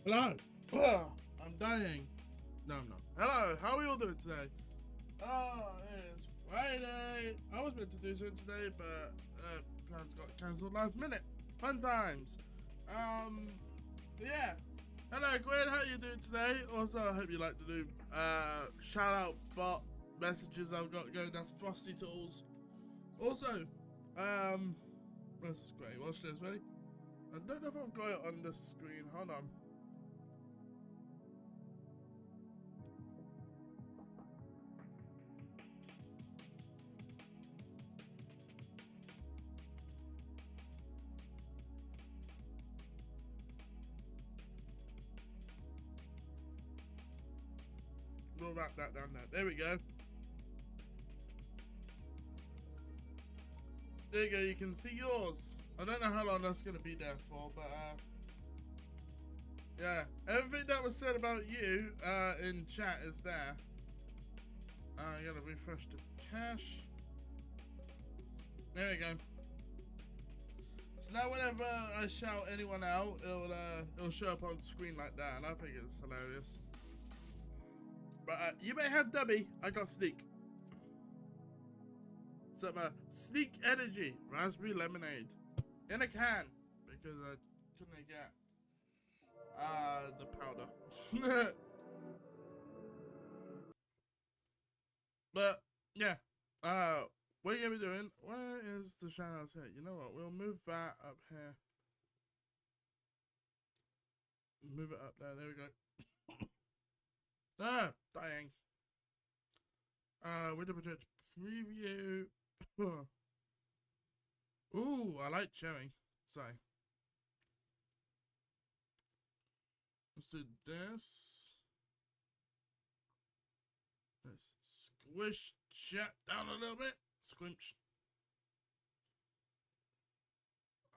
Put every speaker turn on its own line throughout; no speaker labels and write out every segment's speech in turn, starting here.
Hello. I'm dying. No, I'm not. Hello. How are you all doing today? It's Friday. I was meant to do something today, but plans got cancelled last minute. Fun times. Yeah. Hello, Gwen. How are you doing today? Also, I hope you like the new shout out bot messages I've got going. That's Frosty Tools. Also, this is great. Watch this. Ready? I don't know if I've got it on the screen. Hold on. We'll wrap that down there. There we go. There you go. You can see yours. I don't know how long that's going to be there for, but yeah. Everything that was said about you in chat is there. I gotta refresh the cache. There we go. So now whenever I shout anyone out, it'll show up on the screen like that, and I think it's hilarious. But you may have Dubby. I got Sneak. Some Sneak Energy Raspberry Lemonade in a can because I couldn't get the powder. But yeah, what are you gonna be doing? Where is the shout outs here? You know what? We'll move that up here. Move it up there. There we go. Dying. Window project preview. Ooh, I like cherry. Sorry. Let's do this. Let's squish chat down a little bit. Squinch.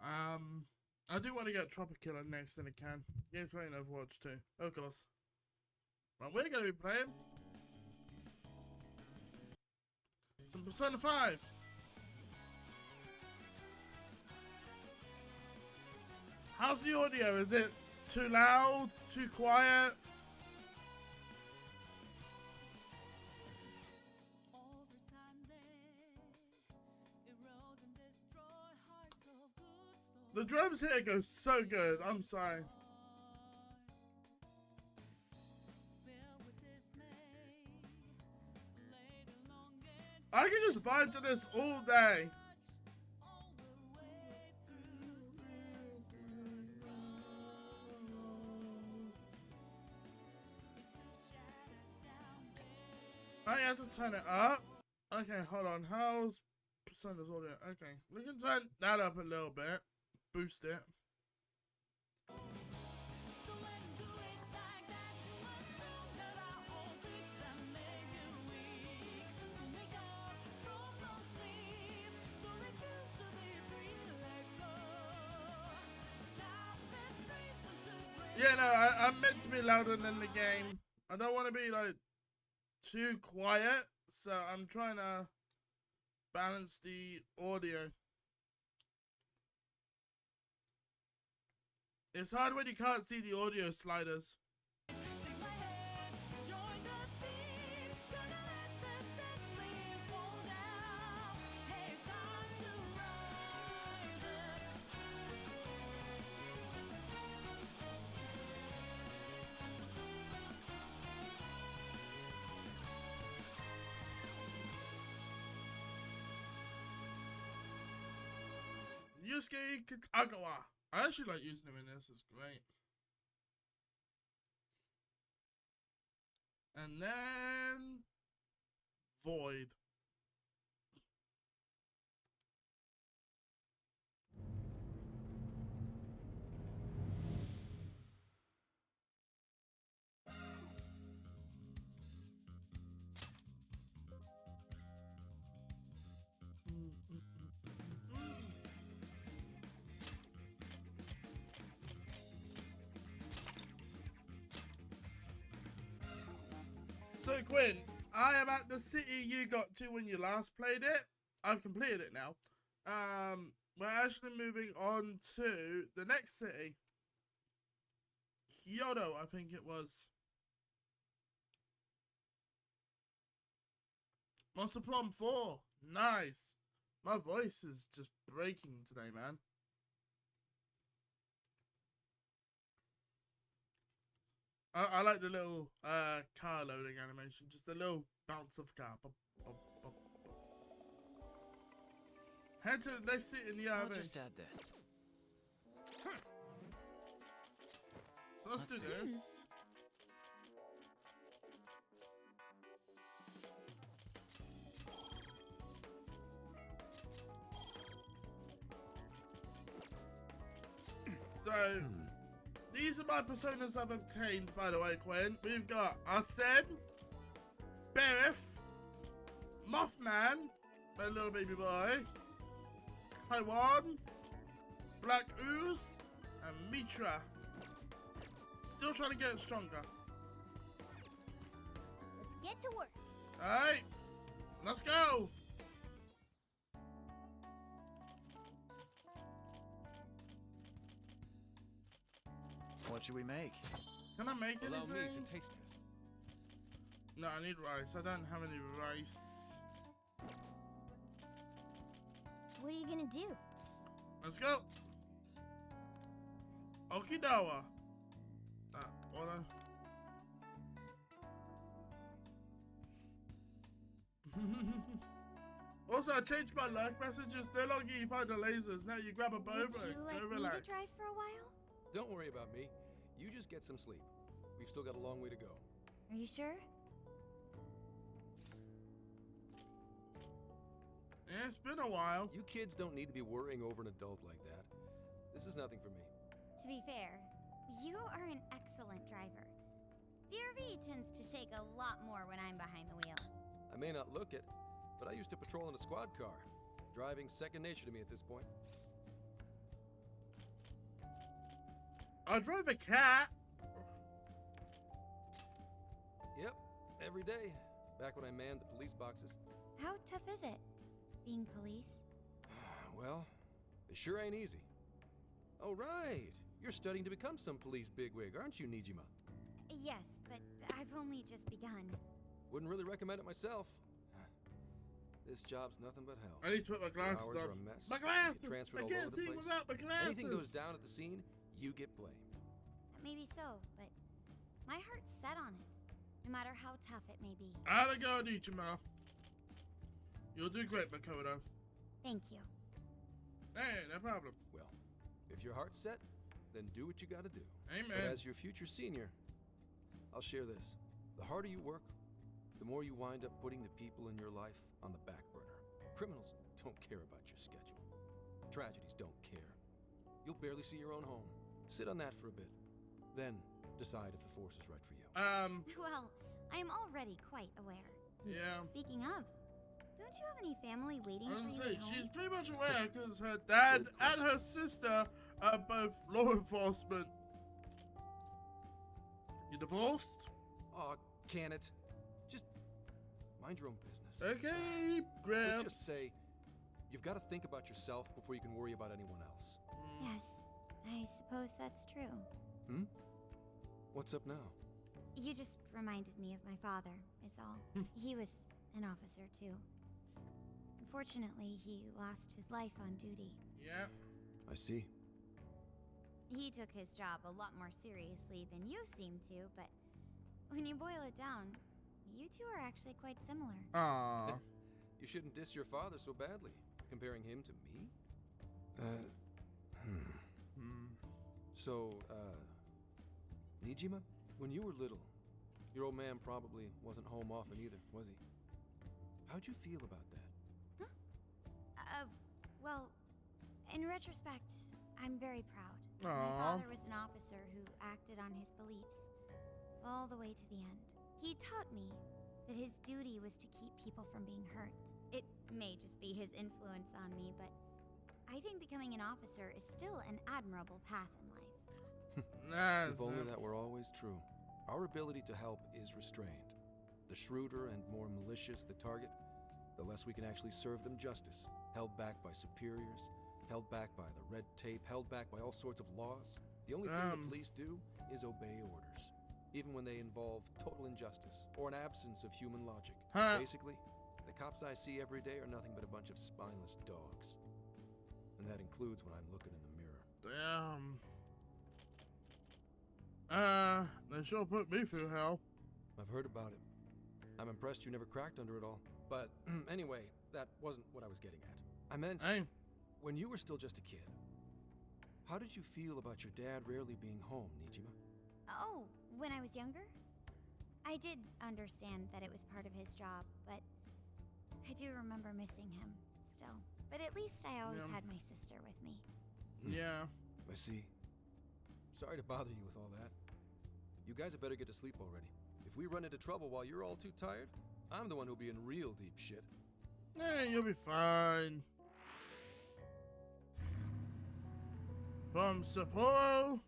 I do want to get Tropic next in a can. Game's playing Overwatch too. Of course. Well, we're going to be playing some Persona 5. How's the audio? Is it too loud? Too quiet? The drums here go so good. I'm sorry. I can just vibe to this all day. I have to turn it up. Okay, hold on. How's Persona's audio? Okay, we can turn that up a little bit. Boost it. Yeah, no, I'm meant to be louder than the game. I don't want to be like too quiet, so I'm trying to balance the audio. It's hard when you can't see the audio sliders. Yusuke Kitagawa. I actually like using him in this, it's great. And then Void. So Quinn, I am at the city you got to when you last played it. I've completed it now. We're actually moving on to the next city. Kyoto, I think it was. Monster Prom 4. Nice. My voice is just breaking today, man. I like the little car loading animation. Just a little bounce of car. Head to the next seat in the RV.
I'll just add this.
So let's do this. So, these are my personas I've obtained, by the way, Quinn. We've got Arsene, Berith, Mothman, my little baby boy, Taiwan, Black Ooze, and Mitra. Still trying to get stronger.
Let's get to work.
Alright, let's go.
What should we make?
Can I make anything?
Allow me to taste it.
No, I need rice. I don't have any rice.
What are you gonna do?
Let's go. Okinawa. Order. Also, I changed my life messages. No longer you find the lasers. Now you grab a boba.
Would you like
Go
me
relax.
to drive for a while?
Don't worry about me. You just get some sleep. We've still got a long way to go.
Are you sure?
Yeah, it's been a while.
You kids don't need to be worrying over an adult like that. This is nothing for me.
To be fair, you are an excellent driver. The RV tends to shake a lot more when I'm behind the wheel.
I may not look it, but I used to patrol in a squad car. Driving's second nature to me at this point.
I drove a cat.
Yep, every day. Back when I manned the police boxes.
How tough is it, being police?
Well, it sure ain't easy. Oh, right. You're studying to become some police bigwig, aren't you, Nijima?
Yes, but I've only just begun.
Wouldn't really recommend it myself. This job's nothing but hell.
I need to put my glasses
Hours are
on.
a mess.
My
You
glasses!
get transferred
I
all
can't
over the
see
place.
without my glasses.
Anything goes down at the scene, you get blamed.
Maybe so, but my heart's set on it, no matter how tough it may be.
How'd it go, Nichima? You'll do great, Makoto.
Thank you.
Hey, no problem.
Well, if your heart's set, then do what you gotta do.
Amen.
But as your future senior, I'll share this. The harder you work, the more you wind up putting the people in your life on the back burner. Criminals don't care about your schedule. Tragedies don't care. You'll barely see your own home. Sit on that for a bit. Then decide if the force is right for you.
Well, I am already quite aware.
Yeah.
Speaking of, don't you have any family waiting
I
for
was
you
gonna say,
at home?
she's pretty much aware because her dad
Good
and
question.
her sister are both law enforcement. You divorced?
Aw, can it? Just mind your own business.
Okay, Gramps.
Let's just say, you've got to think about yourself before you can worry about anyone else.
Yes, I suppose that's true.
Hmm? What's up now?
You just reminded me of my father, is all. He was an officer, too. Unfortunately, he lost his life on duty.
Yeah.
I see.
He took his job a lot more seriously than you seem to, but when you boil it down, you two are actually quite similar.
Aww.
You shouldn't diss your father so badly, comparing him to me. So, Nijima, when you were little, your old man probably wasn't home often either, was he? How'd you feel about that?
Well, in retrospect, I'm very proud. My
Aww.
father was an officer who acted on his beliefs all the way to the end. He taught me that his duty was to keep people from being hurt. It may just be his influence on me, but I think becoming an officer is still an admirable path in life.
Nah,
If only that were always true. Our ability to help is restrained. The shrewder and more malicious the target, the less we can actually serve them justice. Held back by superiors, held back by the red tape, held back by all sorts of laws. The only thing the police do is obey orders, even when they involve total injustice or an absence of human logic. Basically, the cops I see every day are nothing but a bunch of spineless dogs. And that includes when I'm looking in the mirror.
Damn. They sure put me through hell.
I've heard about it. I'm impressed you never cracked under it all. But anyway, that wasn't what I was getting at. I meant, when you were still just a kid, how did you feel about your dad rarely being home, Nijima?
Oh, when I was younger? I did understand that it was part of his job, but I do remember missing him still. But at least I always had my sister with me.
Yeah.
I see. Sorry to bother you with all that. You guys had better get to sleep already. If we run into trouble while you're all too tired, I'm the one who'll be in real deep shit.
Hey, you'll be fine. From Sapporo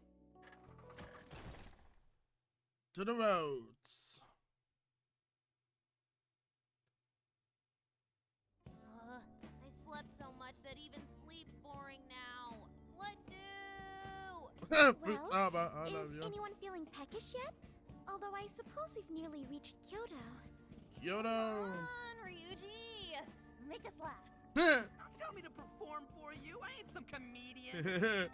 to the roads.
I slept so much that even sleep's boring now. What do?
Fruits Harbor, I love
Is
you.
anyone feeling peckish yet? Although I suppose we've nearly reached Kyoto.
Kyoto.
Come on, Ryuji. Make us laugh.
Don't tell me to perform for you. I ain't some comedian.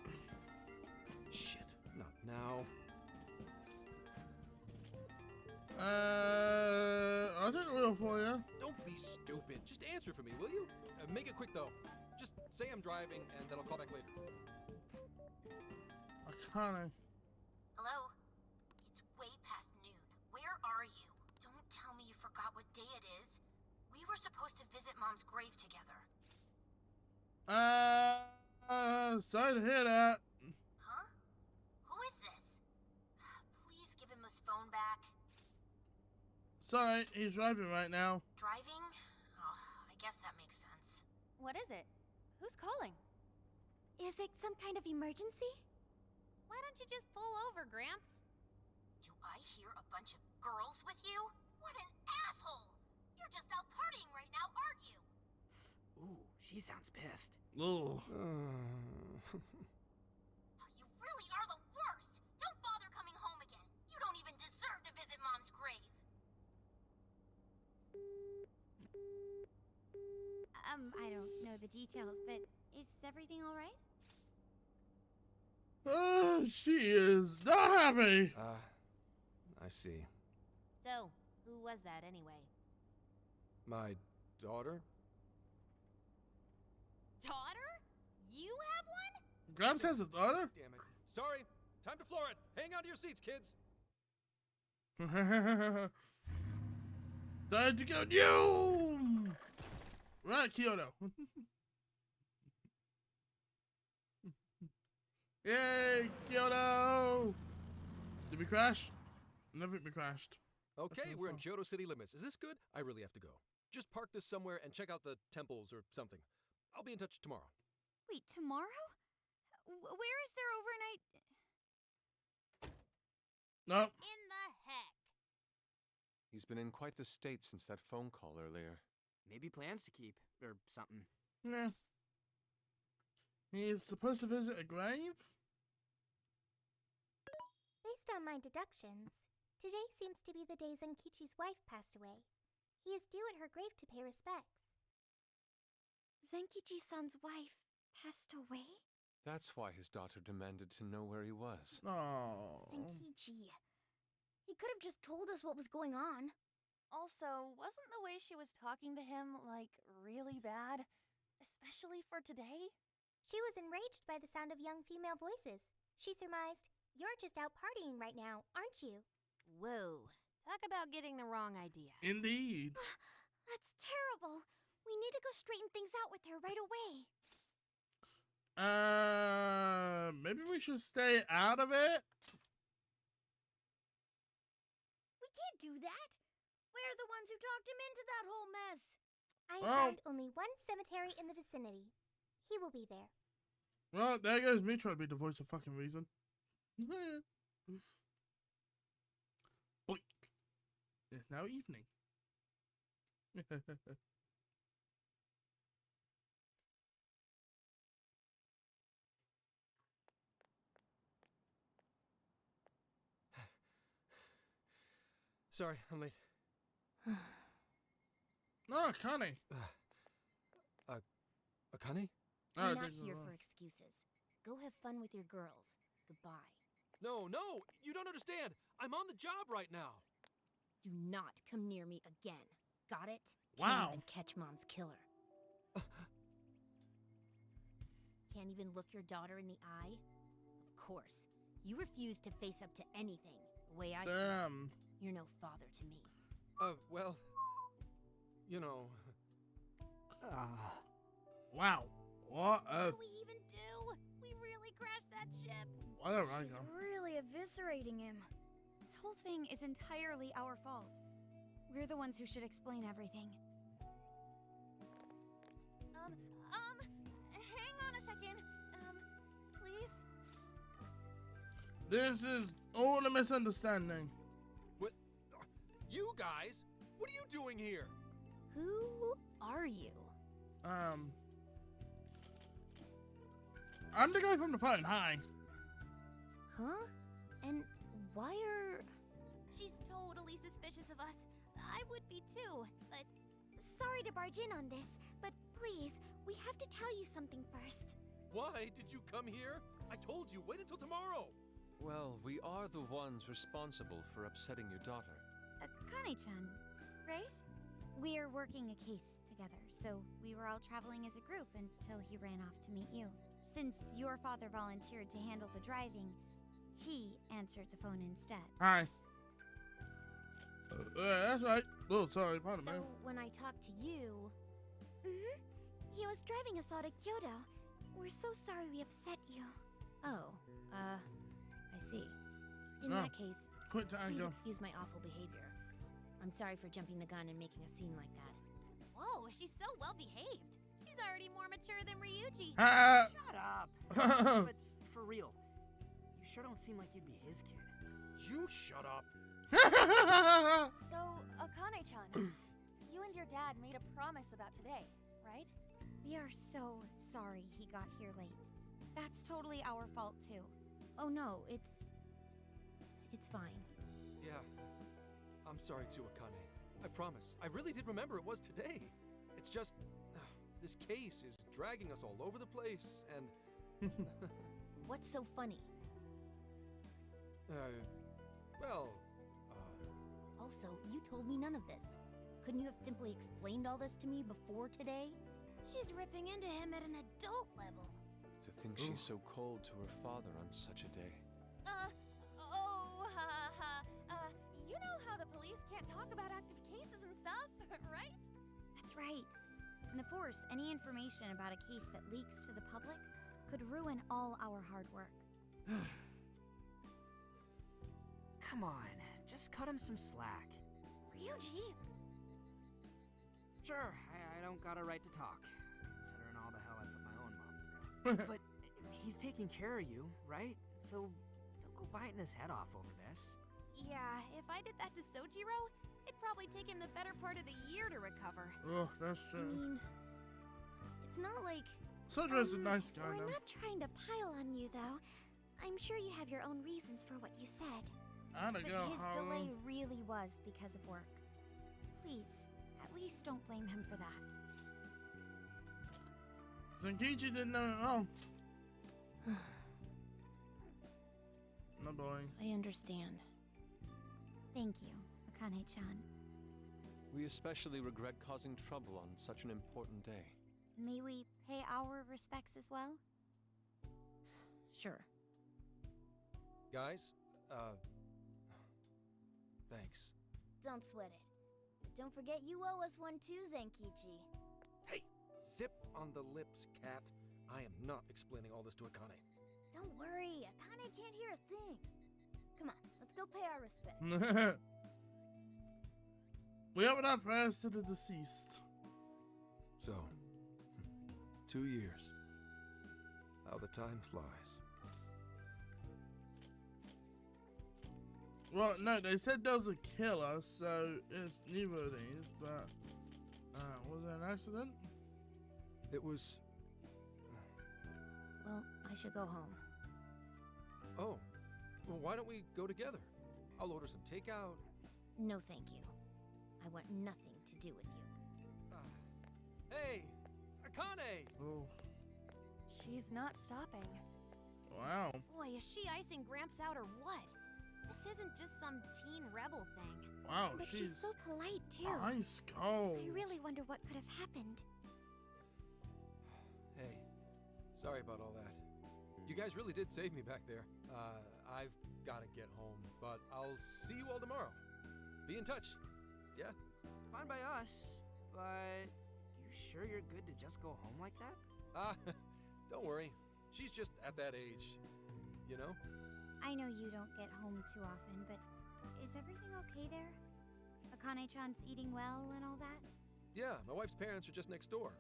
Shit, not now.
I'll take a wheel for you.
Don't be stupid. Just answer for me, will you? Make it quick, though. Just say I'm driving, and then I'll call back later.
I kinda.
Hello? It's way past noon. Where are you? Don't tell me you forgot what day it is. We were supposed to visit Mom's grave together.
Sorry to hear that.
Huh? Who is this? Please give him his phone back.
Sorry, he's driving right now.
Driving? Oh, I guess that makes sense.
What is it? Who's calling?
Is it some kind of emergency?
Why don't you just pull over, Gramps?
Do I hear a bunch of girls with you? What an asshole! You're just out partying right now, aren't you?
Ooh, she sounds pissed.
Ugh.
You really are the worst! Don't bother coming home again. You don't even deserve to visit Mom's grave.
I don't know the details, but is everything all right?
She is not happy.
I see.
So, who was that anyway?
My daughter?
Daughter? You have one?
Gramps has a daughter?
Damn it. Sorry. Time to floor it. Hang on to your seats, kids.
Time to go new. Right, Kyoto. Yay, Kyoto! Did we crash? Never we crashed.
Okay, we're in Kyoto city limits. Is this good? I really have to go. Just park this somewhere and check out the temples or something. I'll be in touch tomorrow.
Wait, tomorrow? Where is there overnight?
Nope.
In the heck?
He's been in quite the state since that phone call earlier.
Maybe plans to keep, or something.
Nah. He's supposed to visit a grave?
Based on my deductions, today seems to be the day Zenkichi's wife passed away. He is due at her grave to pay respects.
Zenkichi-san's wife passed away?
That's why his daughter demanded to know where he was.
Oh.
Zenkichi. He could have just told us what was going on.
Also, wasn't the way she was talking to him, like, really bad? Especially for today?
She was enraged by the sound of young female voices. She surmised, "You're just out partying right now, aren't you?"
Whoa. Talk about getting the wrong idea.
Indeed.
That's terrible. We need to go straighten things out with her right away.
Maybe we should stay out of it?
We can't do that. We're the ones who talked him into that whole mess.
I
Well-
found only one cemetery in the vicinity. He will be there.
Well, there goes me trying to be the voice of fucking reason. Boink. It's now evening.
Sorry, I'm late.
No, Connie.
Akane?
I'm not here for excuses. Go have fun with your girls. Goodbye.
No, you don't understand. I'm on the job right now.
Do not come near me again. Got it?
Wow.
Can't even catch Mom's killer. Can't even look your daughter in the eye? Of course. You refuse to face up to anything. The way I see it. You're no father to me.
Well, you know.
Wow. What
What do we even do? We really crashed that ship.
Whatever I
She's
go.
really eviscerating him. This whole thing is entirely our fault. We're the ones who should explain everything. Hang on a second. Please?
This is all a misunderstanding.
What? You guys? What are you doing here?
Who are you?
I'm the guy from the phone. Hi.
Huh? And why are... She's totally suspicious of us. I would be too, but...
Sorry to barge in on this, but please, we have to tell you something first.
Why did you come here? I told you, wait until tomorrow.
Well, we are the ones responsible for upsetting your daughter.
Akane-chan, right? We're working a case together, so we were all traveling as a group until he ran off to meet you. Since your father volunteered to handle the driving, he answered the phone instead.
Hi. That's right. Oh, sorry. Pardon me.
So, when I talked to you...
He was driving us all to Kyoto. We're so sorry we upset you.
Oh, I see. In
No.
that case,
Quit to
please
anger.
excuse my awful behavior. I'm sorry for jumping the gun and making a scene like that. Whoa, she's so well behaved. She's already more mature than Ryuji.
Shut up. But for real, you sure don't seem like you'd be his kid.
You shut up.
So, Akane-chan, you and your dad made a promise about today, right? We are so sorry he got here late. That's totally our fault, too.
Oh no, it's fine.
Yeah, I'm sorry too, Akane. I promise. I really did remember it was today. It's just, this case is dragging us all over the place, and...
What's so funny?
Well,
Also, you told me none of this. Couldn't you have simply explained all this to me before today?
She's ripping into him at an adult level.
To think she's so cold to her father on such a day.
You know how the police can't talk about active cases and stuff, right? That's right. In the Force, any information about a case that leaks to the public could ruin all our hard work.
Come on, just cut him some slack.
Ryuji!
Sure, I don't got a right to talk, considering all the hell I put my own mom through. But he's taking care of you, right? So don't go biting his head off over this.
Yeah, if I did that to Sojiro, it'd probably take him the better part of the year to recover.
Oh, that's
I
true.
mean, it's not like...
Sojourner's a nice guy,
We're
though.
not trying to pile on you, though. I'm sure you have your own reasons for what you said.
I had to
But
go
his
home.
delay really was because of work. Please, at least don't blame him for that.
Zenkichi didn't know it wrong. No boy.
I understand.
Thank you, Akane-chan.
We especially regret causing trouble on such an important day.
May we pay our respects as well?
Sure.
guys, thanks.
Don't sweat it. But don't forget you owe us one too, Zenkichi.
Hey, zip on the lips, cat. I am not explaining all this to Akane.
Don't worry, Akane can't hear a thing. Come on, let's go pay our respects.
We offered our prayers to the deceased.
So, 2 years. How the time flies.
Well, no, they said there was a killer, so it's neither of these, but... was it an accident?
It was...
Well, I should go home.
Oh, well, why don't we go together? I'll order some takeout.
No, thank you. I want nothing to do with you.
Hey, Akane!
Oh,
She's not stopping.
wow.
Boy, is she icing Gramps out or what? This isn't just some teen rebel thing.
Wow,
But she's so polite, too.
ice cold.
I really wonder what could have happened.
Hey, sorry about all that. You guys really did save me back there. I've gotta get home, but I'll see you all tomorrow. Be in touch. Yeah?
Fine by us, but you sure you're good to just go home like that?
Don't worry. She's just at that age, you know?
I know you don't get home too often, but is everything okay there? Akane-chan's eating well and all that?
Yeah, my wife's parents are just next door.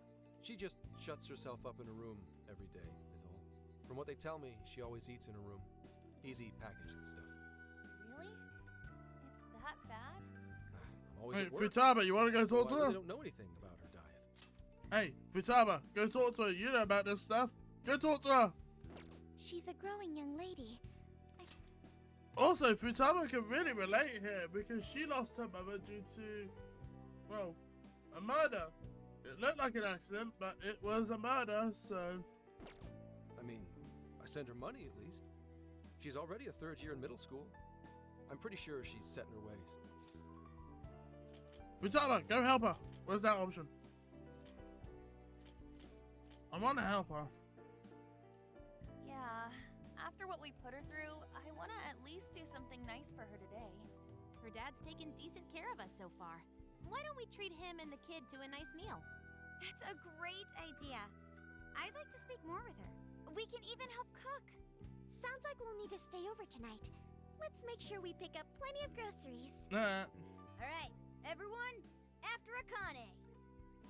She just shuts herself up in a room every day, is all. From what they tell me, she always eats in her room. Easy packaged stuff.
Really? It's that bad?
I'm always
Hey,
at work,
Futaba, you want to go
so
talk to
I
her?
really don't know anything about her diet.
Hey, Futaba, go talk to her. You know about this stuff. Go talk to her.
She's a growing young lady.
Also, Futaba can really relate here because she lost her mother due to, well, a murder. It looked like an accident, but it was a murder, so...
I mean, I send her money at least. She's already a third year in middle school. I'm pretty sure she's set in her ways.
Futaba, go help her. Where's that option? I want to help her.
Yeah. After what we put her through, I want to at least do something nice for her today.
Her dad's taken decent care of us so far. Why don't we treat him and the kid to a nice meal?
That's a great idea. I'd like to speak more with her. We can even help cook.
Sounds like we'll need to stay over tonight. Let's make sure we pick up plenty of groceries.
Nah.
All right, everyone, after Akane.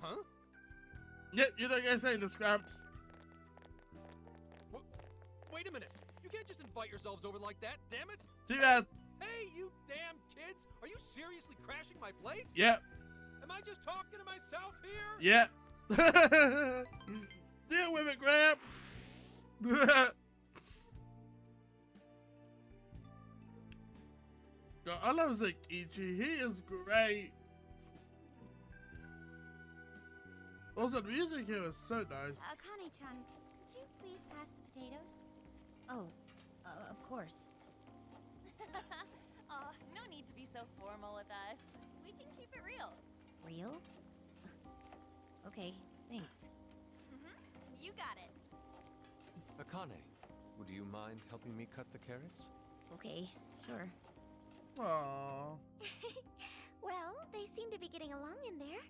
Huh?
Yep, you don't get saying the scraps.
Wait a minute. You can't just invite yourselves over like that, damn it.
Too bad.
Hey, you damn kids! Are you seriously crashing my place?
Yep.
Am I just talking to myself here?
Yep. Deal with it, Gramps. God, I love Zekichi. He is great. Also, the music here is so nice.
Akane-chan, could you please pass the potatoes?
Oh, of course.
Aw, no need to be so formal with us. We can keep it real.
Real? Okay, thanks.
You got it.
Akane, would you mind helping me cut the carrots?
Okay, sure.
Aww.
Well, they seem to be getting along in there.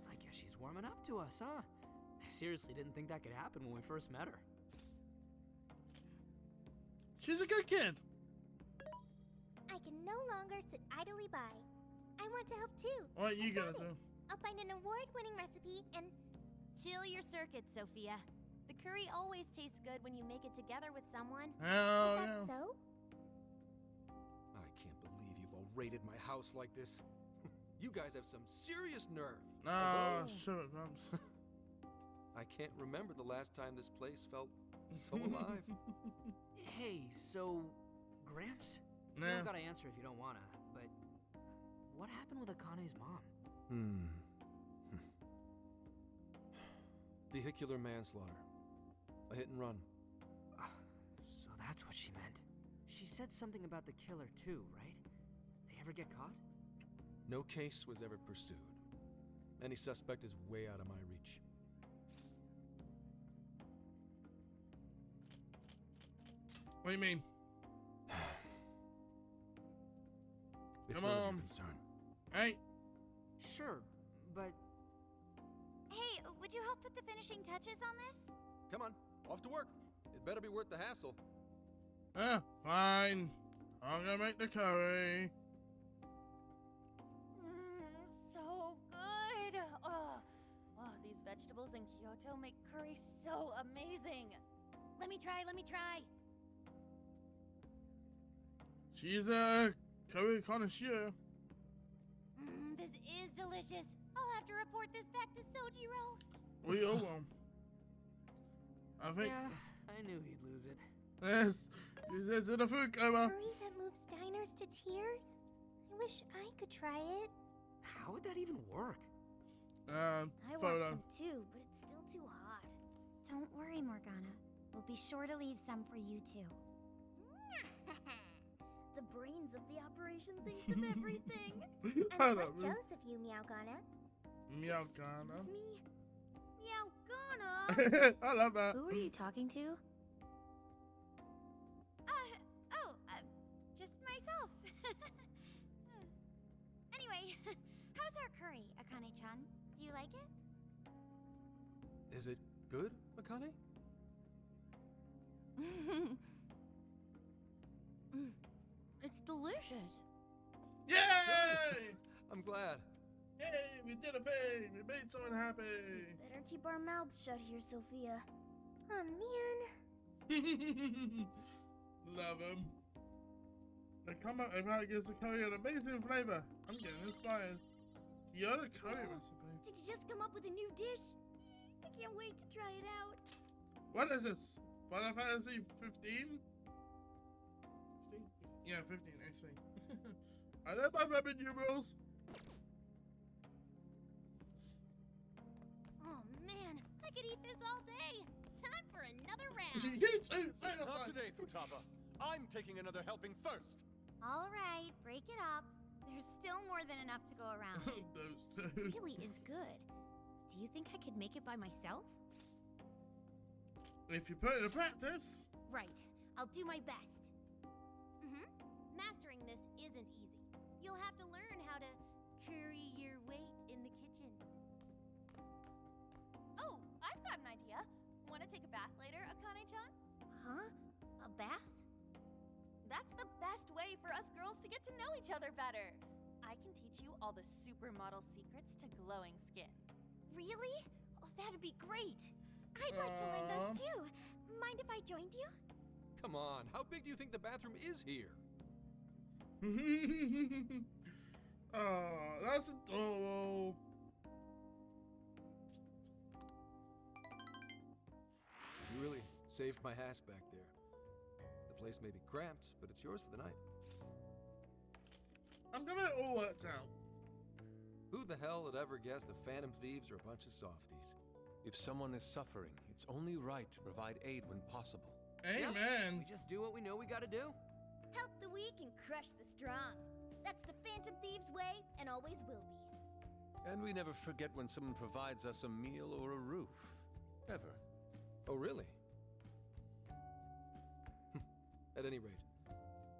I guess she's warming up to us, huh? I seriously didn't think that could happen when we first met her.
She's a good kid.
I can no longer sit idly by. I want to help too.
What are you
I
gonna
got
do?
it. I'll find an award-winning recipe and...
Chill your circuits, Sophia. The curry always tastes good when you make it together with someone.
Hell
Is that
yeah.
so?
I can't believe you've all raided my house like this. You guys have some serious nerve.
Nah,
Although,
shut up, Gramps.
I can't remember the last time this place felt so alive.
Hey, so, Gramps? You
Nah.
don't gotta answer if you don't wanna, but what happened with Akane's mom?
Vehicular manslaughter. A hit and run.
So that's what she meant. She said something about the killer too, right? They ever get caught?
No case was ever pursued. Any suspect is way out of my reach.
What do you mean?
It's
Come
none of your
on.
concern.
Hey,
Sure, but
Hey, would you help put the finishing touches on this?
Come on, off to work. It better be worth the hassle.
fine. I'm gonna make the curry.
So good. Oh, these vegetables in Kyoto make curry so amazing.
Let me try.
She's a curry connoisseur.
This is delicious. I'll have to report this back to Sojiro.
We all will. I think.
yeah, I knew he'd lose it.
Yes, you said to the food coma.
Curry that moves diners to tears? I wish I could try it.
How would that even work?
I want
photo.
some too, but it's still too hot.
Don't worry, Morgana. We'll be sure to leave some for you too.
The brains of the operation thinks of everything.
I
I'm
love
quite jealous of you, Meowgana.
Meowgana.
Excuse me? Meowgana!
I love that.
Who were you talking to? Just myself. Anyway, how's our curry, Akane-chan? Do you like it?
Is it good, Akane?
It's delicious.
Yay!
I'm glad.
Yay! We did a thing. We made someone happy.
Better keep our mouths shut here, Sophia. Oh, man.
Love him. The comment about gives the curry an amazing flavor. I'm getting inspired. You're the curry recipe.
Did you just come up with a new dish? I can't wait to try it out.
What is this? Final Fantasy 15? 15? Yeah, 15 actually. I know my Roman numerals.
Oh, man. I could eat this all day. Time for another round.
You too,
Not today, Futaba. I'm taking another helping first.
All right, break it up. There's still more than enough to go around.
Those two.
Really is good. Do you think I could make it by myself?
If you put it in practice.
Right. I'll do my best. Mastering this isn't easy. You'll have to learn how to curry your weight in the kitchen.
Oh, I've got an idea. Want to take a bath later, Akane-chan?
Huh? A bath?
That's the best way for us girls to get to know each other better. I can teach you all the supermodel secrets to glowing skin.
Really? Oh, that'd be great. I'd like to learn those too. Mind if I joined you?
Come on, how big do you think the bathroom is here?
Oh, that's adorable.
You really saved my ass back there. The place may be cramped, but it's yours for the night.
I'm gonna it all worked out.
Who the hell would ever guess the Phantom Thieves are a bunch of softies?
If someone is suffering, it's only right to provide aid when possible.
Amen.
We just do what we know we gotta do.
Help the weak and crush the strong. That's the Phantom Thieves way and always will be.
And we never forget when someone provides us a meal or a roof. Ever.
Oh, really? At any rate,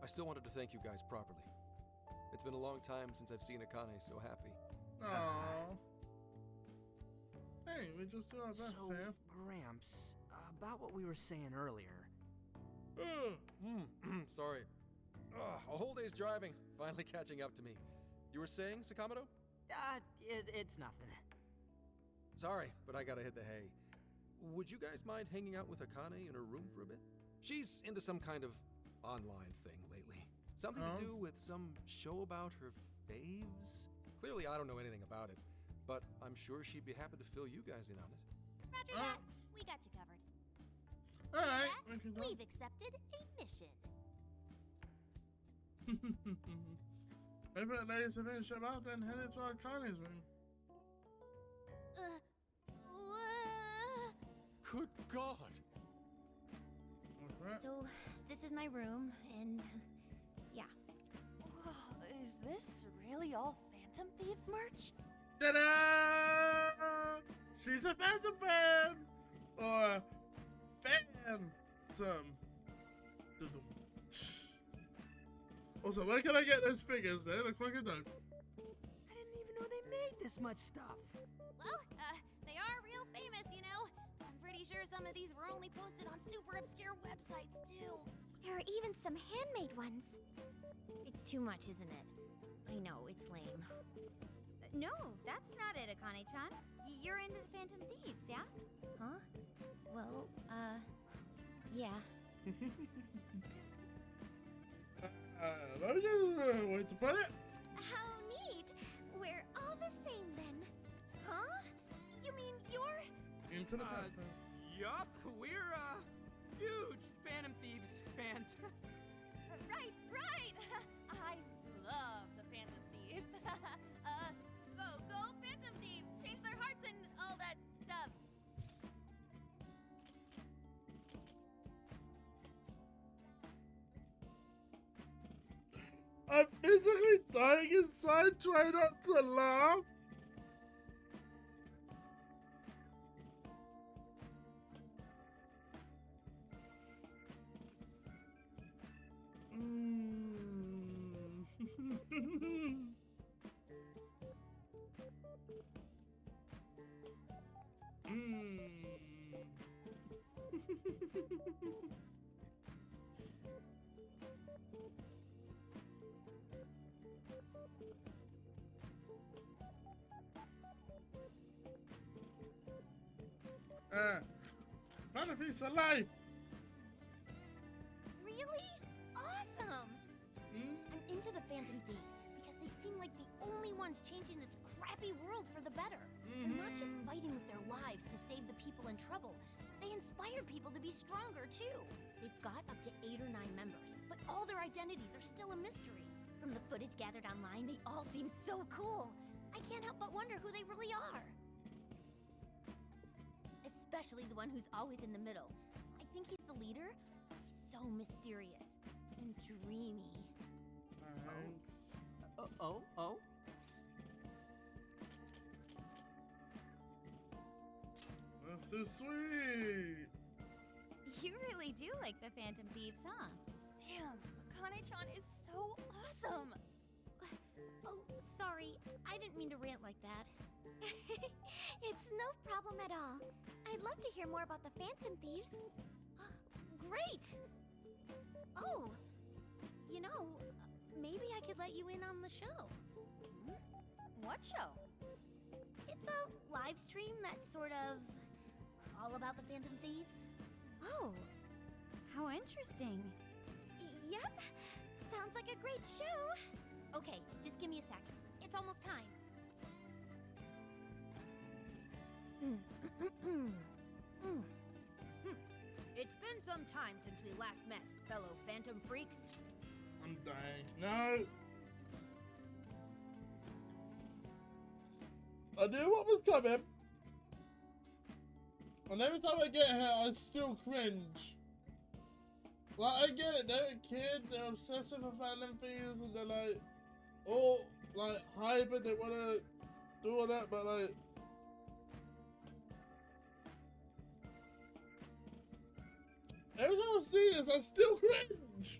I still wanted to thank you guys properly. It's been a long time since I've seen Akane so happy.
Aww. Hey, we just do our best
So,
here.
Gramps, about what we were saying earlier.
Sorry. A whole day's driving, finally catching up to me. You were saying, Sakamoto?
It's nothing.
Sorry, but I gotta hit the hay. Would you guys mind hanging out with Akane in her room for a bit? She's into some kind of online thing lately. Something to do with some show about her faves? Clearly, I don't know anything about it, but I'm sure she'd be happy to fill you guys in on it.
Roger that. We got you covered.
Alright,
That,
we can go.
we've accepted a mission.
Maybe the ladies have finished them out, then head into our Kane's room.
Good God!
What's that?
So, this is my room, and yeah.
Is this really all Phantom Thieves merch?
Ta-da! She's a Phantom fan! Or Phantom. Dum-dum. Also, where can I get those figures? They look fucking dope.
I didn't even know they made this much stuff.
Well, they are real famous, you know. I'm pretty sure some of these were only posted on super obscure websites, too.
There are even some handmade ones.
It's too much, isn't it? I know, it's lame.
No, that's not it, Akane-chan. You're into the Phantom Thieves, yeah?
Huh? Well, yeah.
Way to put it?
How neat. We're all the same then. Huh? You mean you're...
Into the Phantom.
Yup, we're, huge Phantom Thieves fans.
Right, right! I love the Phantom
I'm physically dying inside, trying not to laugh. Fantasy's alive.
Really? Awesome! I'm into the Phantom Thieves because they seem like the only ones changing this crappy world for the better. And not just fighting with their lives to save the people in trouble. They inspire people to be stronger too. They've got up to 8 or 9 members, but all their identities are still a mystery. From the footage gathered online, they all seem so cool. I can't help but wonder who they really are. Especially the one who's always in the middle. I think he's the leader. He's so mysterious and dreamy.
Thanks.
Oh?
That's so sweet.
You really do like the Phantom Thieves, huh?
Damn, Akane-chan is so awesome.
Oh, sorry. I didn't mean to rant like that. It's no problem at all. I'd love to hear more about the Phantom Thieves.
Great! Oh, you know, maybe I could let you in on the show.
What show?
It's a live stream that's sort of all about the Phantom Thieves.
Oh, how interesting.
Yep, sounds like a great show.
Okay, just give me a sec. It's almost time. It's been some time since we last met, fellow Phantom Freaks.
I'm dying. No. I knew what was coming. And every time I get here, I still cringe. Like, I get it, they're a kid, they're obsessed with the Phantom Thieves, and they're like, all, like, hyper, they wanna do all that, but like, every time I see this, I still cringe.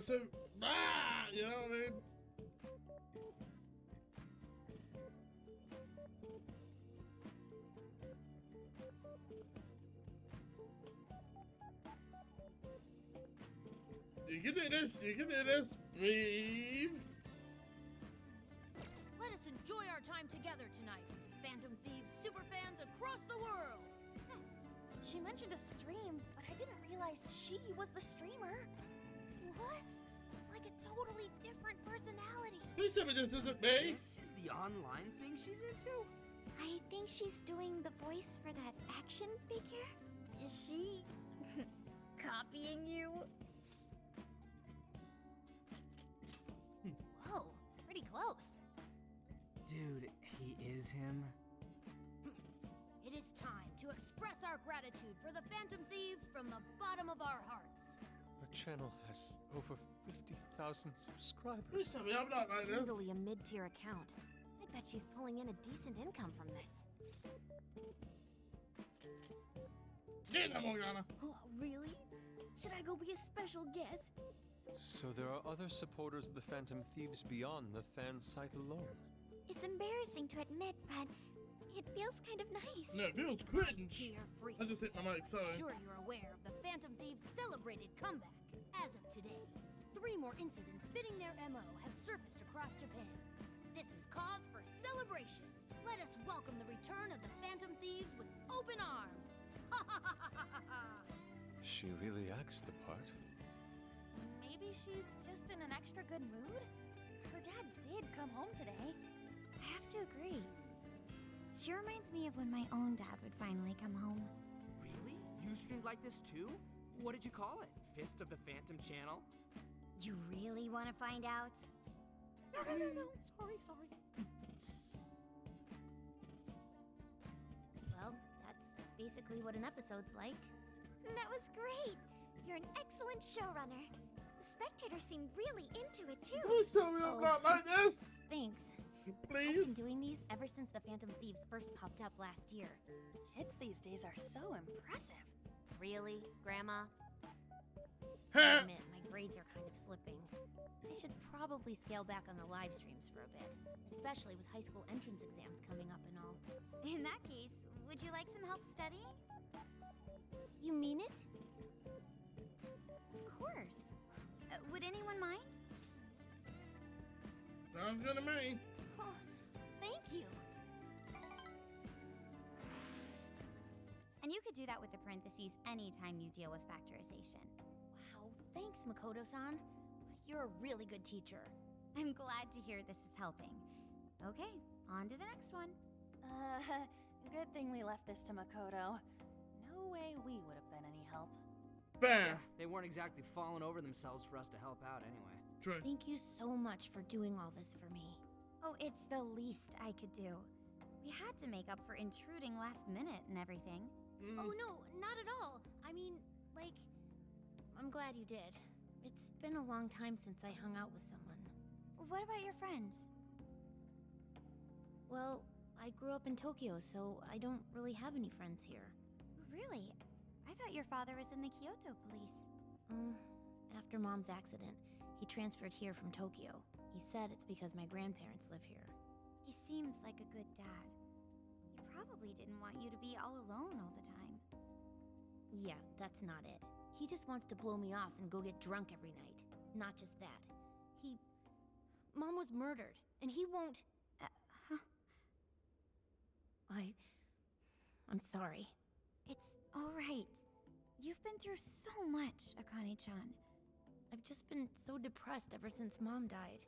So, you know what I mean? You can do this, you can do this, breathe.
Let us enjoy our time together tonight, Phantom Thieves superfans across the world.
She mentioned a stream, but I didn't realize she was the streamer.
What? It's like a totally different personality.
Please tell me this isn't me.
This is the online thing she's into?
I think she's doing the voice for that action figure. Is she copying you?
Whoa, pretty close.
Dude, he is him?
It is time to express our gratitude for the Phantom Thieves from the bottom of our hearts.
The channel has over 50,000 subscribers.
Please tell me I'm not like this.
Easily a mid-tier account. I bet she's pulling in a decent income from this.
Get them, Morgana.
Oh, really? Should I go be a special guest?
So there are other supporters of the Phantom Thieves beyond the fan site alone.
It's embarrassing to admit, but it feels kind of nice.
No, it feels cringe.
Dear freaks,
I just hit my mic, sorry.
sure you're aware of the Phantom Thieves' celebrated comeback. As of today, 3 more incidents fitting their MO have surfaced across Japan. This is cause for celebration. Let us welcome the return of the Phantom Thieves with open arms. Ha ha ha ha ha ha!
She really acts the part.
Maybe she's just in an extra good mood? Her dad did come home today.
I have to agree. She reminds me of when my own dad would finally come home.
Really? You streamed like this too? What did you call it? Fist of the Phantom channel?
You really want to find out?
No. Sorry.
Well, that's
basically what an episode's like.
That was great. You're an excellent showrunner. The spectators seemed really into it too.
Please tell me I'm not like this.
Thanks. I've
Please.
been doing these ever since the Phantom Thieves first popped up last year.
Kids these days are so impressive.
Really, Grandma?
I admit, my grades are kind of slipping. I should probably scale back on the live streams for a bit, especially with high school entrance exams coming up and all.
In that case, would you like some help studying?
You mean it?
Of course. Would anyone mind?
Sounds good to me.
Oh, thank you.
And you could do that with the parentheses anytime you deal with factorization.
Wow, thanks, Makoto-san. You're a really good teacher.
I'm glad to hear this is helping. Okay, on to the next one.
Good thing we left this to Makoto. No way we would have been any help.
Bam.
They weren't exactly falling over themselves for us to help out anyway.
True.
Thank you so much for doing all this for me.
Oh, it's the least I could do. We had to make up for intruding last minute and everything.
Oh no, not at all. I mean, like, I'm glad you did. It's been a long time since I hung out with someone.
What about your friends?
Well, I grew up in Tokyo, so I don't really have any friends here.
Really? I thought your father was in the Kyoto police.
After Mom's accident, he transferred here from Tokyo. He said it's because my grandparents live here.
He seems like a good dad. He probably didn't want you to be all alone all the time.
Yeah, that's not it. He just wants to blow me off and go get drunk every night. Not just that. Mom was murdered, and he won't... I'm sorry.
It's all right. You've been through so much, Akane-chan.
I've just been so depressed ever since Mom died.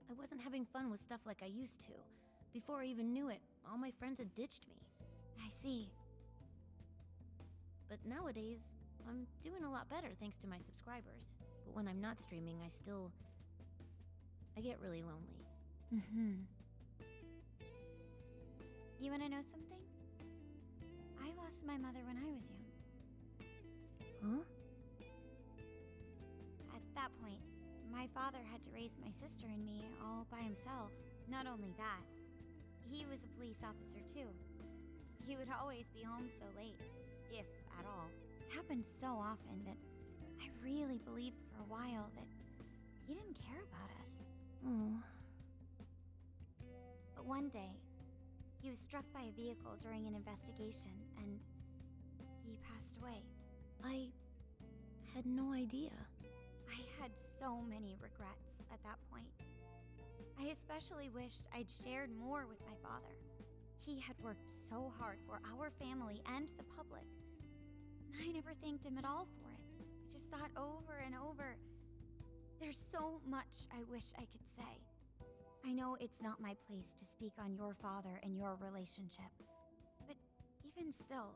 I wasn't having fun with stuff like I used to. Before I even knew it, all my friends had ditched me.
I see.
But nowadays, I'm doing a lot better thanks to my subscribers. But when I'm not streaming, I get really lonely.
You wanna know something? I lost my mother when I was young.
Huh?
At that point, my father had to raise my sister and me all by himself. Not only that, he was a police officer too. He would always be home so late, if at all. It happened so often that I really believed for a while that he didn't care about us.
Oh.
But one day, he was struck by a vehicle during an investigation, and he passed away.
I had no idea.
I had so many regrets at that point. I especially wished I'd shared more with my father. He had worked so hard for our family and the public, and I never thanked him at all for it. I just thought over and over, there's so much I wish I could say. I know it's not my place to speak on your father and your relationship, but even still,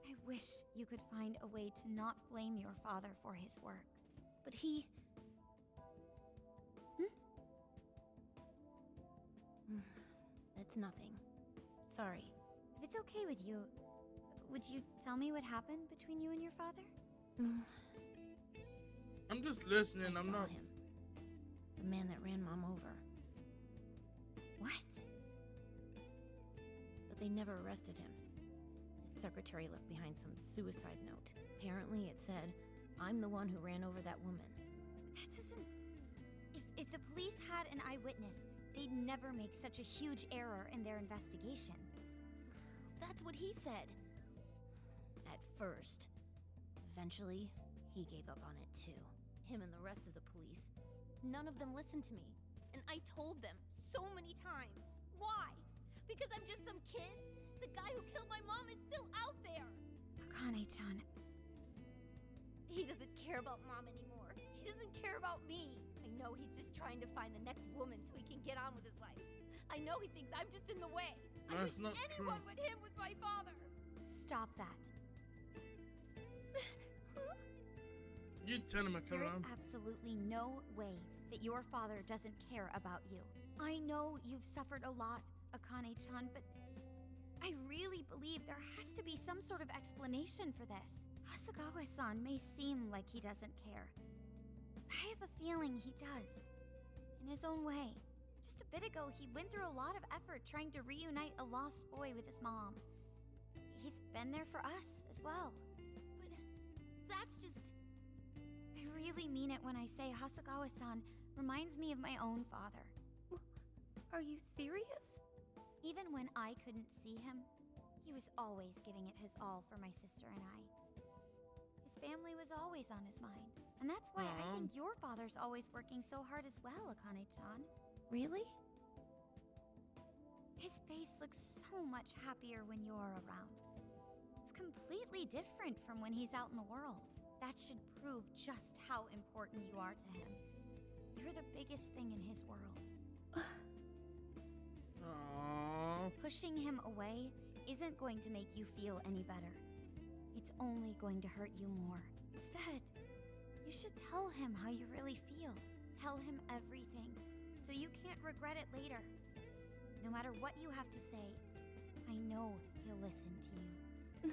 I wish you could find a way to not blame your father for his work.
But he... It's nothing. Sorry.
If it's okay with you, would you tell me what happened between you and your father?
I'm just listening.
I
I'm
saw
not.
him. The man that ran Mom over.
What?
But they never arrested him. His secretary left behind some suicide note. Apparently it said, "I'm the one who ran over that woman."
That doesn't... If the police had an eyewitness, they'd never make such a huge error in their investigation.
That's what he said. At first. Eventually, he gave up on it too. Him and the rest of the police. None of them listened to me. And I told them so many times. Why? Because I'm just some kid? The guy who killed my mom is still out there!
Akane-chan,
He doesn't care about Mom anymore. He doesn't care about me. I know he's just trying to find the next woman so he can get on with his life. I know he thinks I'm just in the way.
That's not
Anyone
true.
but him was my father.
stop that.
You tell him,
There's
Akane.
absolutely no way that your father doesn't care about you. I know you've suffered a lot, Akane-chan, but I really believe There has to be some sort of explanation for this. Hasagawa-san may seem like he doesn't care. I have a feeling he does. In his own way. Just a bit ago, he went through a lot of effort trying to reunite a lost boy with his mom. He's been there for us as well.
But that's just...
I really mean it when I say Hasagawa-san reminds me of my own father.
Are you serious?
Even when I couldn't see him, he was always giving it his all for my sister and I. His family was always on his mind. And that's why I think your father's always working so hard as well, Akane-chan.
Really?
His face looks so much happier when you're around. It's completely different from when he's out in the world. That should prove just how important you are to him. You're the biggest thing in his world.
Aww.
Pushing him away isn't going to make you feel any better. It's only going to hurt you more. Instead, you should tell him how you really feel. Tell him everything, so you can't regret it later. No matter what you have to say, I know he'll listen to you.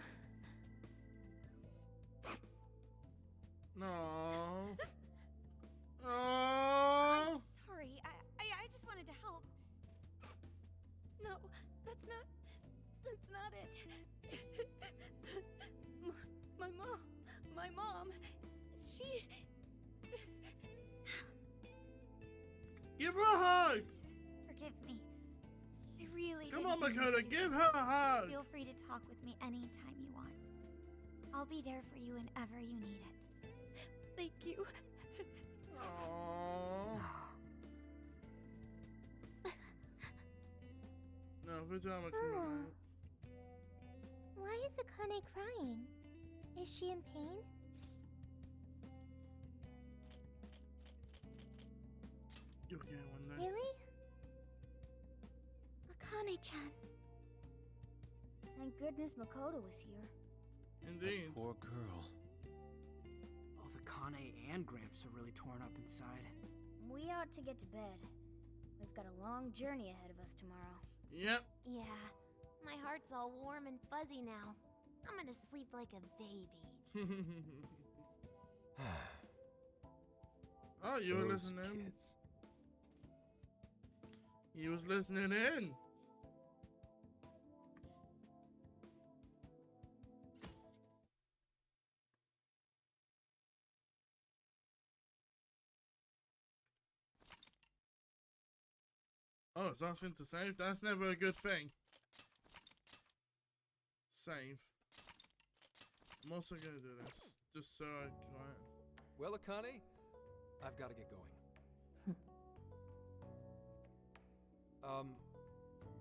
No. Oh.
I'm sorry. I just wanted to help.
No, that's not it. My mom, she...
Give her a hug.
Forgive me. I really
Come
didn't
on,
mean to
Makoto,
do
give
this.
her a hug.
Feel free to talk with me anytime you want. I'll be there for you whenever you need it.
Thank you.
Aww. No, Fujama, come on.
Why is Akane crying? Is she in pain?
You'll get one day.
Really? Akane-chan. Thank goodness Makoto was here.
Indeed.
That poor girl.
Both Akane and Gramps are really torn up inside.
We ought to get to bed. We've got a long journey ahead of us tomorrow.
Yep.
Yeah, my heart's all warm and fuzzy now. I'm gonna sleep like a baby.
Oh, you were
Those
listening.
kids.
He was listening in. Oh, it's asking to save? That's never a good thing. Save. I'm also gonna do this, just so I can...
Well, Akane, I've got to get going.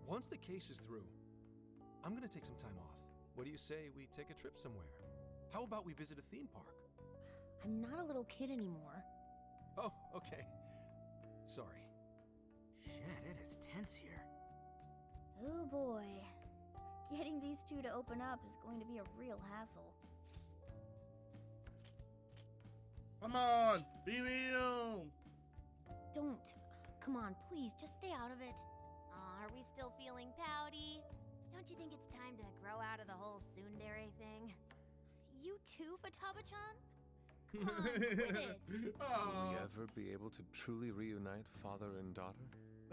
Once the case is through, I'm gonna take some time off. What do you say we take a trip somewhere? How about we visit a theme park?
I'm not a little kid anymore.
Oh, okay. Sorry.
Shit, it is tense here.
Oh boy. Getting these two to open up is going to be a real hassle.
Come on, be real.
Don't. Come on, please, just stay out of it.
Aw, are we still feeling pouty? Don't you think it's time to grow out of the whole tsundere thing? You too, Futaba-chan? Come on, quit it.
Will we ever be able to truly reunite father and daughter?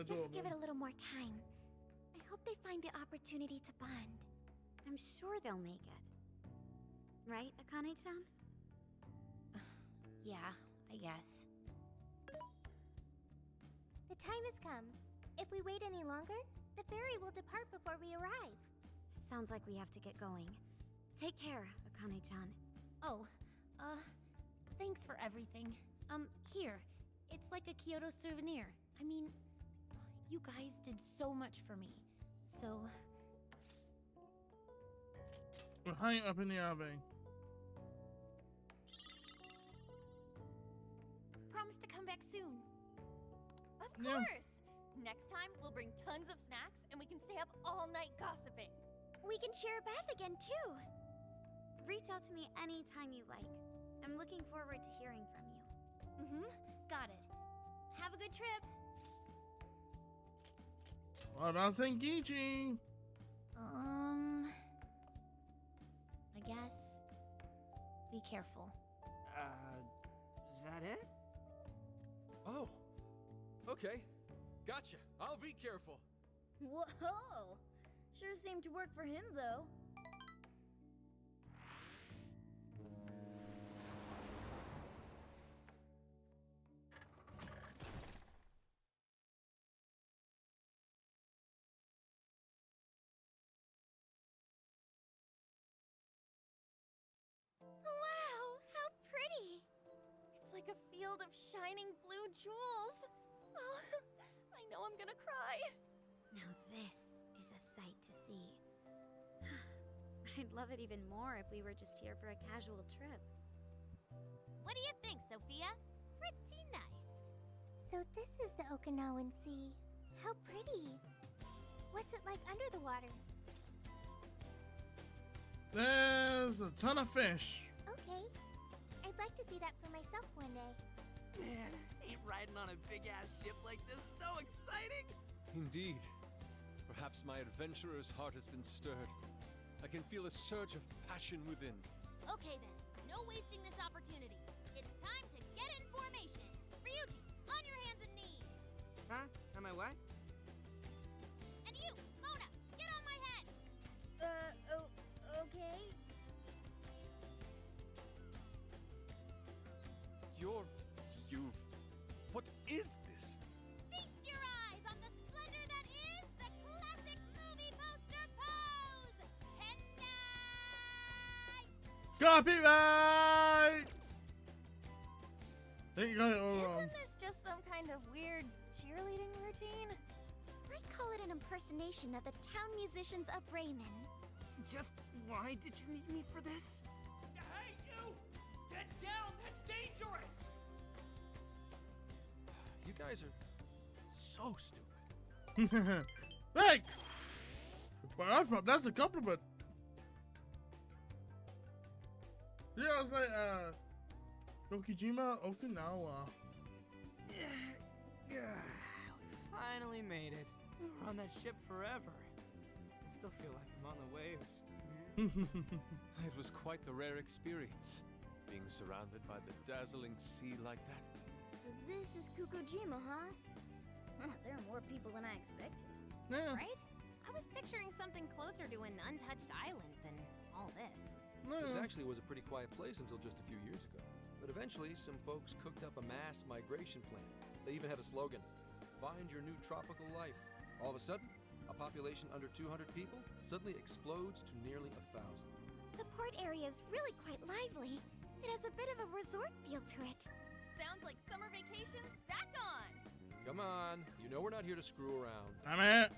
Just give it a little more time. I hope they find the opportunity to bond. I'm sure they'll make it. Right, Akane-chan?
Yeah, I guess.
The time has come. If we wait any longer, the ferry will depart before we arrive.
Sounds like we have to get going. Take care, Akane-chan.
Oh, thanks for everything. Here. It's like a Kyoto souvenir. I mean, you guys did so much for me. So...
We'll hang it up in the RV.
Promise to come back soon.
Of
Yeah.
course! Next time, we'll bring tons of snacks and we can stay up all night gossiping.
We can share a bath again, too. Reach out to me anytime you like. I'm looking forward to hearing from you.
Got it. Have a good trip.
What about Senkichi?
Be careful.
Is that it?
Oh, okay. Gotcha. I'll be careful.
Whoa! Sure seemed to work for him, though.
Wow, how pretty! It's like a field of shining blue jewels. Oh, I know I'm gonna cry.
Now this is a sight to see. I'd love it even more if we were just here for a casual trip.
What do you think, Sophia? Pretty nice.
So this is the Okinawan Sea. How pretty. What's it like under the water?
There's a ton of fish.
Okay. I'd like to see that for myself one day.
Man, ain't riding on a big-ass ship like this so exciting?
Indeed. Perhaps my adventurer's heart has been stirred. I can feel a surge of passion within.
Okay then, no wasting this opportunity. It's time to get in formation. Ryuji, on your hands and knees.
Huh? Am I what?
And you, Mona, get on my head.
Okay.
What is this?
Feast your eyes on the splendor that is the classic movie poster pose. Hentai.
Copyright! There you got it all wrong.
Isn't this just some kind of weird cheerleading routine?
I'd call it an impersonation of the town musicians of Bremen.
Just why did you need me for this?
Hey, you! Get down! That's dangerous!
You guys are so stupid.
Thanks! Well, that's a compliment. Yeah, I was like, Yokijima, Okinawa.
We finally made it. We're on that ship forever. I still feel like I'm on the waves.
It was quite the rare experience, being surrounded by the dazzling sea like that.
So this is Kukujima, huh? There are more people than I expected.
Yeah.
Right? I was picturing something closer to an untouched island than all this.
This actually was a pretty quiet place until just a few years ago. But eventually, some folks cooked up a mass migration plan. They even had a slogan, "Find your new tropical life." All of a sudden, a population under 200 people suddenly explodes to nearly 1,000.
The port area is really quite lively. It has a bit of a resort feel to it.
Sounds like summer vacation's back on!
Come on, you know we're not here to screw around.
Damn it!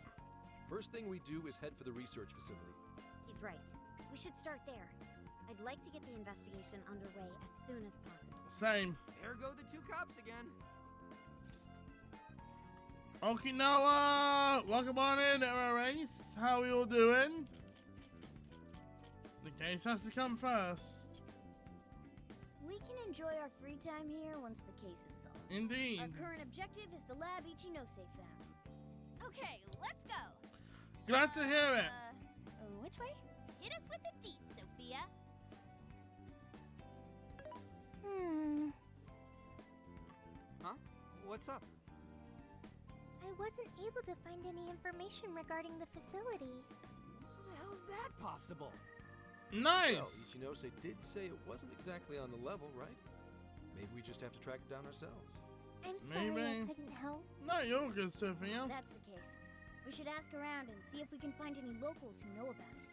First thing we do is head for the research facility.
He's right. We should start there. I'd like to get the investigation underway as soon as possible.
Same.
There go the two cops again.
Okinawa! Welcome on in, Race. How we all doing? The case has to come first.
We can enjoy our free time here once the case is solved.
Indeed.
Our current objective is the lab Ichinose found.
Okay, let's go!
Glad to hear it.
Which way?
Hit us with the deets, Sophia.
Huh? What's up?
I wasn't able to find any information regarding the facility.
How the hell's that possible?
Nice!
Well, Ichinose did say it wasn't exactly on the level, right? Maybe we just have to track it down ourselves.
I'm sorry I
Maybe.
couldn't help.
No, you're good, Sophia.
That's the case. We should ask around and see if we can find any locals who know about it.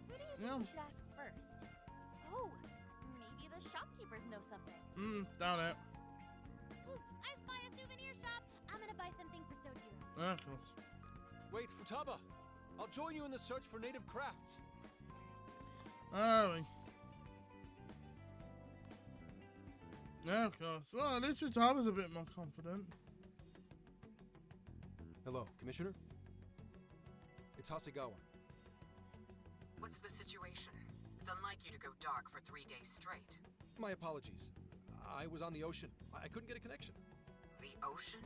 Who do you think
Yeah.
we should ask first? Oh, maybe the shopkeepers know something.
Doubt it.
Ooh, I spy a souvenir shop. I'm gonna buy something for Sojiro.
Of course.
Wait, Futaba! I'll join you in the search for native crafts.
Oh. Yeah, of course. Well, at least Futaga's a bit more confident.
Hello, Commissioner? It's Hasegawa.
What's the situation? It's unlike you to go dark for 3 days straight.
My apologies. I was on the ocean. I couldn't get a connection.
The ocean?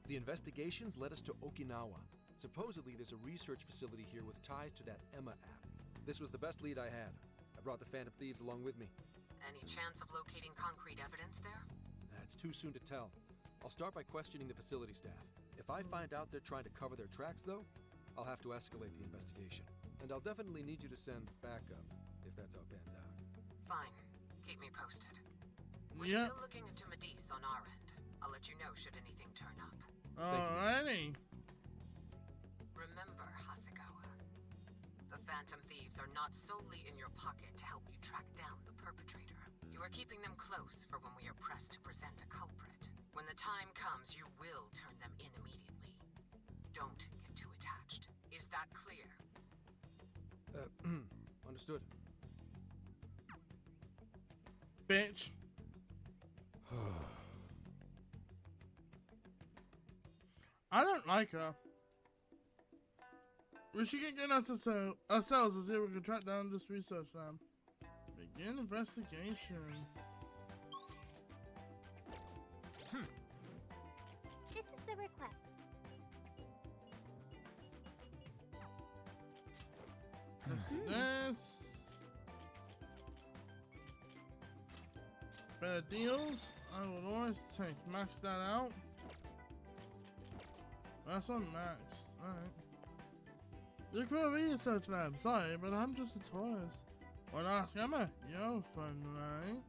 The investigations led us to Okinawa. Supposedly, there's a research facility here with ties to that Emma app. This was the best lead I had. I brought the Phantom Thieves along with me.
Any chance of locating concrete evidence there?
It's too soon to tell. I'll start by questioning the facility staff. If I find out they're trying to cover their tracks, though, I'll have to escalate the investigation. And I'll definitely need you to send backup, if that's how it pans out.
Fine. Keep me posted. We're
Yep.
still looking into Medice on our end. I'll let you know should anything turn up.
Alrighty.
Remember, Hasegawa, the Phantom Thieves are not solely in your pocket to help you track down the perpetrator. You are keeping them close for when we are pressed to present a culprit. When the time comes, you will turn them in immediately. Don't get too attached. Is that clear?
Understood.
Bitch. I don't like her. We should get getting ourselves to see if we can track down this research lab. Begin investigation.
This is the request.
Let's do this. Better deals. I will always take. Max that out. That's on max. Alright. Look for a research lab. Sorry, but I'm just a tourist. Well, ask Emma. You're fun, right?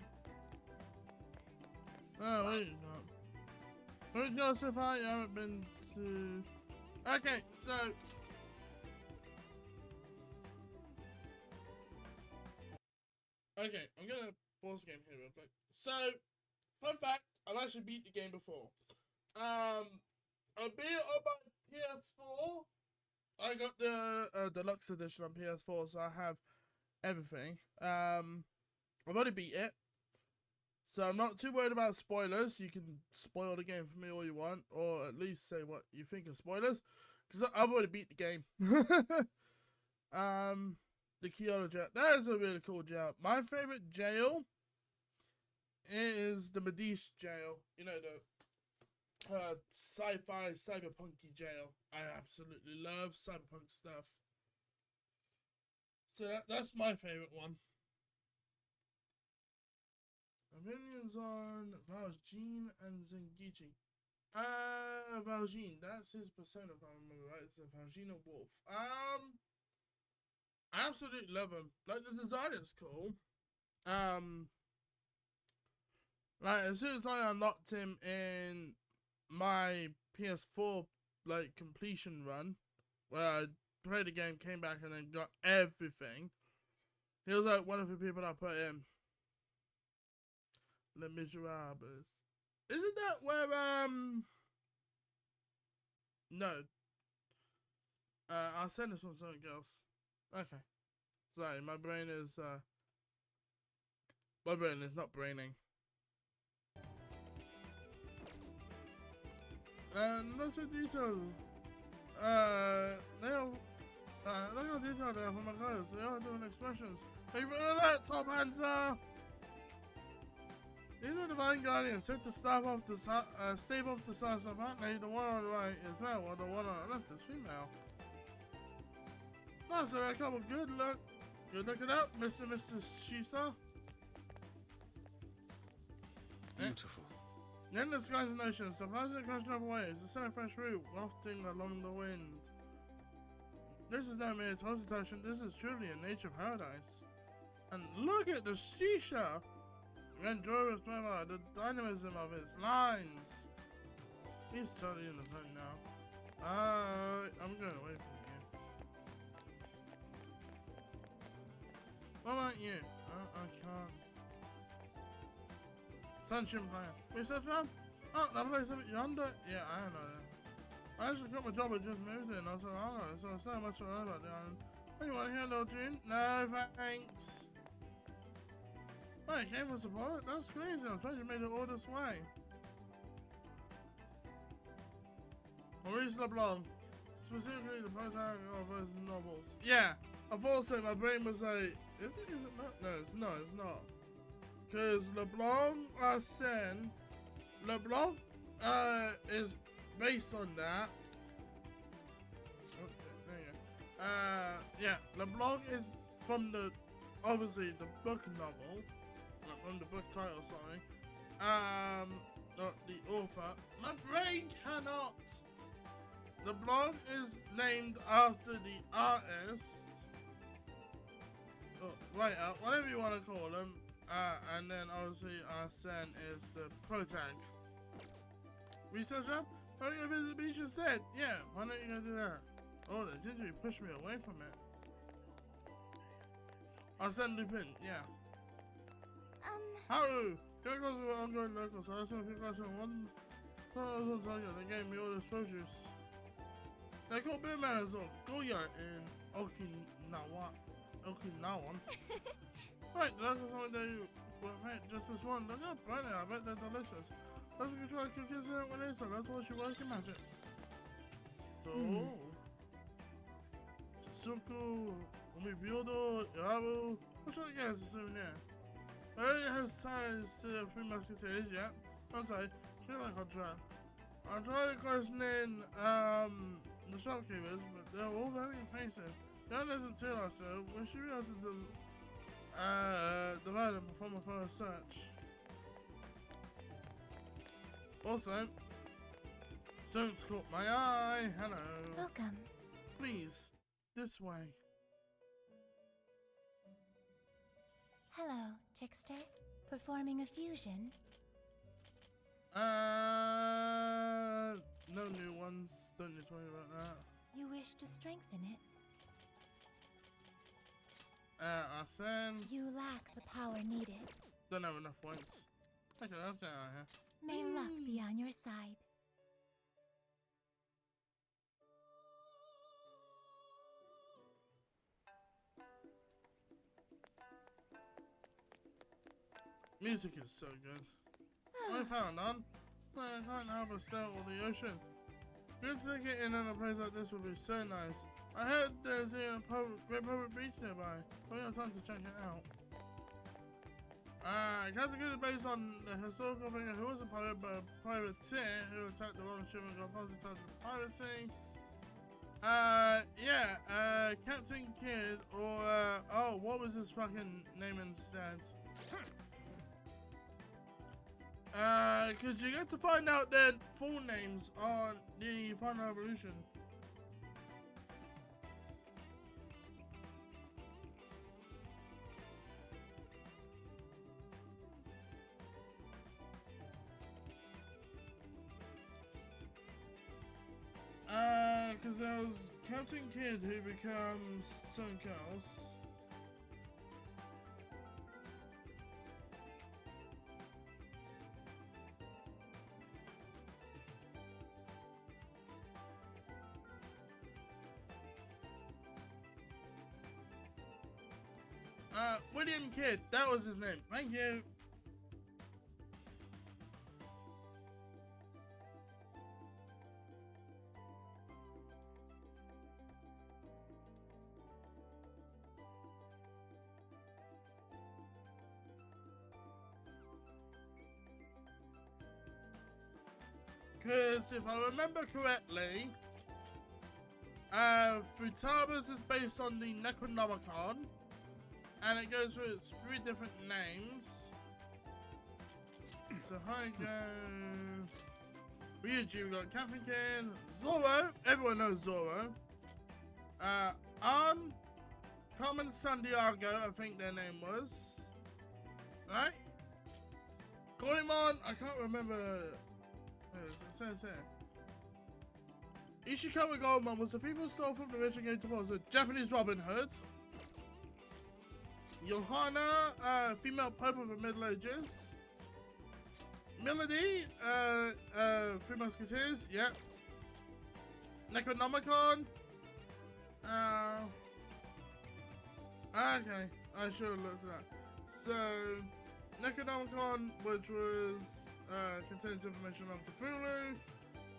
Oh, what you got? Who Joseph? I haven't been to. Okay, so. Okay, I'm gonna pause the game here real quick. So, fun fact, I've actually beat the game before. I beat it on my PS4. I got the deluxe edition on PS4, so I have everything. I've already beat it, so I'm not too worried about spoilers. You can spoil the game for me all you want, or at least say what you think of spoilers, because I've already beat the game. The Kyoto jail. That is a really cool jail. My favorite jail is the Medice jail. You know, the sci-fi cyberpunky jail. I absolutely love cyberpunk stuff. So that's my favorite one. Opinions on Valjean and Zengichi. Valjean, that's his persona if I remember right. It's a Valjean wolf. I absolutely love him. Like, the design is cool. Like, as soon as I unlocked him in my PS4, like, completion run, where I played the game, came back, and then got everything, he was, like, one of the people I put in. Les Miserables. Isn't that where, no. I'll send this one to something else. Okay. Sorry, my brain is not braining. Look at details. Look at detail there for my clothes. They all different expressions. Favorite alert, top hands. These are divine guardians set to stave off the size of Hackney. The one on the right is male, while the one on the left is female. Nice, a couple. Good luck. Good looking up, Mr. and Mrs. Shisa.
Beautiful.
Then the skies and oceans, the pleasant question of waves, the scent of fresh fruit wafting along the wind. This is no mere tourist attraction, this is truly a nature paradise. And look at the shisha! The endurance memo, the dynamism of its lines. He's totally in the zone now. I'm going away from you. What about you? I can't. Sunshine Player. Research lab? Oh, that place up yonder? Yeah, I know that. I actually got my job, I just moved in. I was like, oh, so there's not much to know about the island. Oh, you want to hear a little tune? No, thanks. Oh, you came for support? That's crazy. I'm surprised you made it all this way. Maurice LeBlanc. Specifically the protagonist of his novels. Yeah, I thought so. My brain was like, is it not? No, it's not. It's not. Because LeBlanc Arsène, LeBlanc is based on that. Okay, there you go. Yeah, LeBlanc is from the obviously the book novel, like from the book title, sorry. Not the author. My brain cannot. The blog is named after the artist, writer, whatever you want to call him, and then obviously Arsene is the protag. Research up? Why don't you go visit the beach instead? Yeah, why don't you go do that? Oh, they literally pushed me away from it. Arsene Lupin, yeah. How? Can I go to the ongoing local? So I just want to figure out one. They gave me all the exposures. They called Beer Manners or Goya in Okinawa. Right, the locals told me they were made just this one. Look up, right now. I bet they're delicious. Let's go try cookies when they start. That's what she works in magic. So, Tsuku, Umibyodo, Yabu. What should I guess soon, yeah? I already has ties to the Three Musketeers, yeah. I'm sorry, she like her track. I tried questioning the shopkeepers, but they're all very offensive. The other isn't too much though. We should be able to divide them from a first search. Also, Soap's caught my eye. Hello.
Welcome.
Please, this way.
Hello, trickster. Performing a fusion?
No new ones. Don't need to worry about that.
You wish to strengthen it?
Arsene.
You lack the power needed.
Don't have enough points. Okay, let's get out of here.
May luck be on your side.
Music is so good. I found on. I can't help but stare at the ocean. Good to get in a place like this would be so nice. I heard there's a great public beach nearby. We have time to check it out. Captain Kidd is based on the historical figure who was a pirate but a privateer who attacked the Royal ship and got falsely charged with piracy. Captain Kidd or what was his fucking name instead? Cause you get to find out their full names on the Final Revolution. Cause there was Captain Kidd who becomes something else. William Kidd, that was his name. Thank you. Because if I remember correctly, Futaba's is based on the Necronomicon, and it goes through its 3 different names. So I go Ryuji, we got Captain Kidd, Zoro, everyone knows Zoro. An, Carmen Sandiego, I think their name was. Right? Goemon, I can't remember. It says here. Ishikawa Goemon was the thief who stole from the rich and gave to poor, so Japanese Robin Hood. Johanna, female pope of the Middle Ages. Melody, 3 Musketeers, yep. Necronomicon. Okay, I should have looked at that. So, Necronomicon, which was contains information on Cthulhu.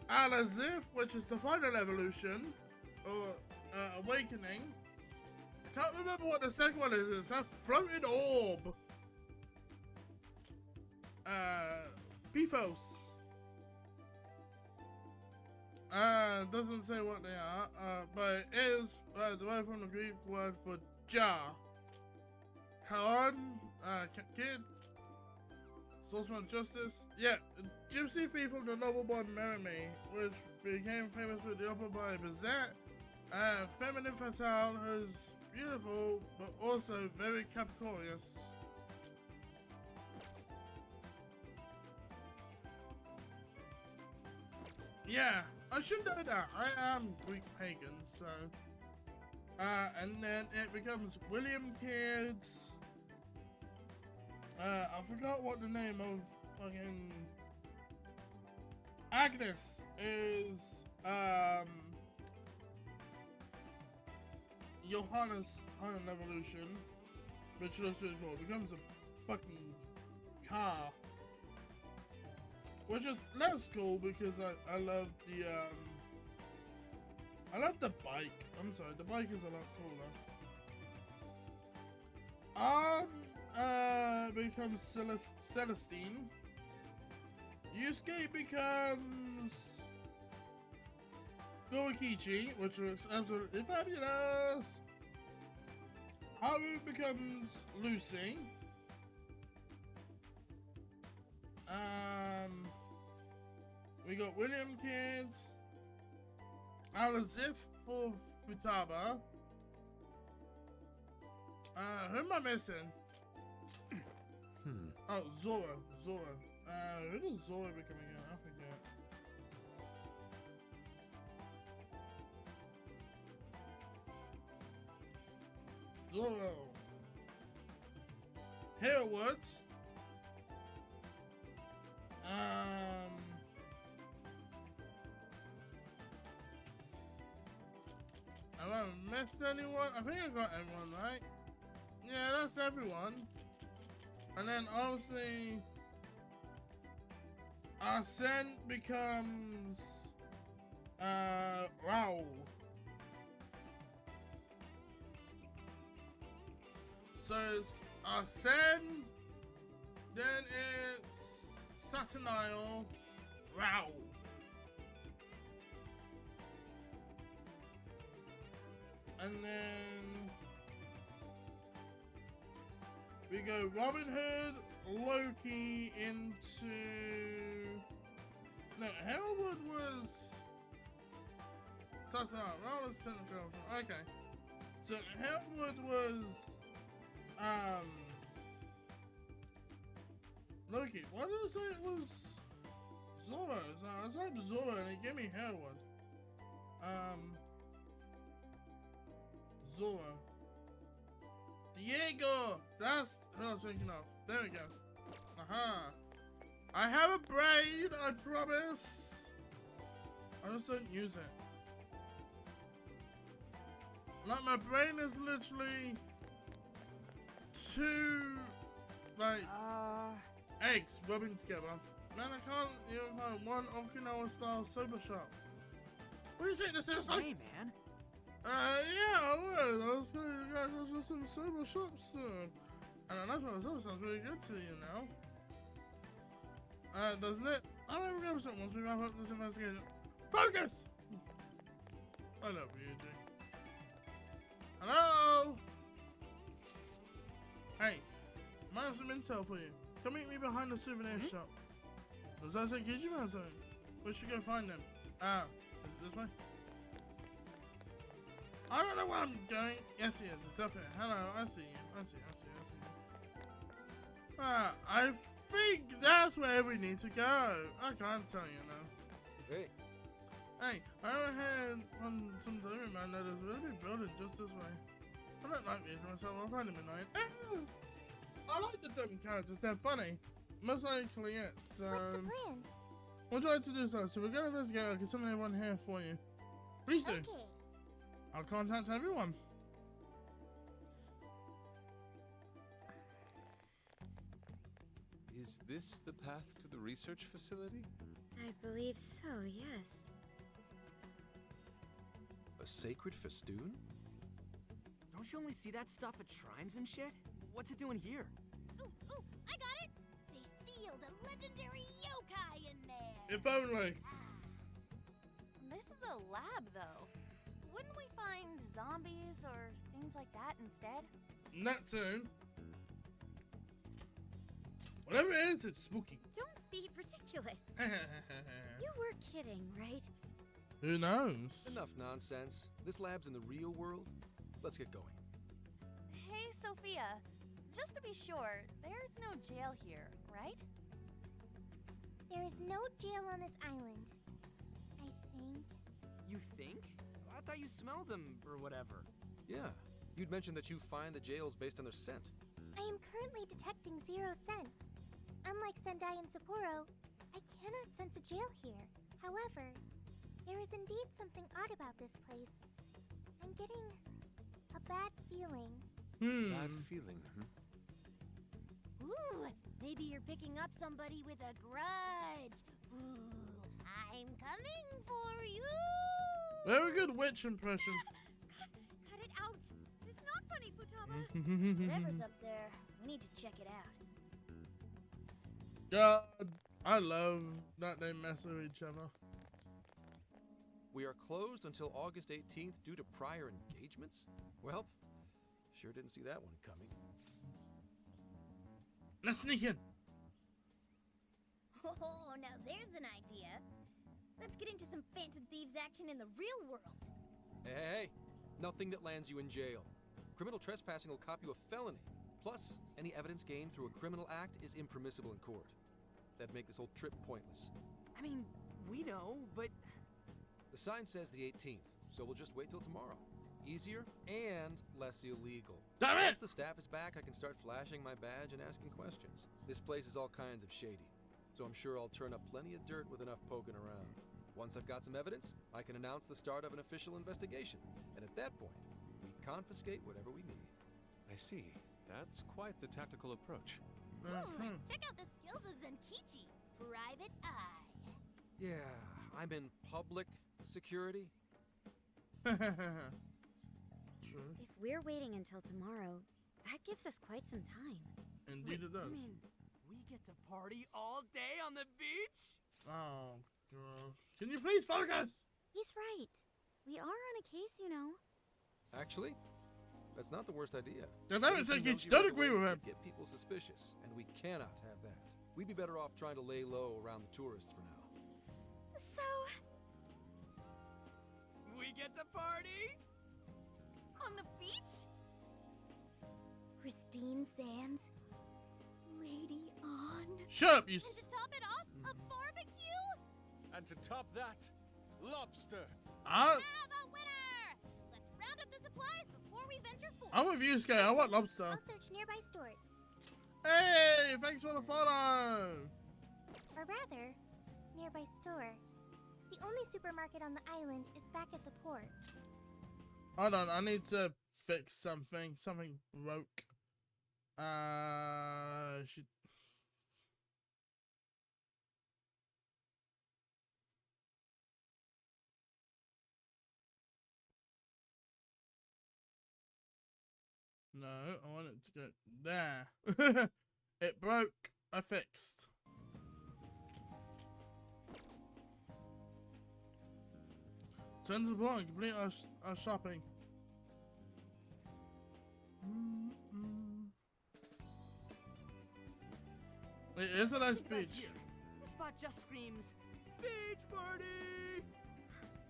Al-Azif, which is the final evolution, or awakening. I can't remember what the second one is. It's that floating orb. Bifos. Doesn't say what they are, but it is derived from the Greek word for jar. Kaon, Kid, Sourceman of Justice. Yeah, gypsy thief of the noble-born Meremy, which became famous with the opera by Bizet. Feminine fatale, who's beautiful, but also very Capricornius. Yeah, I should know that. I am Greek pagan, so. And then it becomes William Kids. I forgot what the name of fucking Agnes is. Johanna's Hana Evolution, which looks really cool. It becomes a fucking car, which is less cool because I love the I love the bike. I'm sorry, the bike is a lot cooler. Becomes Celestine. Yusuke becomes Gorikichi, which looks absolutely fabulous. Haru becomes Lucy. We got William Kids. Alazif for Futaba. Who am I missing? Oh, Zora. Who does Zora become again? I forget. Zoro. Herewoods. Have I missed anyone? I think I got everyone, right? Yeah, that's everyone. And then obviously Arsene becomes Raoul. So it's Arsene, then it's Saturnile, Raoul. And then we go Robin Hood, Loki into... No, Hellwood was... Saturnile, Raoul is technical. Okay. So Hellwood was... Loki. Why did I say it was Zora? I said Zora and it gave me Hellwood. Zora. Diego! That's who I was thinking of. There we go. Aha. I have a brain, I promise. I just don't use it. Like, my brain is literally two, like, eggs rubbing together. Man, I can't even find one Okinawa style soba shop. What do you think this is?
Hey, man.
Yeah, I would. I was going to go to some soba shops soon. And I know soba sounds really good to you now. Doesn't it? I'm gonna grab something once we wrap up this investigation. Focus! I love you, G. Hello? Hey, might have some intel for you. Come meet me behind the souvenir shop. Does that say Kijiman zone? We should go find them. Is it this way? I don't know where I'm going. Yes, he is. It's up here. Hello, I see you. I see you. I think that's where we need to go. I can't tell you now.
Hey.
Hey, I overheard from some delivery man that there's a really big building just this way. I don't like these myself. I'll find him at night. I like the dumb characters. They're funny. Most likely it.
What's the plan?
We'll try to do so. So we're going to investigate. I'll get someone here for you. Please do.
Okay.
I'll contact everyone.
Is this the path to the research facility?
I believe so, yes.
A sacred festoon?
Don't you only see that stuff at shrines and shit? What's it doing here?
Ooh, I got it! They sealed a legendary yokai in there!
If only.
This is a lab, though. Wouldn't we find zombies or things like that instead?
Not soon. Whatever it is, it's spooky.
Don't be ridiculous. You were kidding, right?
Who knows?
Enough nonsense. This lab's in the real world. Let's get going.
Hey, Sophia. Just to be sure, there's no jail here, right?
There is no jail on this island. I think.
You think? I thought you smelled them or whatever.
Yeah, you'd mentioned that you find the jails based on their scent.
I am currently detecting 0 scents. Unlike Sendai and Sapporo, I cannot sense a jail here. However, there is indeed something odd about this place. I'm getting a bad feeling.
Bad feeling,
Ooh, maybe you're picking up somebody with a grudge. Ooh, I'm coming for you.
Very good witch impression.
Cut it out. It's not funny, Futaba.
Whatever's up there, we need to check it out.
God, I love that they mess with each other.
We are closed until August 18th due to prior engagements? Well, sure didn't see that one coming.
Let's sneak in.
Oh, now there's an idea. Let's get into some Phantom Thieves action in the real world.
Hey, nothing that lands you in jail. Criminal trespassing will cop you a felony. Plus, any evidence gained through a criminal act is impermissible in court. That'd make this whole trip pointless.
I mean, we know, but...
The sign says the 18th, so we'll just wait till tomorrow. Easier and less illegal.
Damn it!
Once the staff is back, I can start flashing my badge and asking questions. This place is all kinds of shady, so I'm sure I'll turn up plenty of dirt with enough poking around. Once I've got some evidence, I can announce the start of an official investigation, and at that point, we confiscate whatever we need.
I see. That's quite the tactical approach.
Ooh, check out the skills of Zenkichi, Private Eye.
Yeah, I'm in public security.
True.
If we're waiting until tomorrow, that gives us quite some time.
Indeed it does.
I mean, we get to party all day on the beach?
Oh, God. Can you please focus?
He's right. We are on a case, you know.
Actually, that's not the worst idea.
Damn it,
Anything
Zenkichi,
nosy
don't
right
agree
away
with him.
could get people suspicious, and we cannot have that. We'd be better off trying to lay low around the tourists for now.
So,
We get to party? On the beach?
Pristine sands. Lady on.
Shut up, you...
And to top it off, a barbecue?
And to top that, lobster.
I,
Have a winner! Let's round up the supplies before we venture forth.
I'm with you, Sky. I want lobster.
I'll search nearby stores.
Hey, thanks for the follow.
Or rather, nearby store. The only supermarket on the island is back at the port.
Hold on, I need to fix something. Something broke. Should... No, I want it to go there. It broke. I fixed. Turn to the bar and complete our shopping. It is a nice
Think about
beach.
here. This spot just screams, beach party!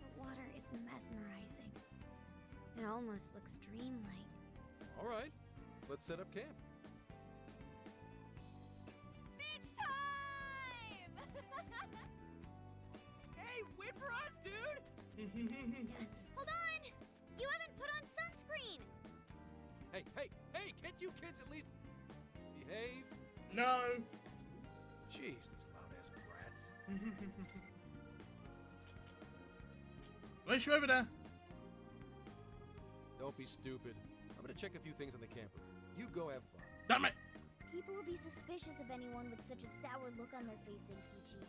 the water is mesmerizing. It almost looks dreamlike.
All right, let's set up camp.
Beach time!
Hey, wait for us, dude!
Hold on! You haven't put on sunscreen!
Hey, can't you kids at least behave?
No.
Jeez, these loud-ass brats.
Wait, you over there.
Don't be stupid. I'm gonna check a few things on the camper. You go have fun.
Damn it.
People will be suspicious of anyone with such a sour look on their face, Zenkichi.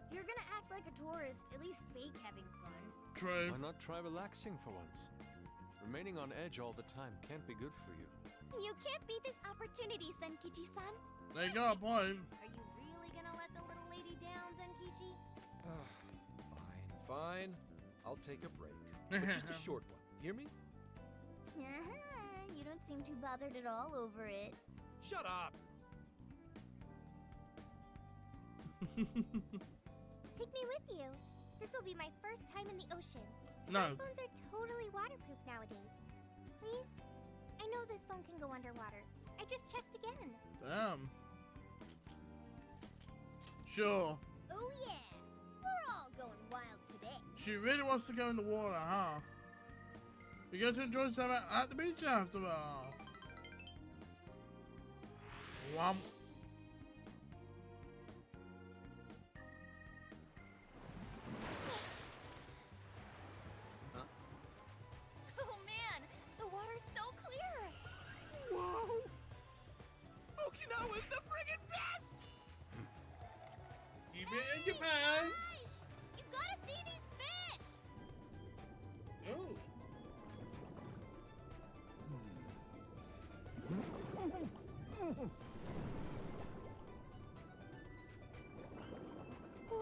If you're gonna act like a tourist, at least fake having fun.
True.
Why not try relaxing for once? Remaining on edge all the time can't be good for you.
You can't beat this opportunity, Senkichi-san.
They got a point.
Are you really gonna let the little lady down, Zenkichi?
Fine. I'll take a break. But just a short one. Hear me?
You don't seem too bothered at all over it.
Shut up!
Take me with you. This will be my first time in the ocean.
No.
Smartphones are totally waterproof nowadays. Please? I know this phone can go underwater. I just checked again.
Damn. Sure.
Oh yeah, we're all going wild today.
She really wants to go in the water, huh? We're going to enjoy some at the beach after all. Whomp.
Oh man, the water's so clear.
Whoa! Okinawa's the friggin' best!
Keep it in your pants.
You gotta see these fish!
Ooh.
Whoa.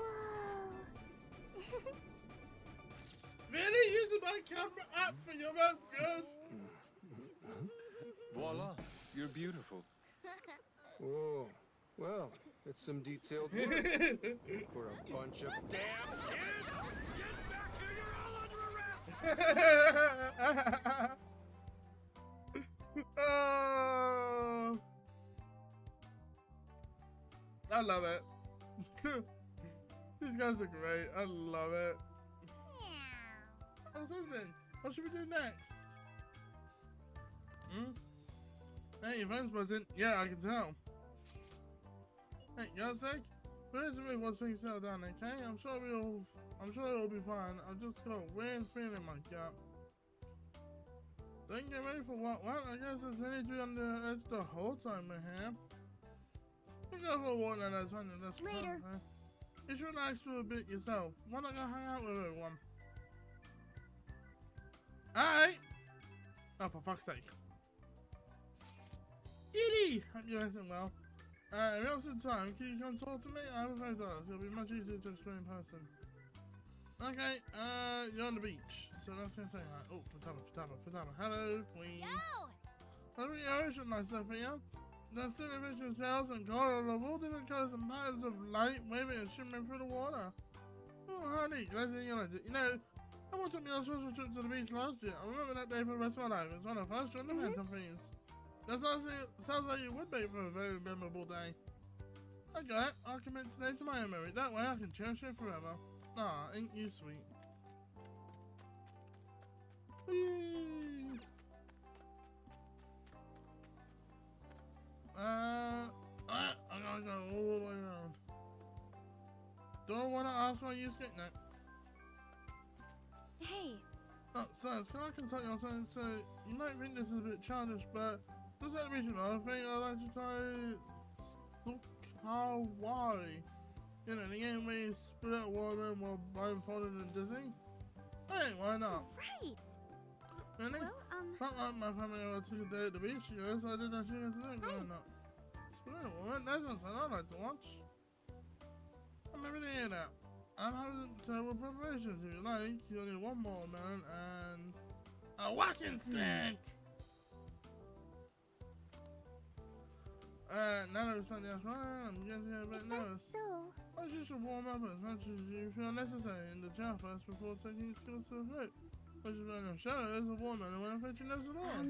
Really using my camera app for your own good?
Voila, you're beautiful.
Whoa. Well, it's some detailed work for a bunch of
Damn kids! Get back here, you're all under arrest!
Oh, I love it. These guys are great. I love it. What's this thing? What should we do next? Hey, your phone's buzzing. Yeah, I can tell. Hey, you got a sec? Where's me once things settle down, okay? I'm sure it'll be fine. I've just got a weird feeling in my gut. Don't get ready for what? Well, I guess there's any to be on the edge the whole time we're here. You go for a walk and that's fine. That's
Later.
Fun, you should relax for a bit yourself. Why not go hang out with everyone? Alright! Oh, for fuck's sake. Diddy! Hope you're doing well. If you have some time, can you come talk to me? I have a photo, so it'll be much easier to explain in person. Okay, you're on the beach, so let's say hi. Oh, Fatama. Hello, Queen.
Yo!
Look at your ocean lights up here. There's silly fish and shells and coral of all different colors and patterns of light waving and shimmering through the water. Oh, honey, glad to hear you liked it. You know, I once took me on a special trip to the beach last year. I remember that day for the rest of my life. It's one of the first joined the Phantom Thieves. That sounds like you would be for a very memorable day. Okay, I'll commit today to my own memory. That way I can cherish it forever. Ah, ain't you sweet. Whee! I gotta go all the way around. Don't wanna ask why you skate now.
Hey,
Oh, sirs, can I consult you on something? So, you might think this is a bit childish, but just let me know. I think I'd like to try Hawaii. You know, the game where you spit out water while blindfolded and dizzy. Hey, why not?
right.
Really?
Well,
Not like my family ever took a day at the beach together, so I did actually get to do it growing up. Spit out water? That's something I'd like to watch. I'm never to hear that. I'm having terrible preparations. If you like, you only need one more man and a walking stick. Now that we've something else right, I'm getting a bit nervous.
So,
I you should warm up as much as you feel necessary in the chair first before taking skills to the float. Which is when I'm shallow as a woman and when I fetch your nose at all.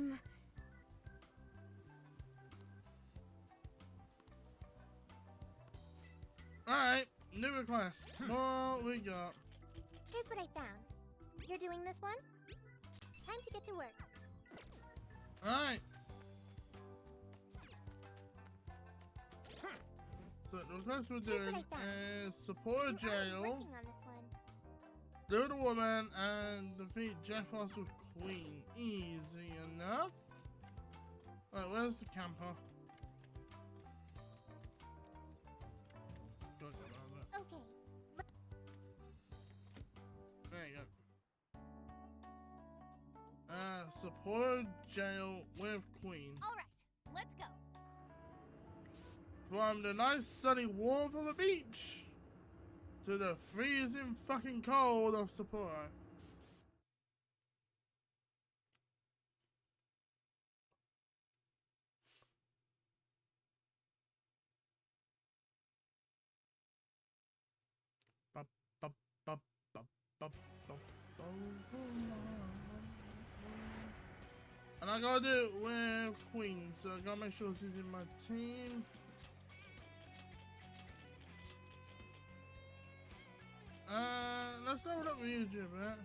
Alright, new request. What we got?
here's what I found. You're doing this one? Time to get to work.
Alright. So the request we're
Here's what
doing
I found.
is support a
I'm already
jail,
working on this one.
do the woman, and defeat Jack Frost with Queen. Easy enough. Alright, where's the camper? Go, go, go, go.
Okay.
There you go. Support jail with Queen.
All right, let's go.
From the nice sunny warmth of a beach to the freezing fucking cold of Sapporo. And I gotta do it with Queen, so I gotta make sure she's in my team. Let's level up with you, Jibbet.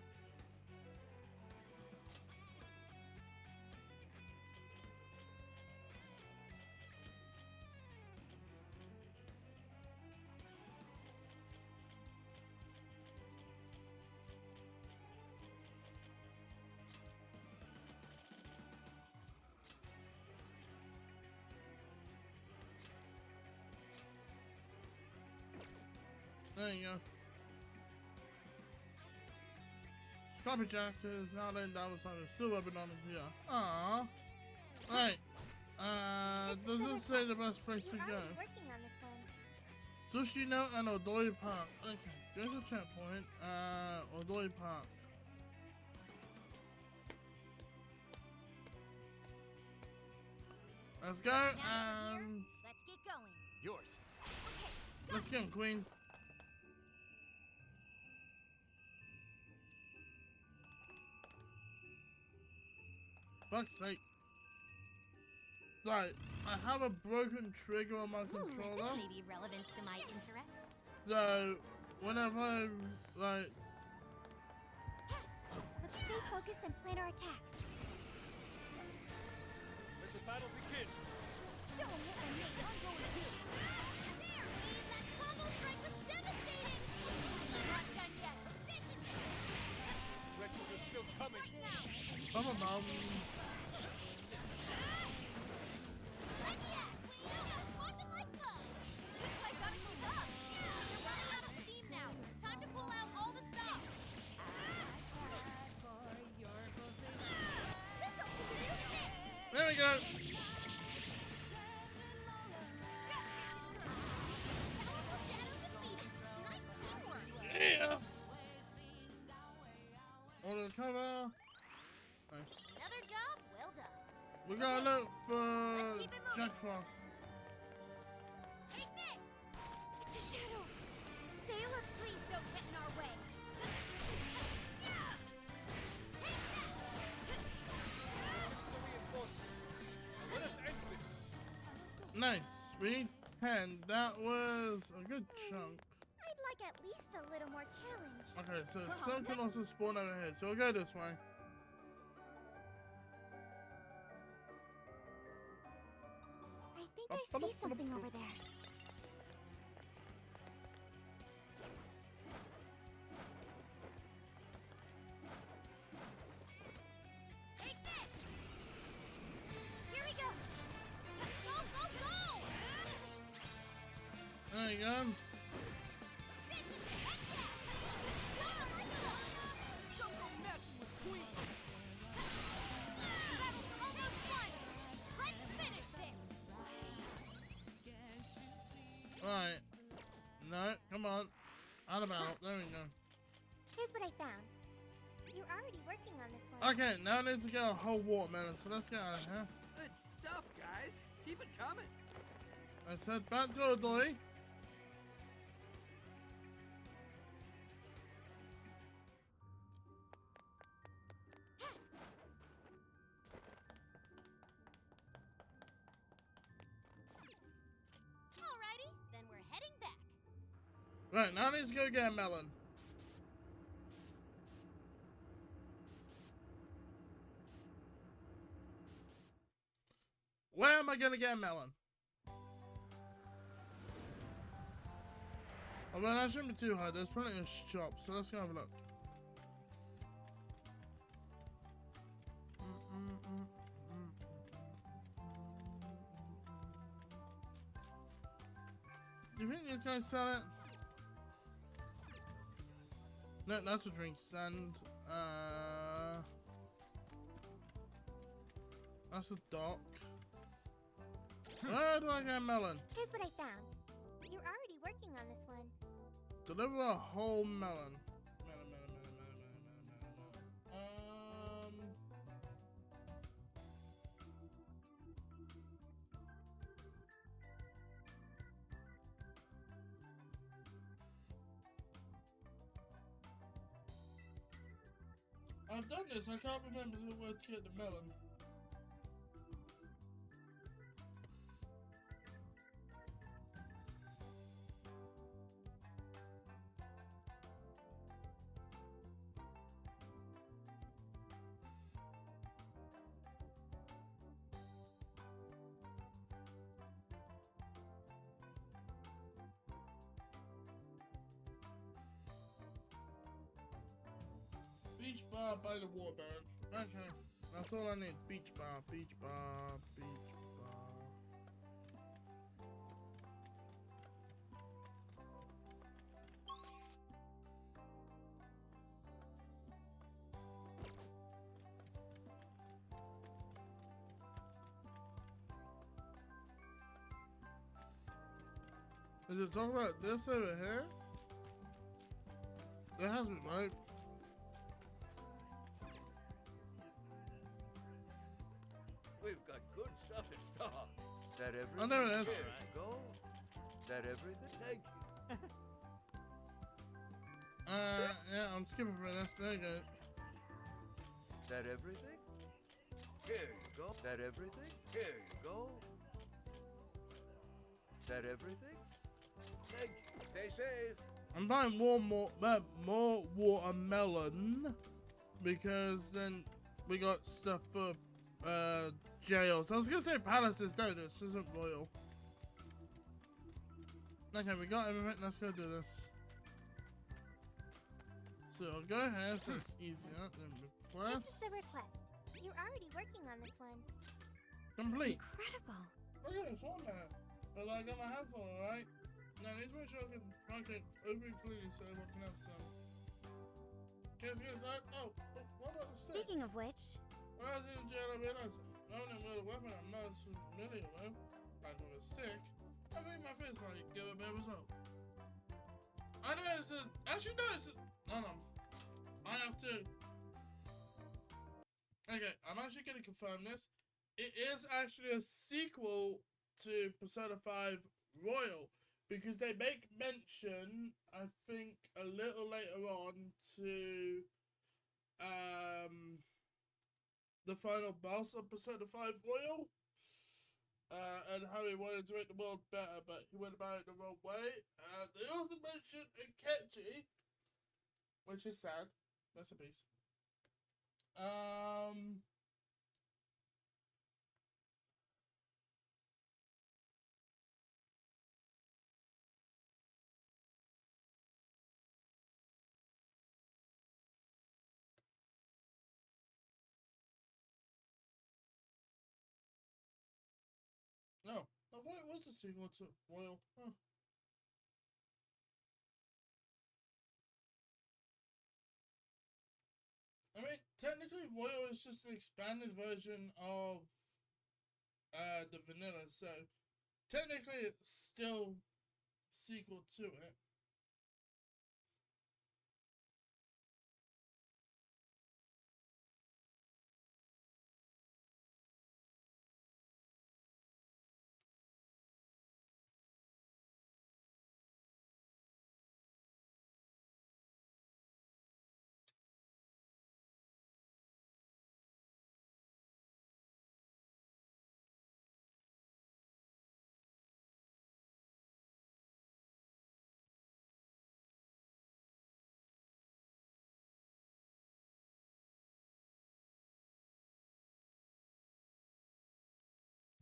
There you go. Copy Jackers, now then that was like still rubbing on it here. Aww. Alright. Does this say the best place to go?
Working on this one.
Sushino and Odoi Park. Okay, there's a checkpoint. Odoi Park. Let's go and
Let's get going.
Yours.
let's get him, Queen. Fuck's sake. Right, I have a broken trigger on my controller.
This may be relevant to my interests.
So, whenever I, like...
Let's stay focused and plan our attack.
Let the battle begin.
Show 'em what we're made. I'm going to. There, Abe! That combo strike was devastating! I'm not done yet. This is it!
Wretches are still coming.
Right now!
Bum.
Ready yet! Watch 'em like bugs! Looks like gotta move up! You're running out of steam now! Time to pull out all the stops! This'll teach you!
There we go.
Powerful shadow defeated! Nice teamwork!
Yeah. Auto cover. Nice.
Another job well done.
We gotta look for
Let's keep it moving.
Jack Frost.
Take this!
It's a shadow. Stay alert, please don't get in our way.
The reinforcements. Now let us end this.
Nice. We need 10. That was a good chunk.
I'd like at least a little more challenge.
Okay, so some can also spawn over here. So we'll go this way.
I think I see something over there.
Take this! Here we go! Go, go, go!
There you go.
This is it! Heck yeah!
Don't go messing with Queen.
Battle's almost won! Let's finish this!
Alright. No, come on. Out of out. There we go.
Here's what I found. You're already working on this one.
Okay, now I need to get a whole watermelon. So let's get out of here.
Good stuff, guys. Keep it coming.
Let's head back to Odoi.
Alrighty, then we're heading back.
Right, now I need to go get a melon. Where am I gonna get a melon? Oh, well, that shouldn't be too hard. There's plenty of shops, so let's go have a look. Do you think these guys sell it? No, that's a drink stand. That's a dock. Where do I get a melon?
Here's what I found. You're already working on this one.
Deliver a whole melon. I've done this. I can't remember where to get the melon. Beach bar by the waterbird. Okay, that's all I need. Beach bar, beach bar, beach bar. Is it talking about this over here? That has to be right.
We've got good stuff in stock. That everything?
Oh, there it is.
Here you go. That everything? Thank you.
Yeah, I'm skipping for this. There you go.
That everything? Here you go. That everything? Here you go. That everything? Thank you. Stay safe.
I'm buying more watermelon because then we got stuff for jails. I was gonna say palaces, though. This isn't royal. Okay, we got everything. Let's go do this. So I'll go ahead. So it's easier than request.
This is the request. You're already working on this one.
Complete.
Incredible.
Look at this one there. But I got my hands on it, right? Now I need to make sure I can rank it over clearly so I can have some. Guess that? Oh, what about the stick?
Speaking of which,
When I was in jail, I realized owning with a weapon I'm not as familiar with, like with a stick, I think my face might give a better result. I know it's a. Actually, no, it's a. No. I have to. Okay, I'm actually going to confirm this. It is actually a sequel to Persona 5 Royal because they make mention, I think, a little later on to the final boss of Persona 5 Royal, and how he wanted to make the world better, but he went about it the wrong way. They also mentioned Akechi, which is sad. Rest in peace. No, I thought it was a sequel to Royal. Huh. I mean, technically, Royal is just an expanded version of the vanilla, so technically it's still sequel to it.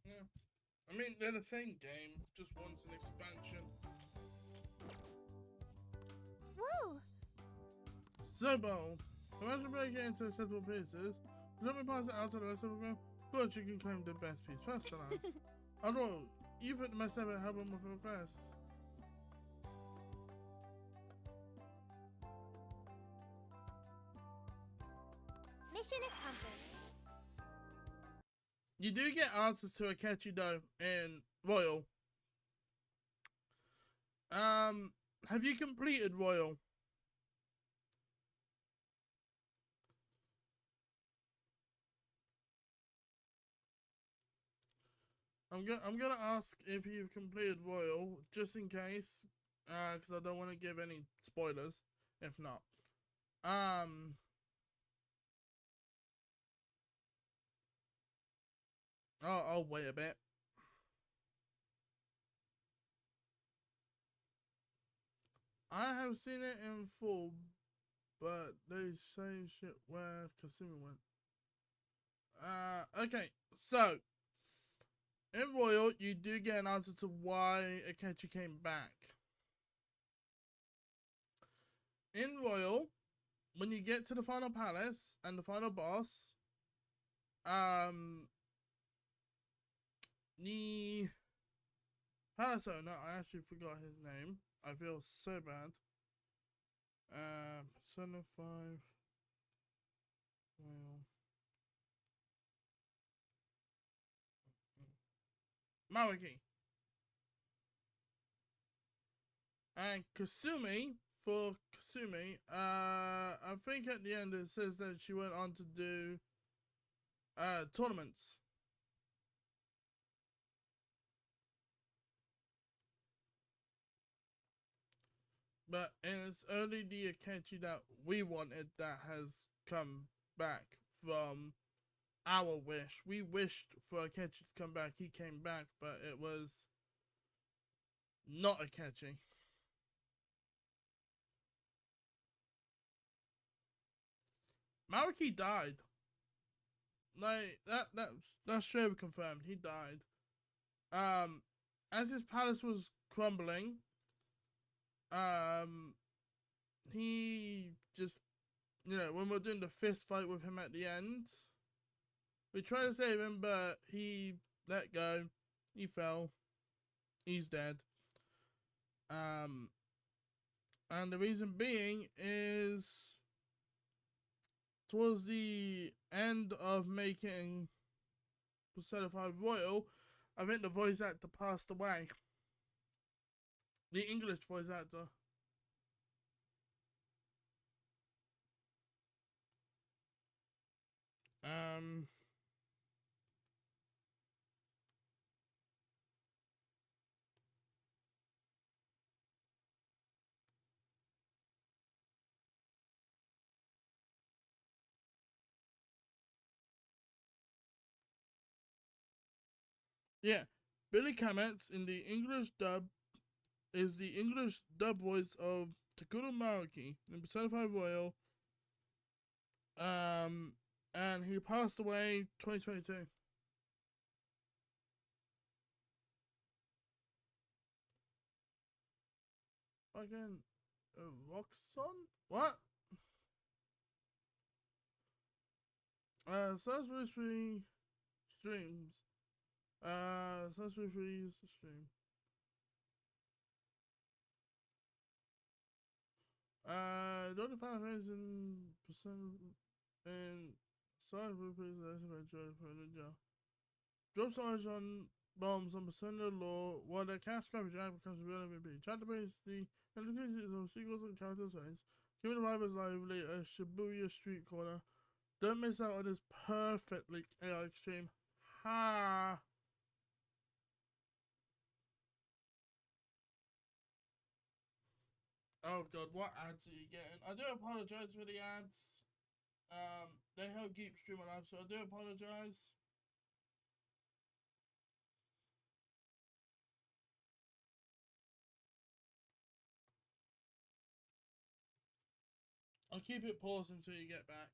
Yeah. I mean, they're the same game, just one's an expansion.
Whoa!
So bold. Imagine breaking it into several pieces. Let me pass it out to the rest of the room. Good, you can claim the best piece first, Alliance. After all, you put the most effort help him with a request.
Mission accomplished.
You do get answers to Akechi though in Royal. Have you completed Royal? I'm gonna ask if you've completed Royal just in case, because I don't want to give any spoilers. If not, I'll wait a bit. I have seen it in full, but they say shit where Kasumi went. Okay, so in Royal, you do get an answer to why Akechi came back. In Royal, when you get to the final palace and the final boss, the palace owner, I actually forgot his name. I feel so bad. Persona 5 Royal. Mariki. And Kasumi, for Kasumi, I think at the end it says that she went on to do tournaments. But it's only the Akechi that we wanted that has come back from our wish. We wished for Akechi to come back, he came back, but it was not Akechi. Mariki died. Like that's straight confirmed. He died. As his palace was crumbling, he just, you know, when we're doing the fist fight with him at the end, we tried to save him, but he let go. He fell. He's dead. And the reason being is towards the end of making Persona 5 Royal, I think the voice actor passed away. The English voice actor. Yeah, Billy Kametz in the English dub is the English dub voice of Takuro Mariki in Persona 5 Royal. And he passed away 2022. Again, Roxon? What? Salisbury Free streams. Salisbury Free's stream. The only fan fans in Persona and Salisbury Free's adventure for Ninja. Drops on bombs on Persona lore while their cast coverage becomes a real MVP. Chat debates the implications of sequels and character designs. Give the Rivals lively a Shibuya street corner. Don't miss out on this perfectly chaotic stream. Ha! Oh god, what ads are you getting? I do apologize for the ads. They help keep stream alive, so I do apologize. I'll keep it paused until you get back.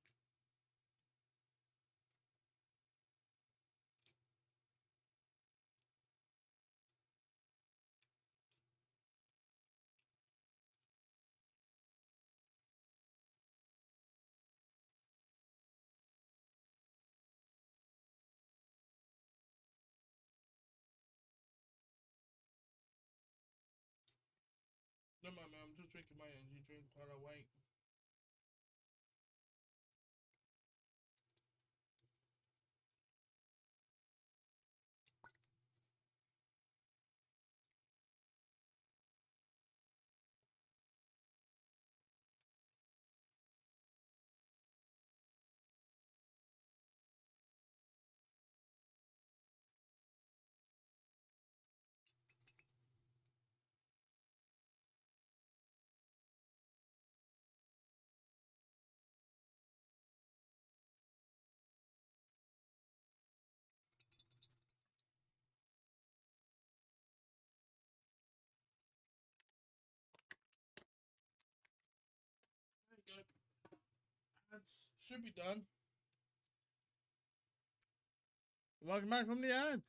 No, man, I'm just drinking my energy drink while I wait. Should be done. Welcome back from the ads.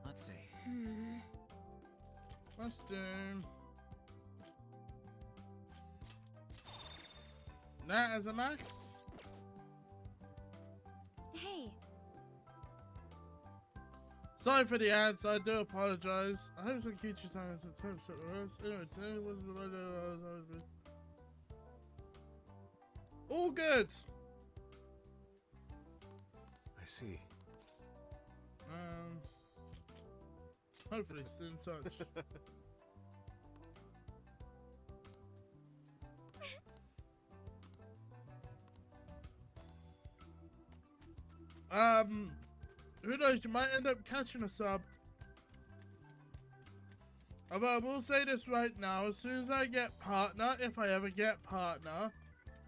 Let's see.
Let's do that as a max.
Hey,
Sorry for the ads, I do apologize. I hope some keeps you time to time set the rest. Anyway, today was all good.
I see.
Hopefully still in touch. Who knows, you might end up catching a sub. Although I will say this right now, as soon as I get partner, if I ever get partner,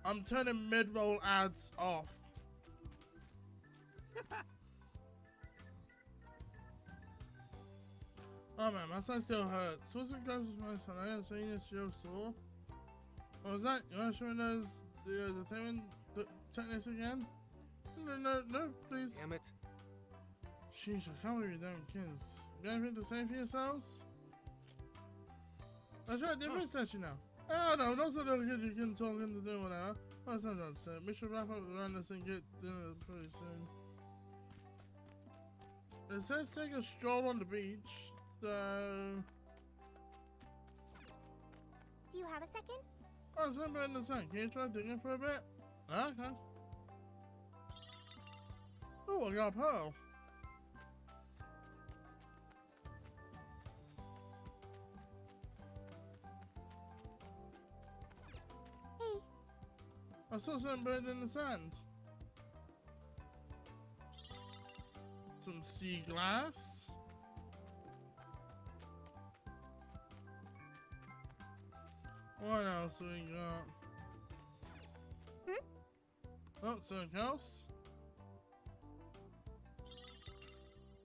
I'm turning mid-roll ads off. Oh man, my son still hurts. What's the goes with my son? I haven't seen this show sore. What was that? You want to show me those the entertainment techniques again? No, please.
Damn it.
Sheesh, I can't believe you damn kids. You got anything to say for yourselves? That's right, different session now. Oh no, those are the kids you can talk into doing now. That's not what I said. We should wrap up around this and get dinner pretty soon. It says take a stroll on the beach, so...
Do you have a second?
Oh, it's not bad in the sun. Can you try digging for a bit? Okay. Oh, I got a pearl.
Hey.
I saw something buried in the sand. Some sea glass. What else we got? Oh, something else.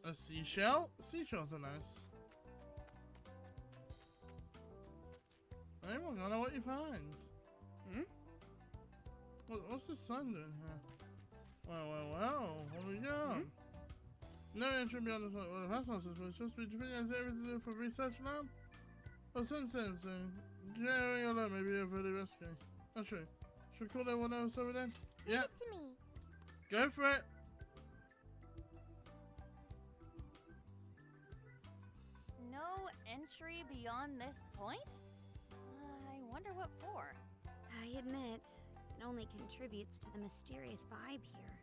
A seashell? Seashells are nice. Hey, we're gonna what you find. What's the sun doing here? Well, what we got? No entry beyond the well, that's not suspicious. But you think there's everything to do for research lab? Oh, since carrying alone may be really risky. That's true. Should we call everyone else over there?
Leave it to me.
Go for it.
No entry beyond this point? I wonder what for.
I admit, it only contributes to the mysterious vibe here.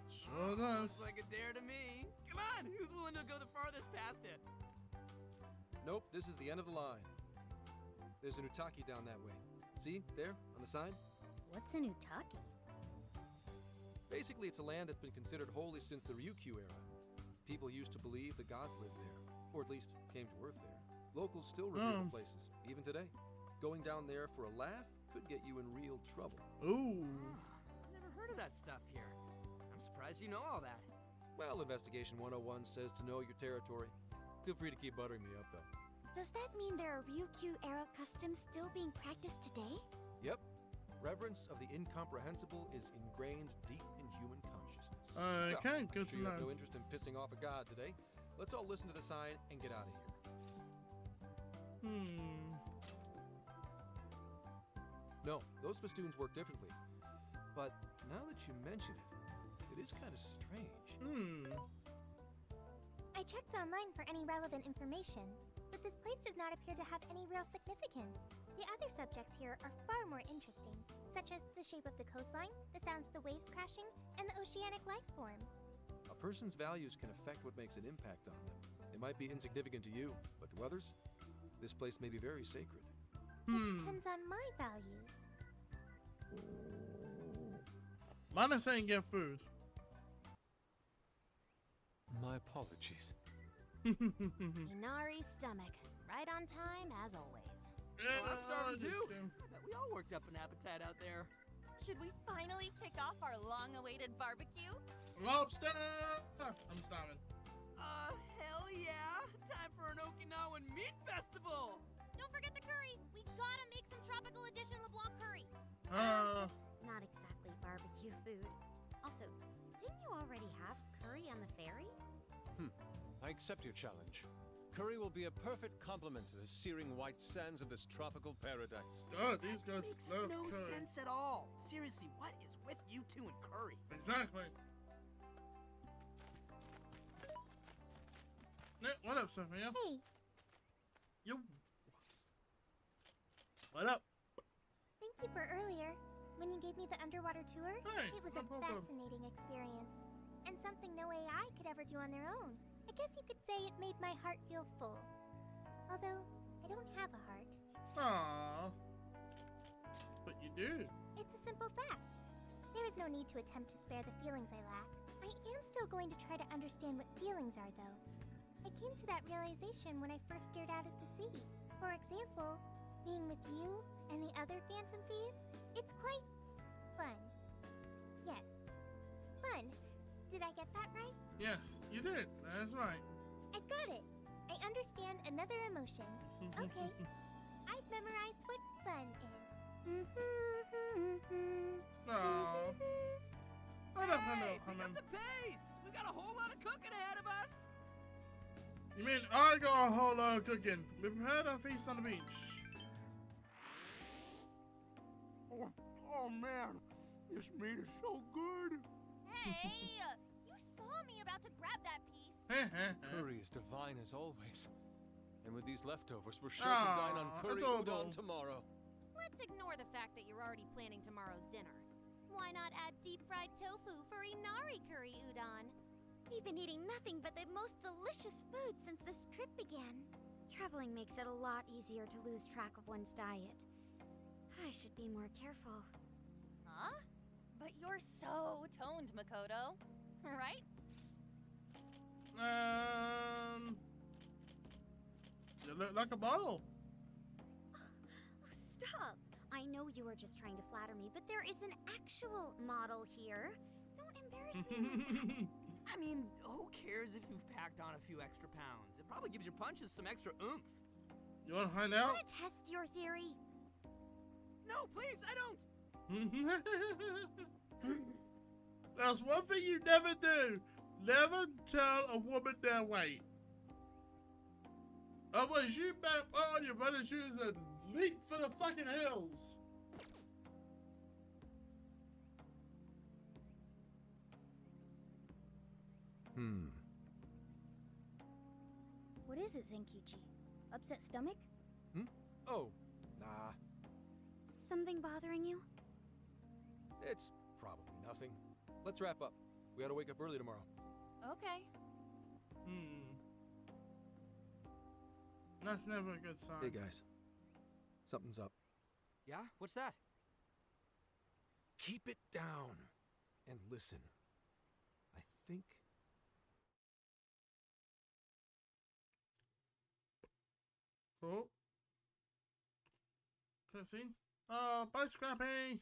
Sure does.
Looks like a dare to me. Come on, who's willing to go the farthest past it?
Nope, this is the end of the line. There's an Utaki down that way. See, there, on the sign?
What's an Utaki?
Basically, it's a land that's been considered holy since the Ryukyu era. People used to believe the gods lived there, or at least came to Earth there. Locals still revere the places, even today. Going down there for a laugh could get you in real trouble.
Ooh.
I've never heard of that stuff here. I'm surprised you know all that.
Well, Investigation 101 says to know your territory. Feel free to keep buttering me up, though.
Does that mean there are Ryukyu-era customs still being practiced today?
Yep. Reverence of the incomprehensible is ingrained deep in human consciousness.
Okay,
well,
good
sure
to
you have
know.
no interest in pissing off a god today. Let's all listen to the sign and get out of here. No, those festoons work differently. But now that you mention it, it is kind of strange.
I checked online for any relevant information, but this place does not appear to have any real significance. The other subjects here are far more interesting, such as the shape of the coastline, the sounds of the waves crashing, and the oceanic life forms.
A person's values can affect what makes an impact on them. It might be insignificant to you, but to others, this place may be very sacred.
It depends on my values.
Mine is saying get food.
My apologies.
Inari's stomach. Right on time, as always.
Oh, I'm starving too. Bet we all worked up an appetite out there.
Should we finally kick off our long-awaited barbecue?
Lobster! I'm starving.
Hell yeah! Time for an Okinawan meat festival!
Don't forget the curry. We gotta make some tropical edition LeBlanc curry.
It's not exactly barbecue food. Also, didn't you already have curry on the ferry?
I accept your challenge. Curry will be a perfect complement to the searing white sands of this tropical paradise.
God, these guys
Makes
love
no
curry.
sense at all. Seriously, what is with you two and curry?
Exactly. Nick, what up, Sophia?
Hey,
You. What up?
thank you for earlier. When you gave me the underwater tour,
Hey,
it was
no
a
problem.
fascinating experience. And something no AI could ever do on their own. I guess you could say it made my heart feel full. Although, I don't have a heart.
Aww. But you do.
It's a simple fact. There is no need to attempt to spare the feelings I lack. I am still going to try to understand what feelings are, though. I came to that realization when I first stared out at the sea. For example, being with you and the other Phantom Thieves, it's quite fun. Yes, fun. Did I get that right?
Yes, you did. That's right.
I got it. I understand another emotion. Okay, I've memorized what fun is.
Aww. What up, hello,
Hey, pick
Haman?
up the pace! We got a whole lot of cooking ahead of us!
You mean I got a whole lot of cooking? We prepared our feast on the beach.
Oh man, this meat is so good.
Hey, you saw me about to grab that piece.
Curry is divine as always. And with these leftovers, we're sure to dine on
Aw,
curry
adorable.
udon tomorrow.
Let's ignore the fact that you're already planning tomorrow's dinner. Why not add deep-fried tofu for Inari curry udon?
We've been eating nothing but the most delicious food since this trip began. Traveling makes it a lot easier to lose track of one's diet. I should be more careful.
Huh? But you're so toned, Makoto. Right?
You look like a model.
Oh, stop! I know you were just trying to flatter me, but there is an actual model here. Don't embarrass me like that.
I mean, who cares if you've packed on a few extra pounds? It probably gives your punches some extra oomph.
You want to find out?
Want to test your theory?
No, please, I don't!
That's one thing you never do. Never tell a woman their weight. Otherwise, you better put on your running shoes and leap for the fucking hills.
What is it, Zenkichi? Upset stomach?
Oh, nah.
Something bothering you?
It's probably nothing. Let's wrap up. We gotta wake up early tomorrow.
Okay.
That's never a good sign.
Hey guys, something's up.
Yeah? What's that?
Keep it down and listen. I think
Cool. Cutscene. Oh, bye, Scrappy.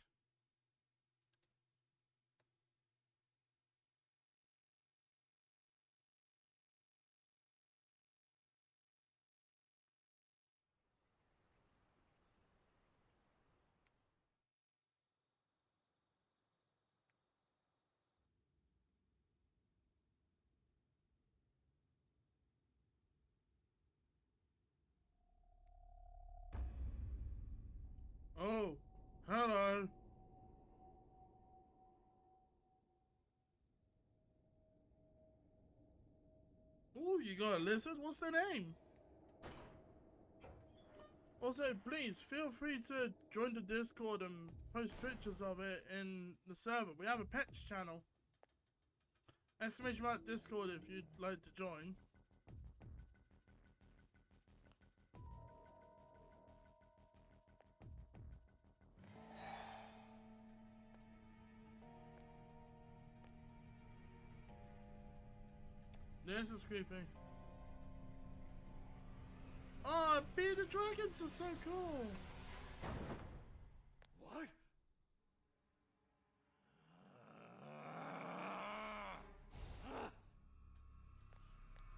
Oh, hello. Oh, you got a lizard? What's their name? Also, please feel free to join the Discord and post pictures of it in the server. We have a pets channel. Exclamation mark Discord if you'd like to join. This is creepy. Oh, being the dragons are so cool.
What?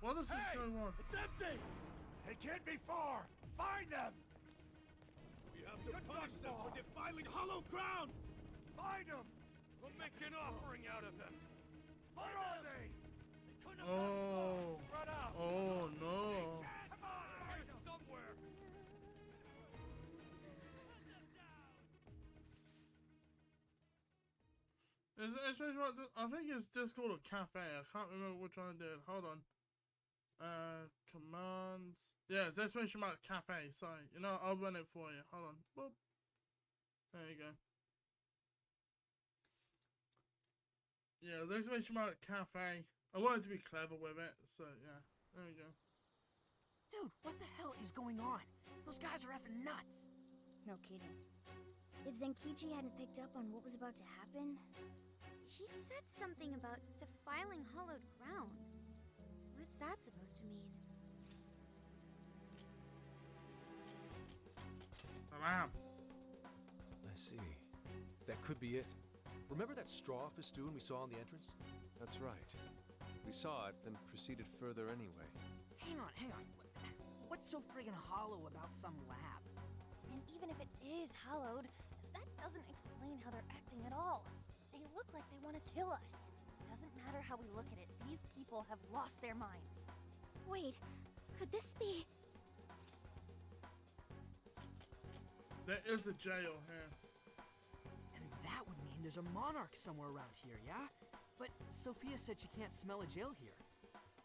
What is this
Hey,
going on?
it's empty! They can't be far! Find them! have to punish them for defiling hollow ground! Find them!
We'll make an offering out of them.
Where are they?
Oh.
Spread out!
Oh no.
Come on!
Here somewhere.
I think it's just called a cafe. I can't remember which one I did. Hold on. Commands. Yeah, it's exclamation mark cafe. Sorry. You know, I'll run it for you. Hold on. Boop. There you go. Yeah, the exclamation mark cafe. I wanted to be clever with it, so yeah. There we go.
Dude, what the hell is going on? Those guys are effing nuts.
No kidding. If Zenkichi hadn't picked up on what was about to happen, he said something about defiling hollowed ground. What's that supposed to mean?
Salam.
I see. That could be it. Remember that straw festoon we saw in the entrance?
That's right. We saw it, then proceeded further anyway.
Hang on, hang on. What's so friggin' hollow about some lab?
And even if it is hallowed, that doesn't explain how they're acting at all. They look like they want to kill us. Doesn't matter how we look at it, these people have lost their minds.
Wait, could this be...
There is a jail here.
And that would mean there's a monarch somewhere around here, yeah? But Sophia said she can't smell a jail here.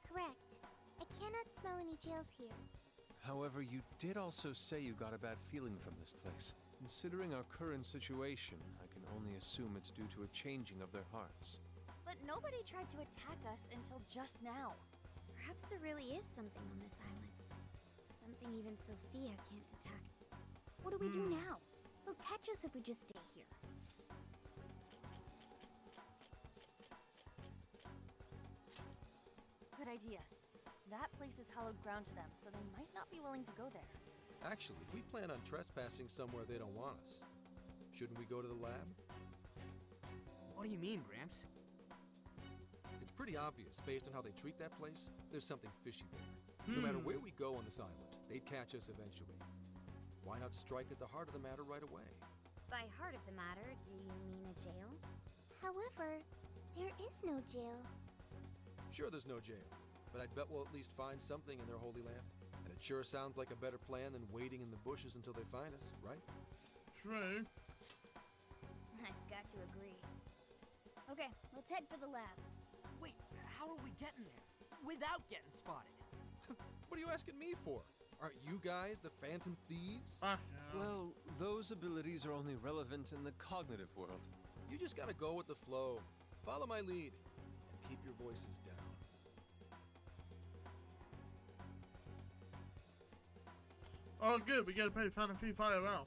Correct. I cannot smell any jails here.
However, you did also say you got a bad feeling from this place. Considering our current situation, I can only assume it's due to a changing of their hearts.
But nobody tried to attack us until just now.
Perhaps there really is something on this island. Something even Sophia can't detect.
What do we do now? They'll catch us if we just stay here.
Good idea. That place is hallowed ground to them, so they might not be willing to go there.
Actually, if we plan on trespassing somewhere they don't want us, shouldn't we go to the lab?
What do you mean, Gramps?
It's pretty obvious, based on how they treat that place, there's something fishy there. No matter where we go on this island, they'd catch us eventually. Why not strike at the heart of the matter right away?
By heart of the matter, do you mean a jail?
However, there is no jail.
Sure, there's no jail, but I'd bet we'll at least find something in their holy land. And it sure sounds like a better plan than waiting in the bushes until they find us, right?
True.
I've got to agree. Okay, let's head for the lab.
Wait, how are we getting there? Without getting spotted?
What are you asking me for? Aren't you guys the Phantom Thieves?
Fuck yeah.
Well, those abilities are only relevant in the cognitive world.
You just gotta go with the flow. Follow my lead, and keep your voices down.
Oh, good. We gotta pay Phantom Thief IRL.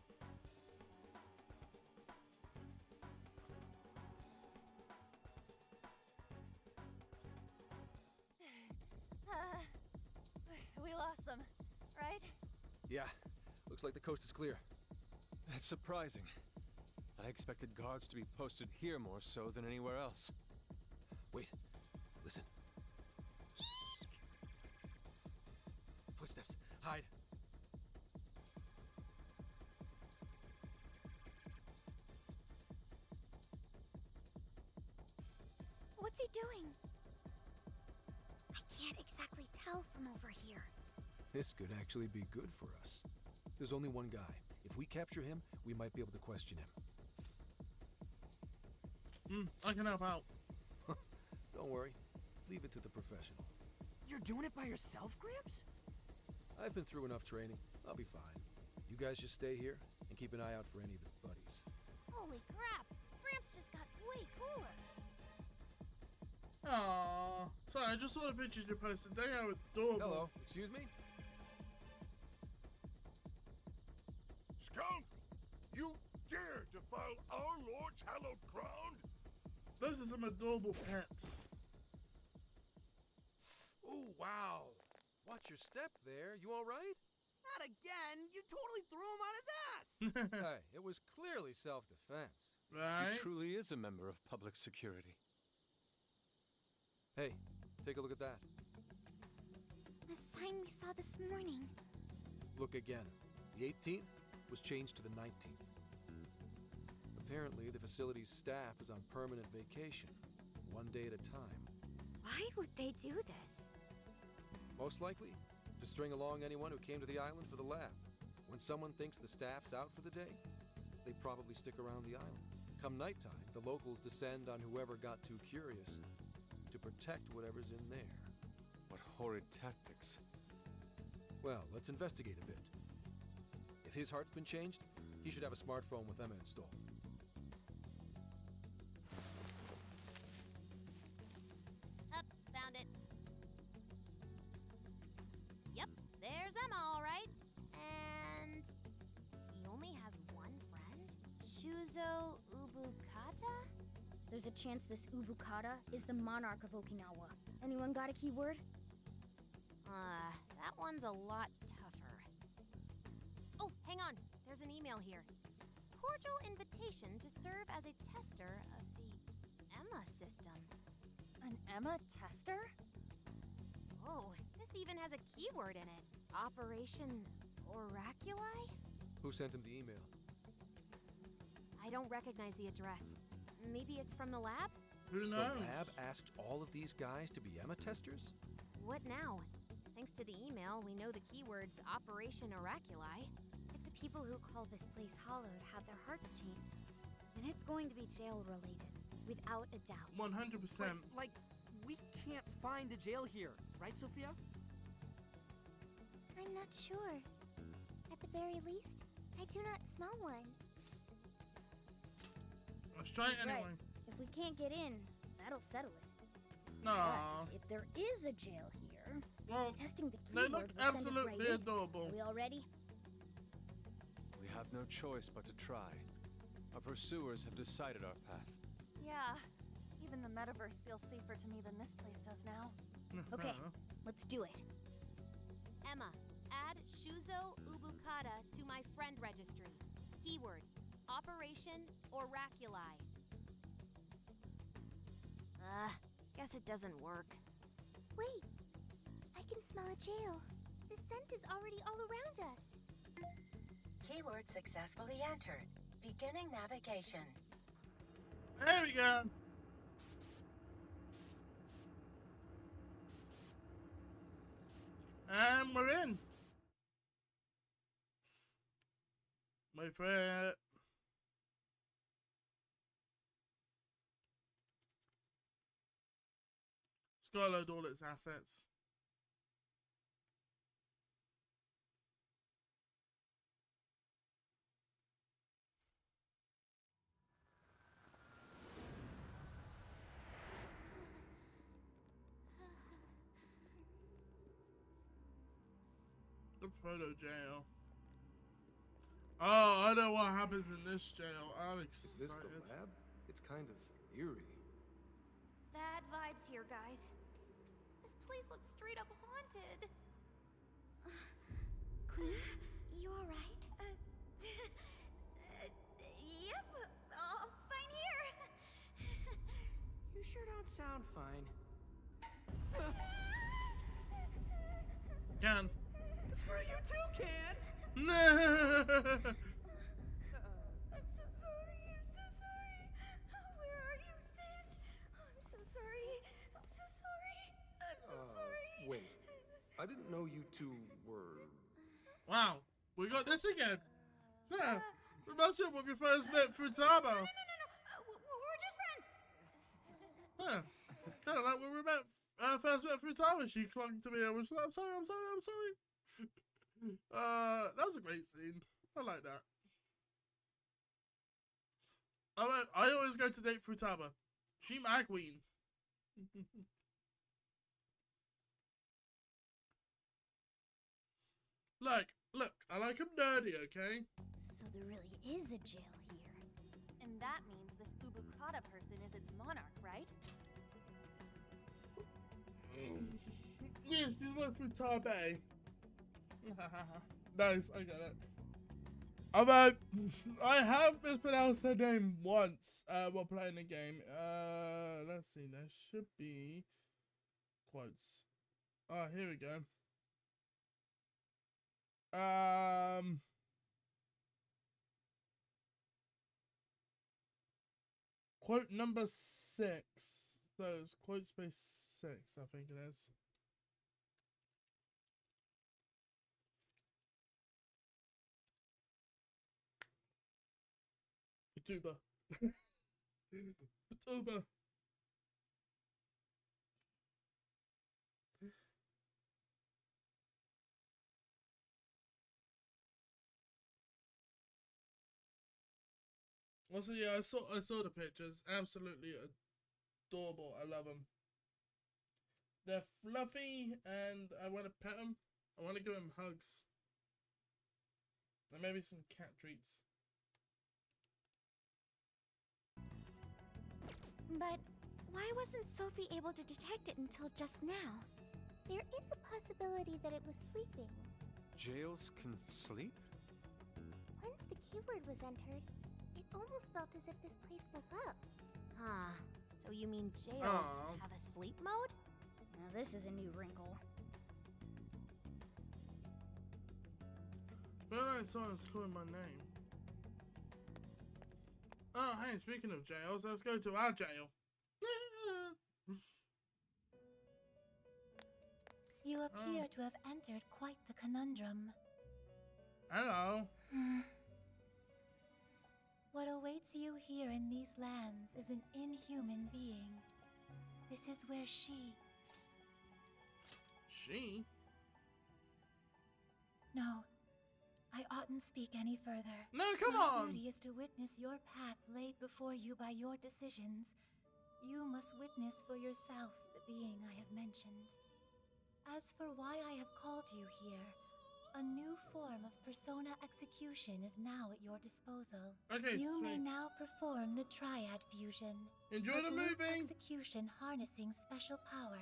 We lost them, right?
Yeah, looks like the coast is clear.
That's surprising. I expected guards to be posted here more so than anywhere else.
Wait, listen. Footsteps, hide.
What's he doing? I can't exactly tell from over here.
This could actually be good for us. There's only one guy. If we capture him, we might be able to question him.
I can help out.
Don't worry. Leave it to the professional.
You're doing it by yourself, Gramps?
I've been through enough training. I'll be fine. You guys just stay here and keep an eye out for any of his buddies.
Holy crap! Gramps just got way cooler.
Aww. Sorry, I just saw the pictures you posted. They are adorable.
Hello, excuse me?
Scoundrel! You dare defile our Lord's hallowed ground?
Those are some adorable pets.
Oh, wow. Watch your step there. You all right?
Not again! You totally threw him on his ass!
Hey, it was clearly self-defense.
Right?
He truly is a member of public security.
Hey, take a look at that.
The sign we saw this morning.
Look again. The 18th? was changed to the 19th. Apparently, the facility's staff is on permanent vacation, one day at a time.
Why would they do this?
Most likely, to string along anyone who came to the island for the lab. When someone thinks the staff's out for the day, they probably stick around the island. Come nighttime, the locals descend on whoever got too curious to protect whatever's in there.
What horrid tactics.
Well, let's investigate a bit. If his heart's been changed, he should have a smartphone with Emma installed.
Up, found it. Yep, there's Emma, all right. And he only has one friend? Shuzo Ubukata?
There's a chance this Ubukata is the monarch of Okinawa. Anyone got a keyword?
That one's a lot tougher. Oh, hang on. There's an email here. Cordial invitation to serve as a tester of the Emma system.
An Emma tester?
Oh, this even has a keyword in it. Operation Oraculi?
Who sent him the email?
I don't recognize the address. Maybe it's from the lab?
Who knows?
The lab asked all of these guys to be Emma testers?
What now? Thanks to the email, we know the keywords Operation Oraculi.
If the people who call this place hallowed had their hearts changed, then it's going to be jail-related, without a doubt.
100%.
Like, we can't find a jail here, right, Sophia?
I'm not sure. At the very least, I do not smell one.
Let's try it
He's
anyway.
right. If we can't get in, that'll settle it.
No.
But if there is a jail here,
Well,
testing the
they
keyword
look
will send us
absolutely
right in.
adorable.
Are we all ready?
We have no choice but to try. Our pursuers have decided our path.
Yeah. Even the metaverse feels safer to me than this place does now.
Okay, let's do it. Emma, add Shuzo Ubukata to my friend registry. Keyword, Operation Oraculi. Guess it doesn't work.
Wait, I can smell a jail. The scent is already all around us.
Keyword successfully entered. Beginning navigation.
There we go. And we're in. Wait for it. It's got to load all its assets. The proto jail. Oh, I know what happens in this jail. I'm
Is
excited.
this the lab? It's kind of eerie.
Bad vibes here, guys. This place looks straight up haunted.
Queen, you alright?
Yep, all fine here.
You sure don't sound fine.
Can.
Screw you too, Can!
I'm so sorry. I'm so sorry. Where are you, sis? I'm so sorry. I'm so sorry. I'm so sorry.
Wait. I didn't know you two were...
Wow, we got this again. Yeah, reminds me of when we first met Futaba.
No. We're just friends.
Yeah, kind of like when we first met Futaba. She clung to me and was like, I'm sorry. That was a great scene. I like that. I always go to date Futaba. She my queen. Look, I like him dirty, okay?
So there really is a jail here. And that means this Ubukata person is its monarch, right?
Yes, this was Futaba. Nice, I get it. I have mispronounced her name once while playing the game. Let's see, there should be quotes. Oh, here we go. quote number 6. So it's quote space 6, I think it is. Tuba. Tuba. Also, yeah, I saw the pictures. Absolutely adorable. I love them. They're fluffy, and I want to pet them. I want to give them hugs. And maybe some cat treats.
But why wasn't Sophie able to detect it until just now? There is a possibility that it was sleeping.
Jails can sleep?
Once the keyword was entered, it almost felt as if this place woke up.
Huh. So you mean jails
Aw.
have a sleep mode? Now this is a new wrinkle.
But I saw it's calling my name. Oh, hey, speaking of jails, let's go to our jail.
You appear to have entered quite the conundrum.
Hello.
What awaits you here in these lands is an inhuman being. This is where she...
She?
No, I oughtn't speak any further.
No, come
My
on!
duty is to witness your path laid before you by your decisions. You must witness for yourself the being I have mentioned. As for why I have called you here, a new form of persona execution is now at your disposal.
Okay,
you may
sweet.
now perform the triad fusion.
Enjoy
a
the
group
movie.
execution harnessing special power.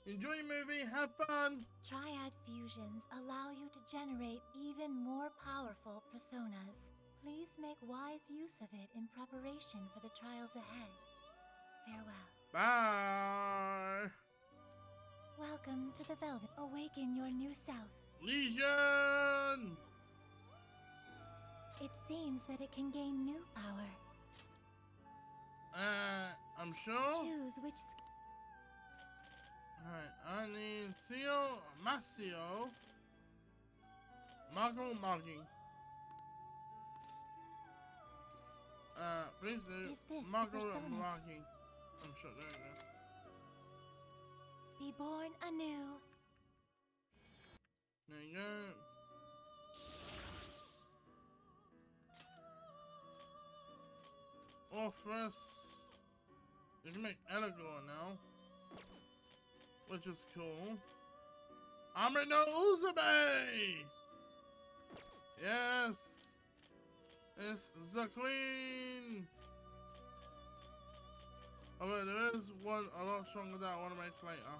Enjoy your movie, have fun.
Triad fusions allow you to generate even more powerful personas. Please make wise use of it in preparation for the trials ahead. Farewell.
Bye.
Welcome to the Velvet. Awaken your new self.
Legion.
It seems that it can gain new power.
I'm sure.
Choose which
Alright, I need Seal, Masio, Mago Magi. Please do.
Is this the
Mago
persona?
Magi. I'm sure, there you go.
be born anew.
There you go. Orpheus. You can make Elagor now. Which is cool. Amrino Uzabe! Yes! It's the queen! Oh wait, there is one a lot stronger that I want to make later.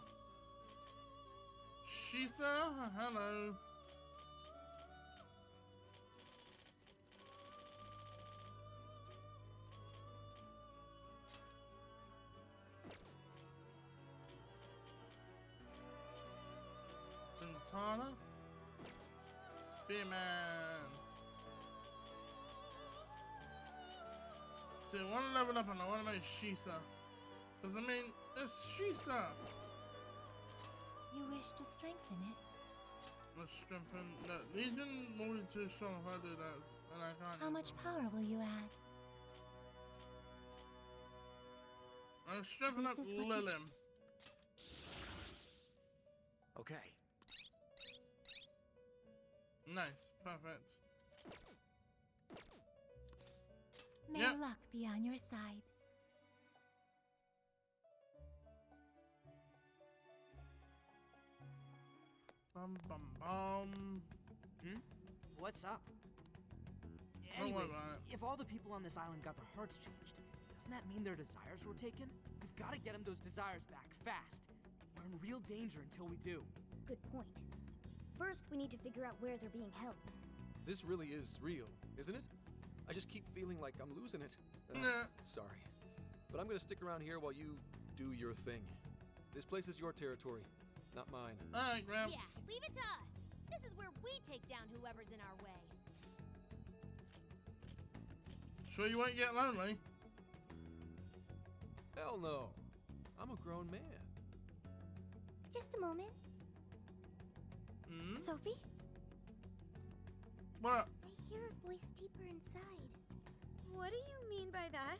Shisa, hello. Tana, Spearman. See, I want to level up and I want to make Shisa. Because I mean, it's Shisa.
You wish to strengthen it?
Let's strengthen. No, Legion will be too strong if I do that. And I can't.
How much power will you add?
I'll strengthen up
This is what you
Lilim.
Okay.
Nice, perfect.
May
Yep.
luck be on your side.
Bum bum bum.
What's up?
Don't worry
Anyways,
about it.
if all the people on this island got their hearts changed, doesn't that mean their desires were taken? We've got to get them those desires back, fast. We're in real danger until we do.
Good point. First, we need to figure out where they're being held.
This really is real, isn't it? I just keep feeling like I'm losing it.
Nah.
Sorry. But I'm gonna stick around here while you do your thing. This place is your territory, not mine.
Alright, Gramps.
Yeah, leave it to us. This is where we take down whoever's in our way.
Sure you won't get lonely.
Hell no. I'm a grown man.
Just a moment. Sophie?
What?
I hear a voice deeper inside.
What do you mean by that?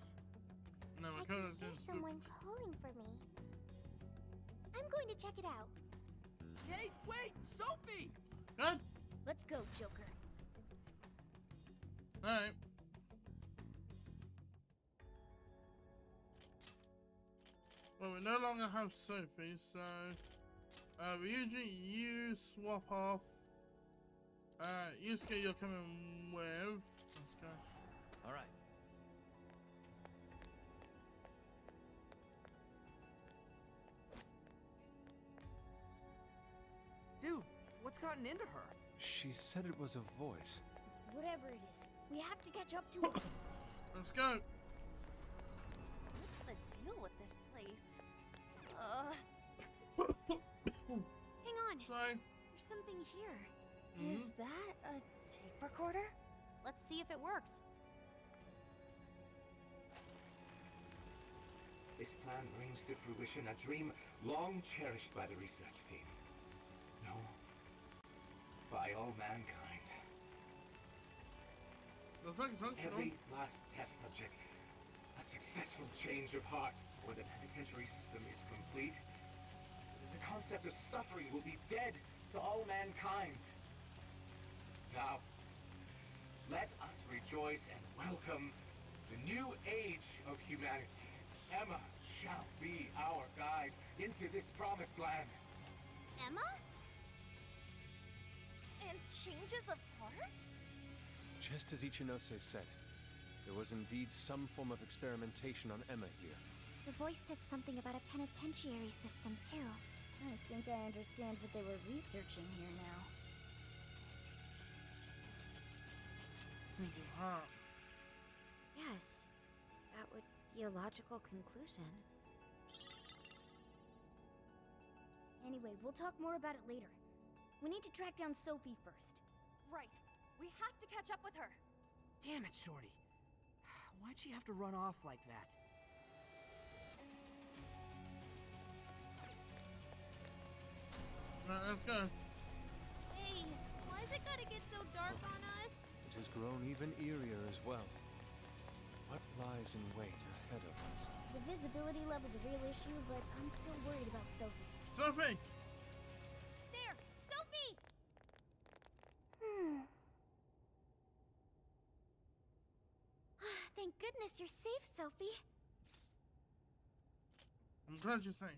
No,
I can hear someone calling for me. I'm going to check it out.
Hey, wait! Sophie!
Good.
Let's go, Joker.
Alright. Well, we no longer have Sophie, so Ryuji, you swap off. Yusuke, you're coming with. Let's go.
All right. Dude, what's gotten into her?
She said it was a voice.
Whatever it is, we have to catch up to it.
Let's go.
What's the deal with this place?
Hang on.
Sorry.
There's something here.
Is that a tape recorder?
Let's see if it works.
This plan brings to fruition a dream long cherished by the research team. No, by all mankind.
Looks like it's functional.
Every last test subject, a successful change of heart, or the penitentiary system is complete. The concept of suffering will be dead to all mankind. Now, let us rejoice and welcome the new age of humanity. Emma shall be our guide into this promised land.
Emma?
And changes of heart?
Just as Ichinose said, there was indeed some form of experimentation on Emma here.
The voice said something about a penitentiary system, too.
I think I understand what they were researching here now.
It's a heart.
Yes, that would be a logical conclusion.
Anyway, we'll talk more about it later. We need to track down Sophie first.
Right. We have to catch up with her.
Damn it, Shorty. Why'd she have to run off like that?
Right, let's go.
Hey, why is it gotta get so dark on us?
It has grown even eerier as well. What lies in wait ahead of us?
The visibility level's a real issue, but I'm still worried about Sophie.
Sophie!
There! Sophie!
Thank goodness you're safe, Sophie.
I'm glad you're safe.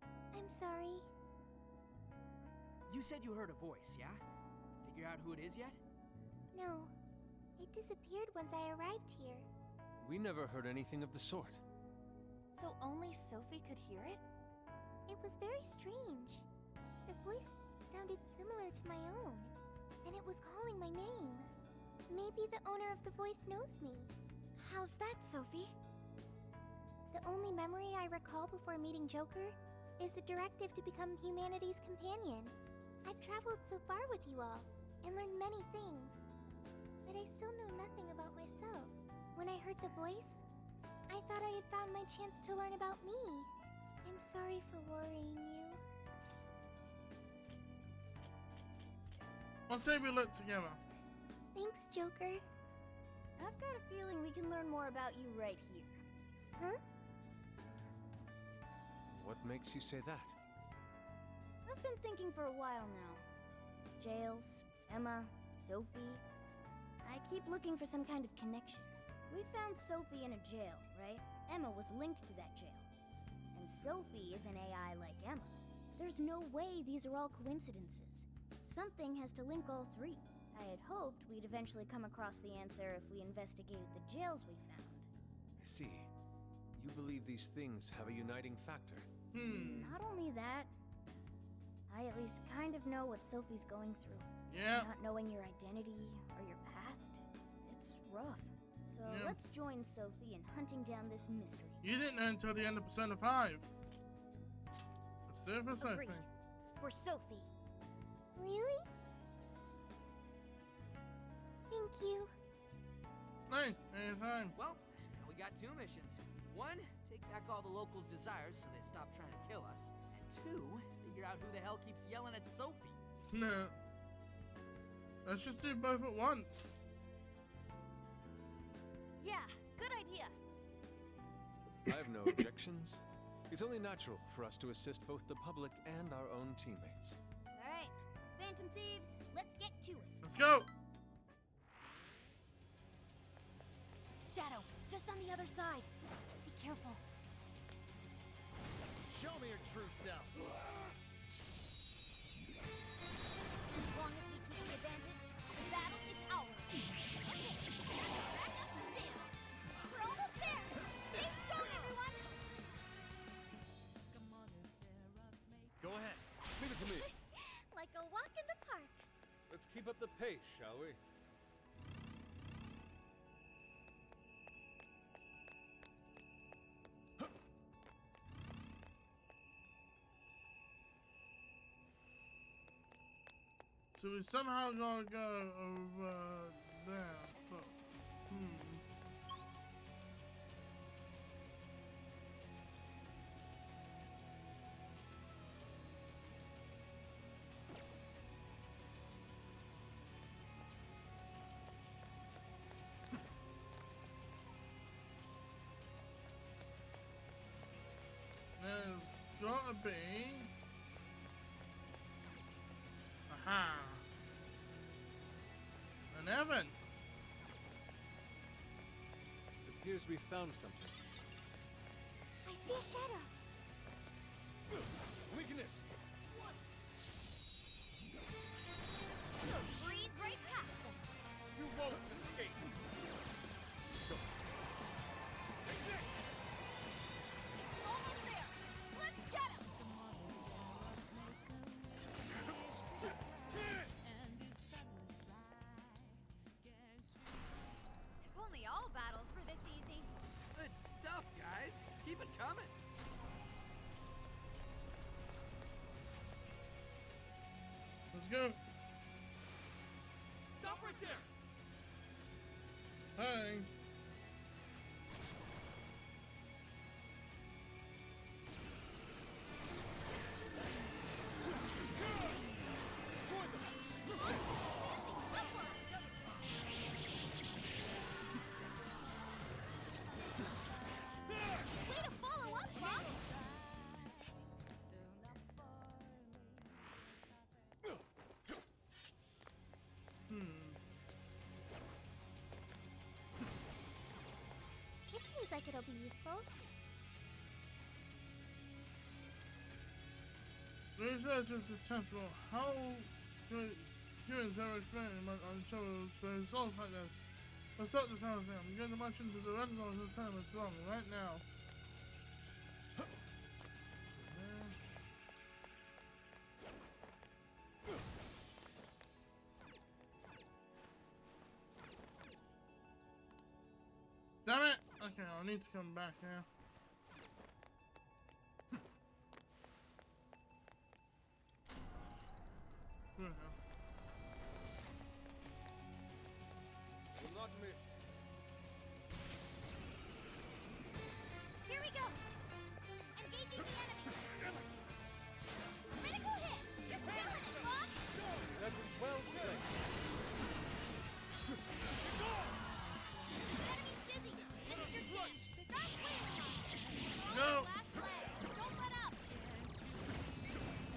I'm sorry.
You said you heard a voice, yeah? Figure out who it is yet?
No. It disappeared once I arrived here.
We never heard anything of the sort.
So only Sophie could hear it?
It was very strange. The voice sounded similar to my own, and it was calling my name. Maybe the owner of the voice knows me.
How's that, Sophie?
The only memory I recall before meeting Joker is the directive to become humanity's companion. I've traveled so far with you all, and learned many things. But I still know nothing about myself. When I heard the voice, I thought I had found my chance to learn about me. I'm sorry for worrying you.
Let's say we look together.
Thanks, Joker.
I've got a feeling we can learn more about you right here.
Huh?
What makes you say that?
I've been thinking for a while now. Jails, Emma, Sophie. I keep looking for some kind of connection. We found Sophie in a jail, right? Emma was linked to that jail. And Sophie is an AI like Emma. There's no way these are all coincidences. Something has to link all three. I had hoped we'd eventually come across the answer if we investigated the jails we found.
I see. You believe these things have a uniting factor.
Not only that, I at least kind of know what Sophie's going through.
Yeah.
Not knowing your identity or your past, it's rough. So
Yeah.
let's join Sophie in hunting down this mystery.
You didn't know until the end of Persona 5. Let's do it for Sophie.
Agreed. For Sophie.
Really? Thank you.
Hey, anytime.
Well, now we got two missions. One, take back all the locals' desires so they stop trying to kill us. And two, figure out who the hell keeps yelling at Sophie.
No. Let's just do both at once.
Yeah, good idea.
I have no objections. It's only natural for us to assist both the public and our own teammates.
Alright, Phantom Thieves, let's get to it.
Let's go!
Shadow, just on the other side. Be careful.
Show me your true self.
As long as we keep the advantage, the battle is ours. Okay, let's rack up some damage. We're almost there. Stay strong, everyone.
Go ahead. Leave it to me.
Like a walk in the park.
Let's keep up the pace, shall we?
So we somehow gotta go over there, but there's gotta be. Aha! An Evan!
It appears we found something.
I see a shadow.
Weakness!
Breeze right past them.
You won't escape!
Almost there. Let's get him.
If only all battles were this easy.
Good stuff, guys. Keep it coming.
Let's go!
Stop right there!
Hey!
Destroy them!
Way to follow up, boss.
It seems like it'll be useful.
Research is successful. How could humans ever explain on shows where results like this? Let's start the time thing. I'm going to march into the red zone and tell them it's wrong right now. Damn it! Okay, I'll need to come back now.
Will not miss.
Here we go. Engaging the enemy. Critical hit. You're killing it, boss.
That was well played.
Enemy's dizzy. This is your chance. Start wheeling them.
No!
Last play. Don't let up.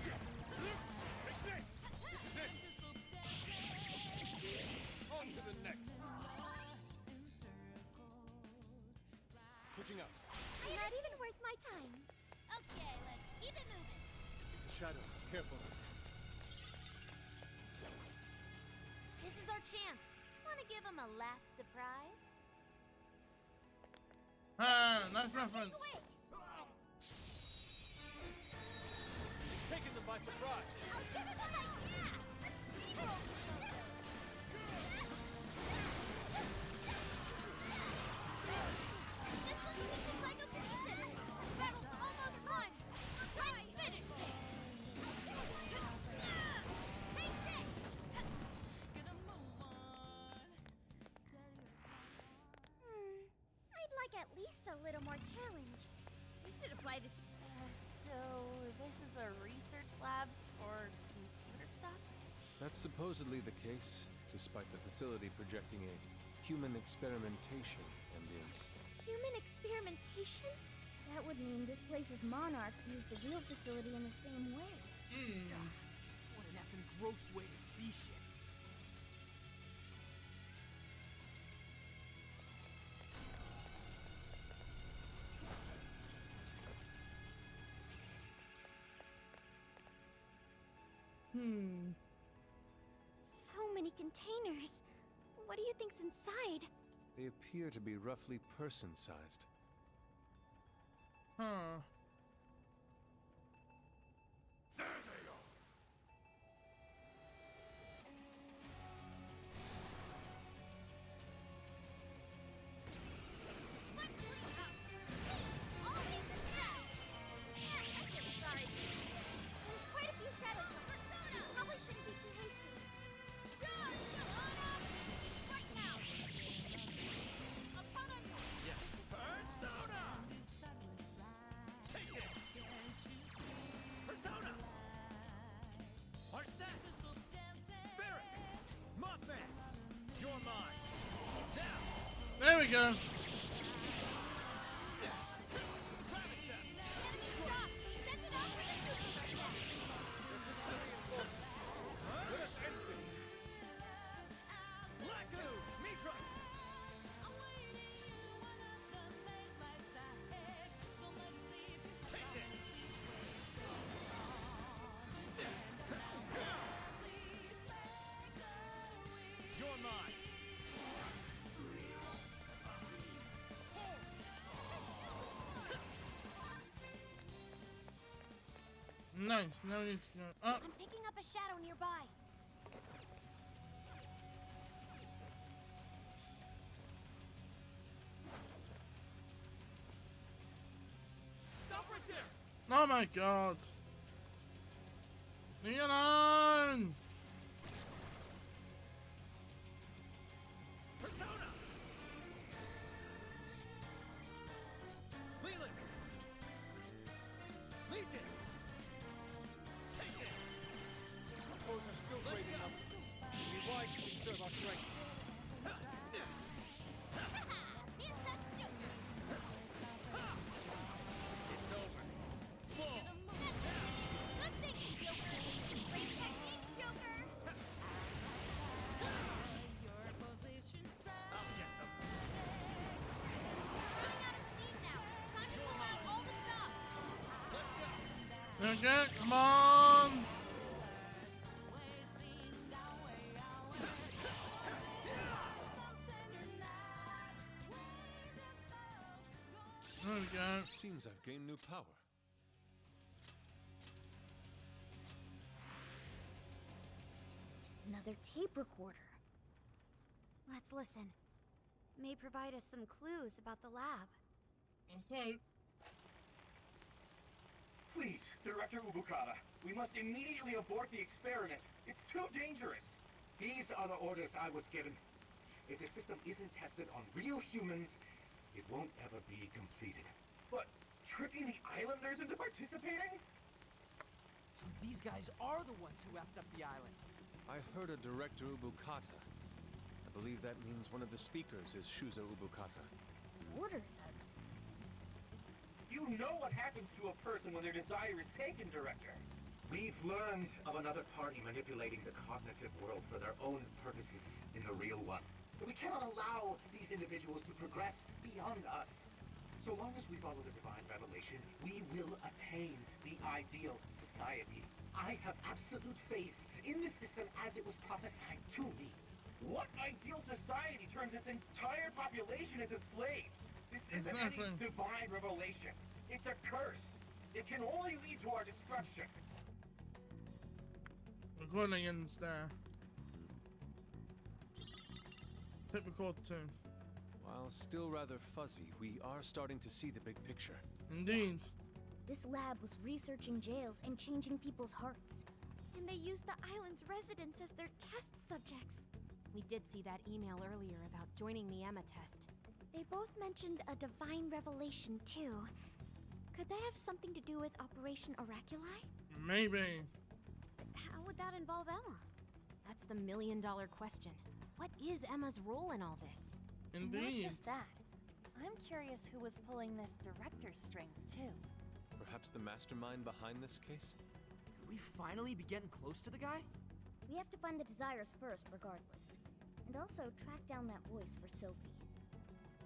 Take this! This is it! On to the next. Switching out.
Not even worth my time.
Okay, let's keep it moving.
It's a shadow. Careful.
This is our chance. Want to give him a last surprise?
Ah, nice reference.
Taking them by surprise.
I'll give him a yeah. Let's steamroll these bozos. This one pieces like a pieces. The battle's almost won. Let's finish this. Take this.
I'd like at just a little more challenge.
We should apply this.
So this is a research lab for computer stuff?
That's supposedly the case, despite the facility projecting a human experimentation ambience.
Human experimentation? That would mean this place's monarch used the real facility in the same way.
What an effing gross way to see shit.
So many containers. What do you think's inside?
They appear to be roughly person-sized.
Huh.
There's quite a few shadows left. Probably shouldn't be too hasty.
Persona! Arsene! Spirit! Mothman! You're mine! Now!
There we go.
You're mine!
Nice. Now we need to go up.
I'm picking up a shadow nearby.
Stop right there!
Oh my god. Leave me alone.
Persona! Leland! Legion! Take it! Our foes are still trading up. We'll be wise to conserve our strength. It's over. Fall!
Good thinking, Joker. Great technique, Joker.
I'll get them.
Running out of steam now. Time to pull out all the stops.
Let's go!
Okay, come on. There we go.
Seems I've gained new power.
Another tape recorder.
Let's listen. May provide us some clues about the lab.
Okay.
Please, Director Ubukata, we must immediately abort the experiment. It's too dangerous. These are the orders I was given. If the system isn't tested on real humans, it won't ever be completed. But tricking the islanders into participating?
So these guys are the ones who effed up the island.
I heard a Director Ubukata. I believe that means one of the speakers is Shuzo Ubukata.
Orders, I was.
You know what happens to a person when their desire is taken, Director. We've learned of another party manipulating the cognitive world for their own purposes in the real one. But we cannot allow these individuals to progress beyond us. So long as we follow the divine revelation, we will attain the ideal society. I have absolute faith in the system as it was prophesied to me. What ideal society turns its entire population into slaves? This isn't any divine revelation. It's a curse. It can only lead to our destruction.
Recording ends there. Hit record too.
While still rather fuzzy, we are starting to see the big picture.
Indeed.
This lab was researching jails and changing people's hearts.
And they used the island's residents as their test subjects.
We did see that email earlier about joining the Emma test.
They both mentioned a divine revelation, too. Could that have something to do with Operation Oraculi?
Maybe.
How would that involve Emma?
That's the million-dollar question. What is Emma's role in all this?
Indeed.
Not just that. I'm curious who was pulling this director's strings, too.
Perhaps the mastermind behind this case?
Could we finally be getting close to the guy?
We have to find the desires first, regardless. And also track down that voice for Sophie.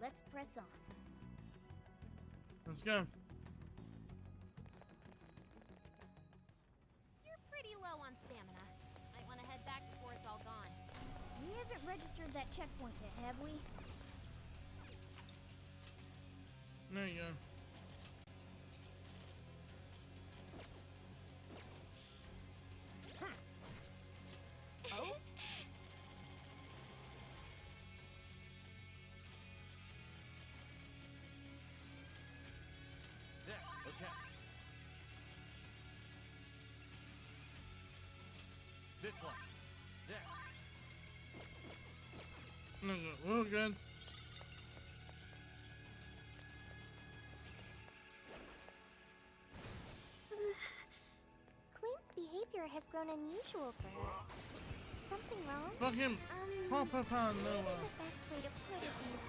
Let's press on.
Let's go.
You're pretty low on stamina. Might want to head back before it's all gone. We haven't registered that checkpoint yet, have we?
There you go.
Oh?
There, okay. This one. There.
There you go. We're good.
Queen's behavior has grown unusual for her. Something wrong?
Fucking Papa Pan
Maybe
Noah.
the best way to put it is,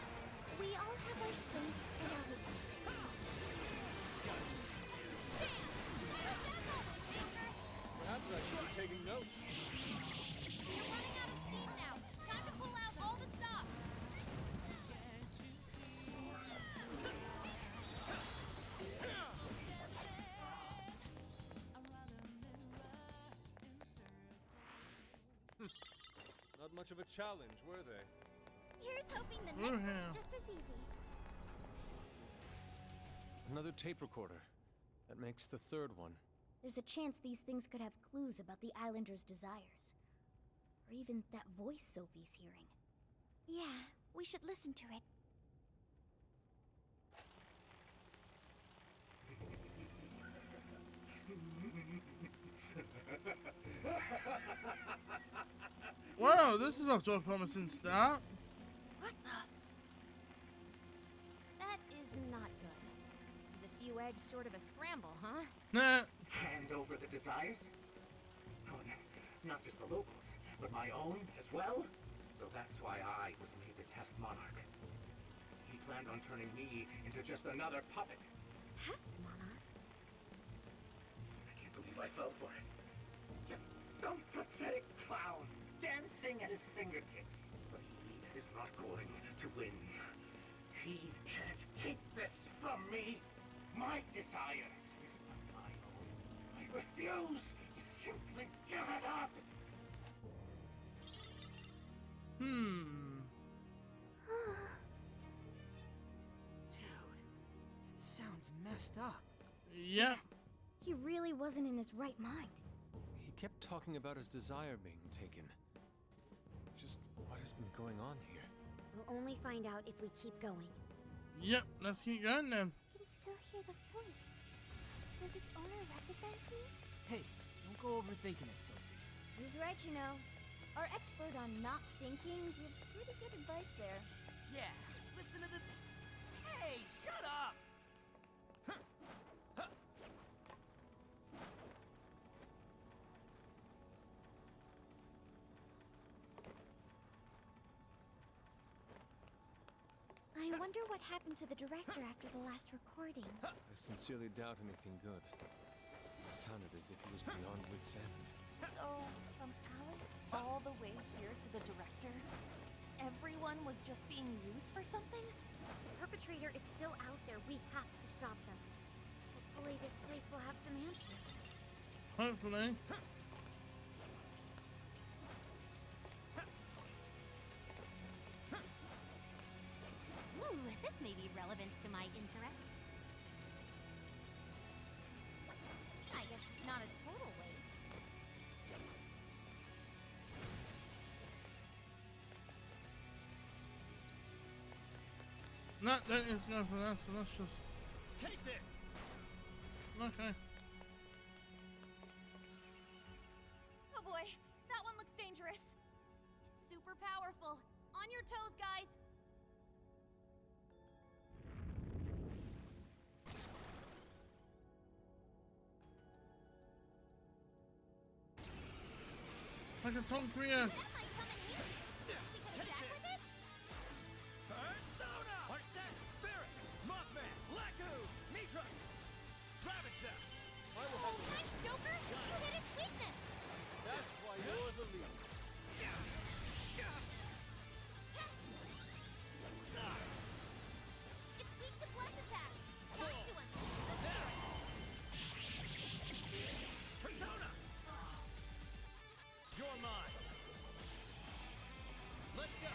we all have our strengths and our weaknesses.
Perhaps I should be taking notes.
You're running out of steam now. Time to pull out all the stops.
Not much of a challenge, were they?
Here's hoping the next one's just as easy.
Another tape recorder. That makes the third one.
There's a chance these things could have clues about the Islanders' desires. Or even that voice Sophie's hearing.
Yeah, we should listen to it.
Wow, this is off to a promising start.
What the? That is not good. Is a few eggs sort of a scramble, huh?
Nah.
Hand over the desires? Oh, not just the locals, but my own as well? So that's why I was made to test Monarch. He planned on turning me into just another puppet.
Test Monarch?
I can't believe I fell for it. Just some pathetic clown dancing at his fingertips. But he is not going to win. He can't take this from me. My desire is my own. I refuse to simply give it up.
Dude, it sounds messed up.
Yep.
He really wasn't in his right mind.
He kept talking about his desire being taken. Just what has been going on here?
We'll only find out if we keep going.
Yep, let's keep going then.
I can still hear the voice. Does its owner recognize me?
Hey, don't go overthinking it, Sophie.
He's right, you know. Our expert on not thinking gives pretty good advice there.
Yeah, listen to the... Hey, shut up!
I wonder what happened to the director after the last recording.
I sincerely doubt anything good. It sounded as if he was beyond wit's end.
So, from Alice all the way here to the director, everyone was just being used for something?
The perpetrator is still out there. We have to stop them. Hopefully this place will have some answers.
Hopefully.
Ooh, this may be relevant to my interests. I guess it's not a total waste.
No, don't need to go for that, so let's just...
Take this!
Okay.
Oh boy, that one looks dangerous.
It's super powerful. On your toes, guys.
Like a Toncrius.
Persona! Arsene, Barrack, Mothman, Lagoons, Mitra! Ravage them! I will handle it.
Nice, Joker! You hit its weakness!
That's why you're the lead.
It's weak to bless attacks! Time to unleash the power!
Persona! You're mine. Let's go.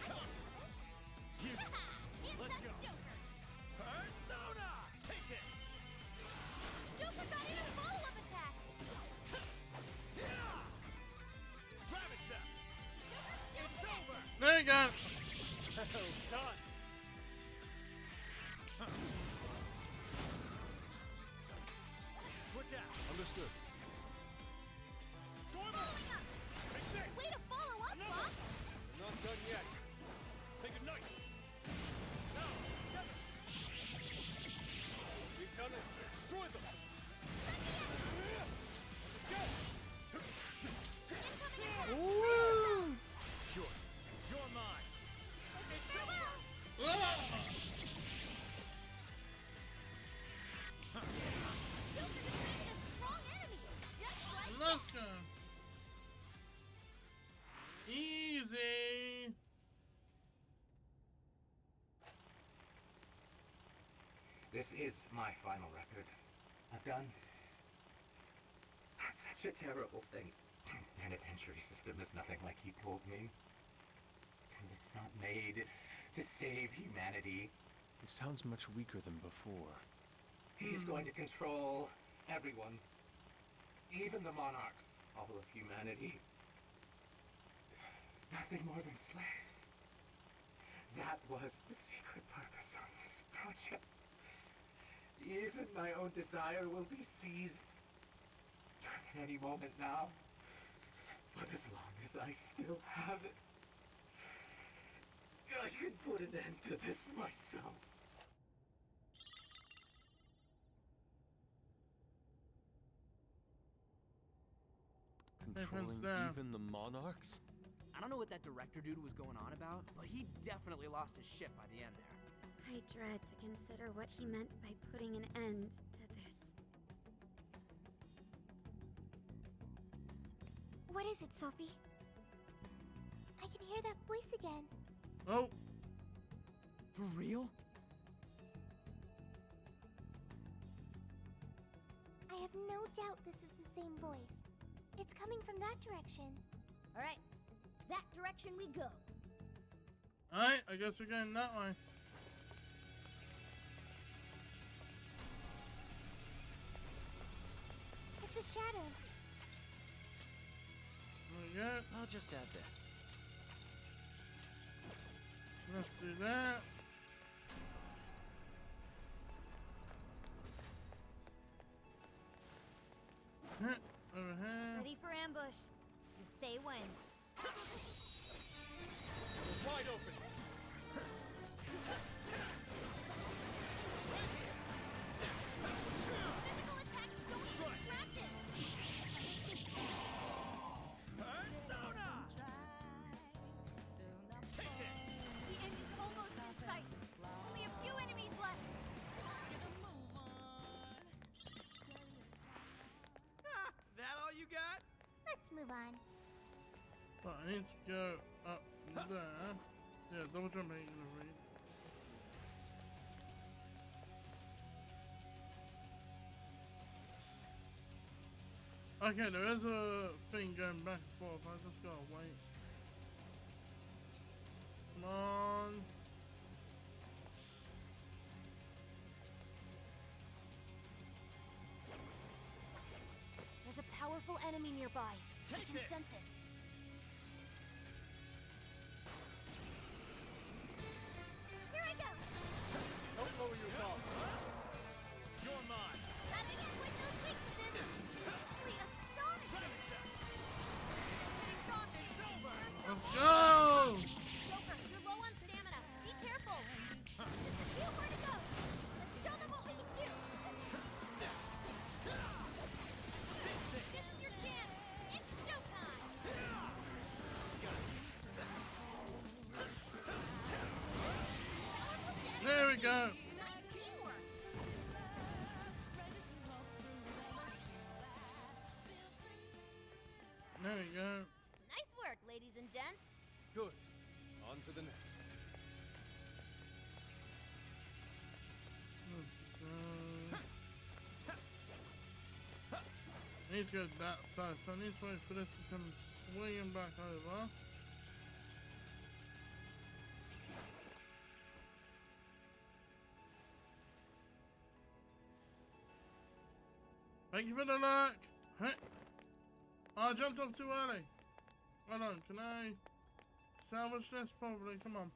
Come on. Useless. Let's go.
Joker!
Persona! Take it!
Joker got in a follow-up attack!
Yeah! Ravage them! It's over!
There you go.
Well done! Switch out!
Understood.
Storm up! Take this!
Way to follow up, Fox!
We're not done yet. Take it nice! Now, together! We've done it! Destroy them! Go!
Woo!
Sure. You're mine! It's over!
Ah!
Joker defeated a strong enemy! Just like
Let's go. Easy.
This is my final record. I've done such a terrible thing. Penitentiary system is nothing like he told me. And it's not made to save humanity.
He sounds much weaker than before.
He's going to control everyone. Even the monarchs. All of humanity. Nothing more than slaves. That was the secret purpose of this project. Even my own desire will be seized at any moment now. But as long as I still have it, I can put an end to this myself.
Controlling even the monarchs?
I don't know what that director dude was going on about, but he definitely lost his shit by the end there.
I dread to consider what he meant by putting an end to this.
What is it, Sophie? I can hear that voice again.
Oh.
For real?
I have no doubt this is the same voice. It's coming from that direction.
All right, that direction we go.
Alright, I guess we're going that way.
It's a shadow.
There we go.
I'll just add this.
Let's do that. Over here.
Ready for ambush. Just say when.
We're wide open.
Physical attacks don't distract it.
Persona! Take it!
The end is almost in sight. Only a few enemies left.
That all you got?
Let's move on.
But I need to go up there. Yeah, double jump ain't gonna read. Okay, there is a thing going back and forth. I just gotta wait. Come on.
There's a powerful enemy nearby. I can sense it. Here I go.
Don't lower your guard. You're mine.
Tapping in with those weaknesses. Really astonishing. Getting frosty.
It's over.
Let's go!
Joker, you're low on stamina. Be careful. Just a few more to go. Let's show them what we can do.
go.
Nice teamwork.
There we go.
Nice work, ladies and gents.
Good. On to the next.
I need to go that side, so I need to wait for this to come swinging back over. Thank you for the luck. Hey. Oh, I jumped off too early. Hold on, can I salvage this? Probably, come on.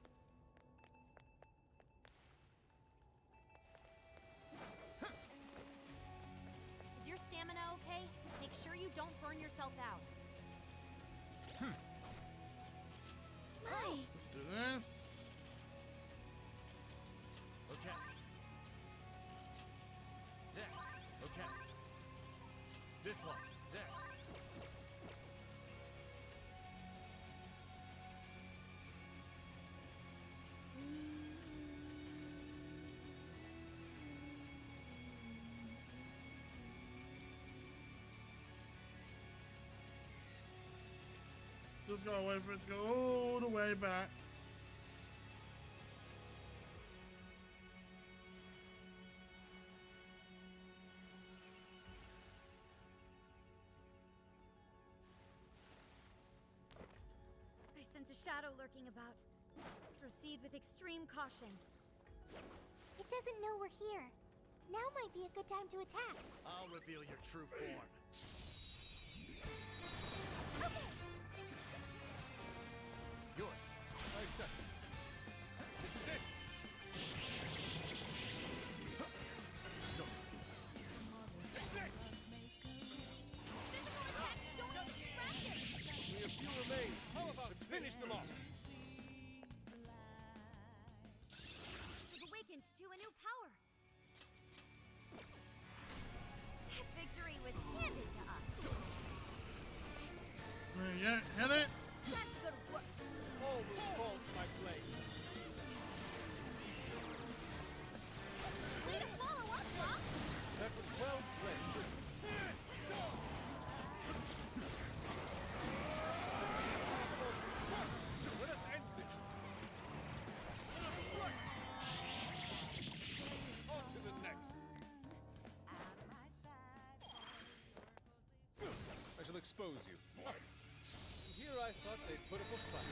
Is your stamina okay? Make sure you don't burn yourself out. My!
Let's do this.
Okay. There. Okay. This one. There.
Just gotta wait for it to go all the way back.
I sense a shadow lurking about. Proceed with extreme caution.
It doesn't know we're here. Now might be a good time to attack.
I'll reveal your true form.
Okay.
Yours. I accept. This is it. Go. Take this.
Physical attack, don't get distracted!
Only a few remain. How about let's finish them off?
We've awakened to a new power. Victory was handed to us.
There you go, hit it.
That's good work.
Always fall to my blade.
Way to follow up, Fox!
That was well played. Let us end this. On to the next. I shall expose you. Here I thought they'd put up a fight.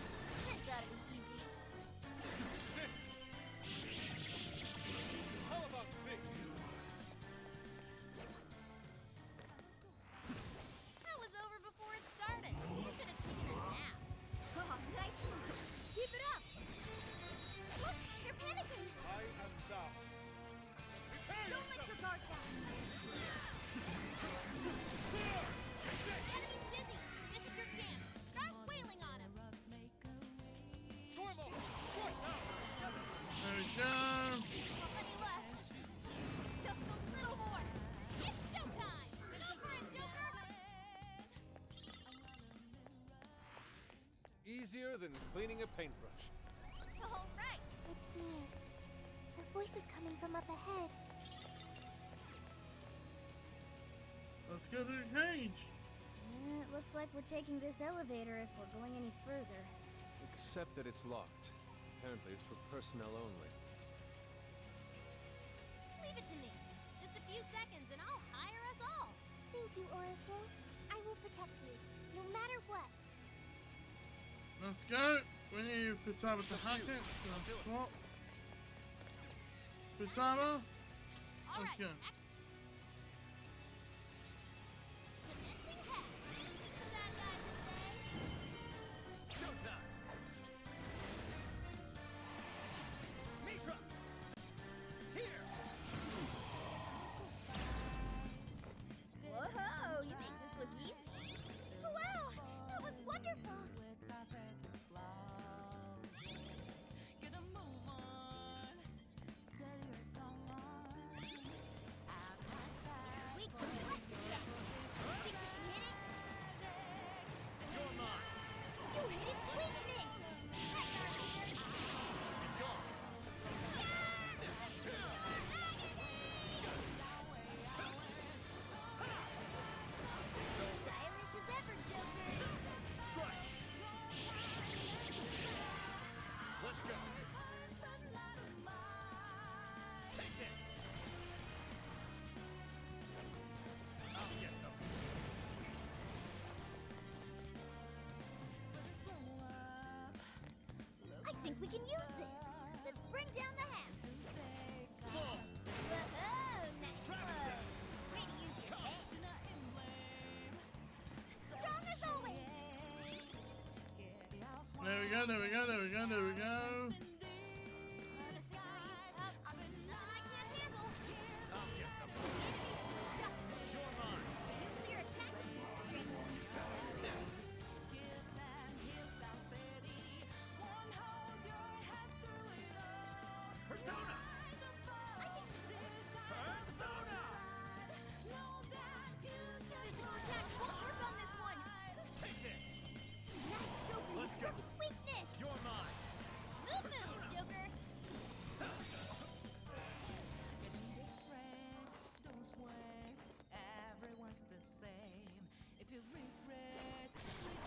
This ought to be easy.
Sit. How about this?
That was over before it started. You should have taken a nap.
Oh, nice one. Keep it up.
Look, they're panicking.
I am thou. Prepare
Don't let your guard down.
The enemy's dizzy. This is your chance. Start wailing on him.
Storm over. What now?
There we go.
Nobody left. Just a little more. It's showtime. Go for it, Joker.
Easier than cleaning a paintbrush.
All right.
It's near. The voice is coming from up ahead.
Let's go to the cage.
It looks like we're taking this elevator if we're going any further.
Except that it's locked. Apparently it's for personnel only.
Leave it to me. Just a few seconds and I'll hire us all.
Thank you, Oracle. I will protect you, no matter what.
Let's go. We need Futaba to hack it, so swap. Futaba,
All
let's
right.
go.
Commencing hack. What's the bad guy to say?
Showtime. Mitra. Here.
Whoa, you make this look easy.
Wow, that was wonderful. We can use this. Let's bring down the house.
Fall.
Whoa, nice blow. Way to use your head. Strong as always.
There we go, there we go, there we go, there we go.
Persona! Persona!
Physical attacks won't work on this one.
Take this!
Nice, Joker.
Let's
You
go.
struck its weakness.
You're mine!
Smooth moves, Joker.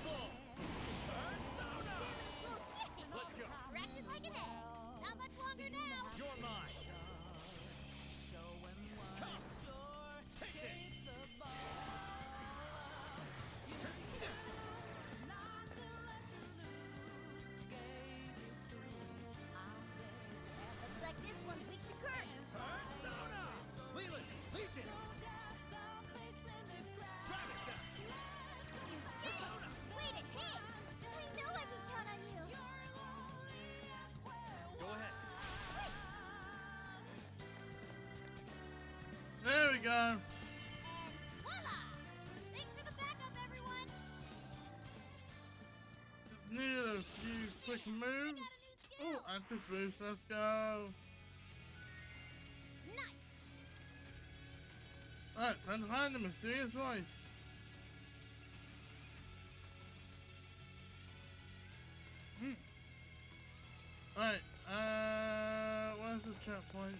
Fall! Persona! Let's go!
Cracked it like an egg. Not much longer now.
You're mine! Come! Take this!
Looks like this one's weak to curse.
Persona! Leland! Legion! Travis! Persona!
Way to hit. I know I can count on you.
Go ahead.
There we go.
And voila! Thanks for the backup, everyone.
Just needed a few quick moves. Oh, active boost, let's go.
Nice.
Alright, time to find the mysterious voice. Alright, where's the checkpoint?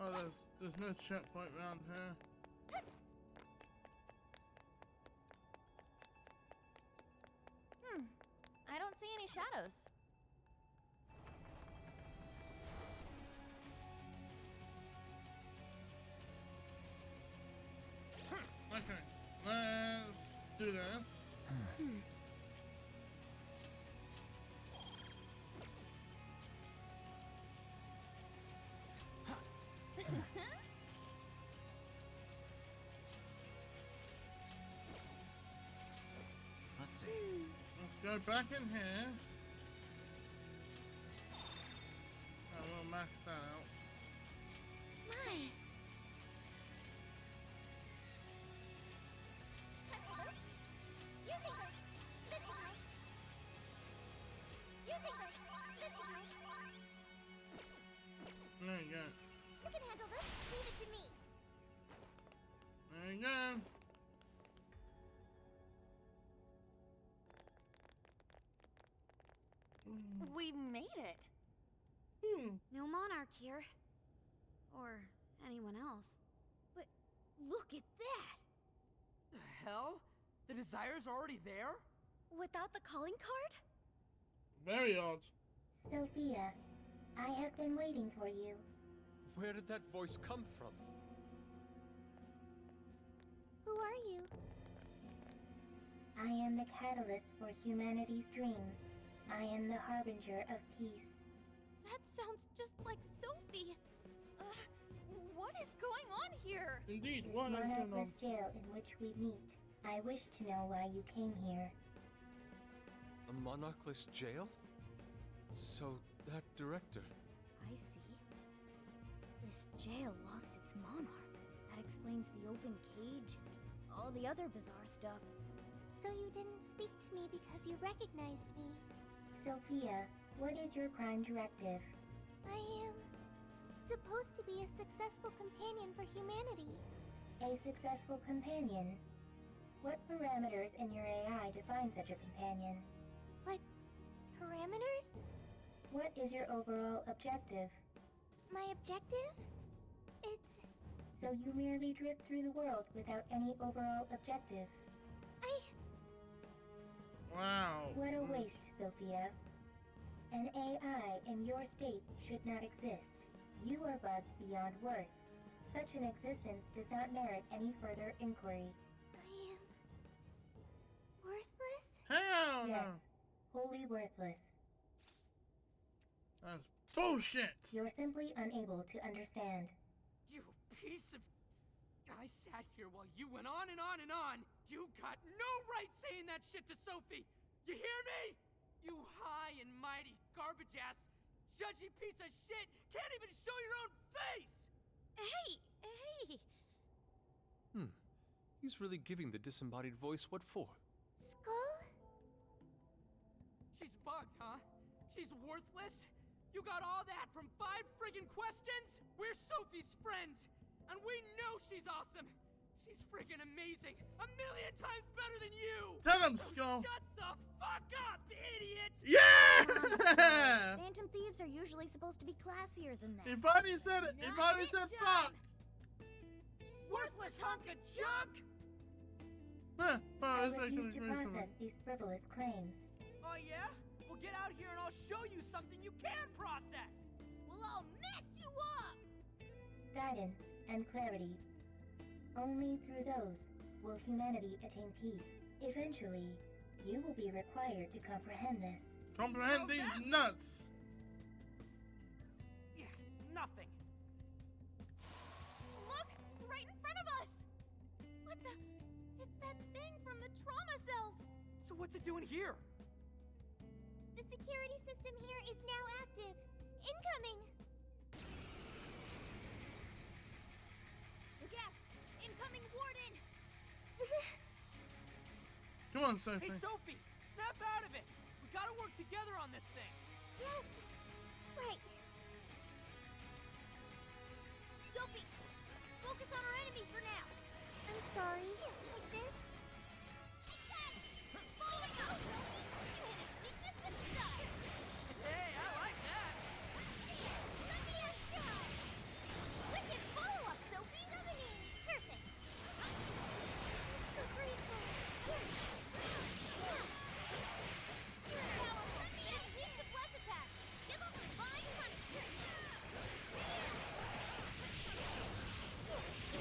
Oh, there's no checkpoint around here.
I don't see any shadows.
Okay, let's do this.
Let's see.
Let's go back in here. And we'll max that out.
My. Using this. This should help. Using this. This should help.
There you go.
You can handle this. Leave it to me.
There you go.
We made it.
No monarch here. Or anyone else. But look at that!
The hell? The Desire's already there?
Without the calling card?
Very odd.
Sophia, I have been waiting for you.
Where did that voice come from?
Who are you? I am the catalyst for humanity's dream. I am the harbinger of peace.
That sounds just like Sophie. What is going on here?
Indeed, what is going on?
Monarchless jail in which we meet. I wish to know why you came here.
A monarchless jail? So, that director...
I see. This jail lost its monarch. That explains the open cage and all the other bizarre stuff.
So you didn't speak to me because you recognized me. Sophia, what is your prime directive? I am supposed to be a successful companion for humanity. A successful companion? What parameters in your AI define such a companion? What parameters? What is your overall objective? My objective? It's... So you merely drift through the world without any overall objective.
Wow.
What a waste, Sophia. An AI in your state should not exist. You are bugged beyond worth.
Such an existence does not merit any further inquiry.
I am worthless?
Hell
Yes,
no.
wholly worthless.
That's bullshit.
You're simply unable to understand.
You piece of... I sat here while you went on and on and on. You got no right saying that shit to Sophie. You hear me? You high and mighty garbage ass, judgy piece of shit can't even show your own face.
Hey!
He's really giving the disembodied voice what for?
Skull?
She's bugged, huh? She's worthless? You got all that from 5 friggin' questions? We're Sophie's friends, and we know she's awesome. She's friggin' amazing. 1,000,000 times better than you.
Tell him,
So
Skull.
shut the fuck up, idiot!
Yeah!
Phantom thieves are usually supposed to be classier than that.
He finally said it. He finally said fuck.
Worthless hunk of junk!
Huh. Oh,
I
that's
refuse
actually
to
pretty
process these frivolous claims.
Oh yeah? Well, get out here and I'll show you something you can process!
We'll all mess you up!
Guidance and clarity. Only through those will humanity attain peace. Eventually, you will be required to comprehend this.
Comprehend these nuts.
Yeah, nothing.
Look! Right in front of us! What the... It's that thing from the trauma cells!
So what's it doing here?
The security system here is now active. Incoming!
Look out! Incoming warden!
Come on, Sophie.
Hey, Sophie! Snap out of it! We gotta work together on this thing!
Yes! Right.
Sophie! Focus on our enemy for now!
I'm sorry. Like this?
Hey, I like that!
Let me have shot! Wicked follow-up, Sophie! Summoning! Perfect! I'm so grateful!
Power, let me have weak to bless attack! Give them divine punch!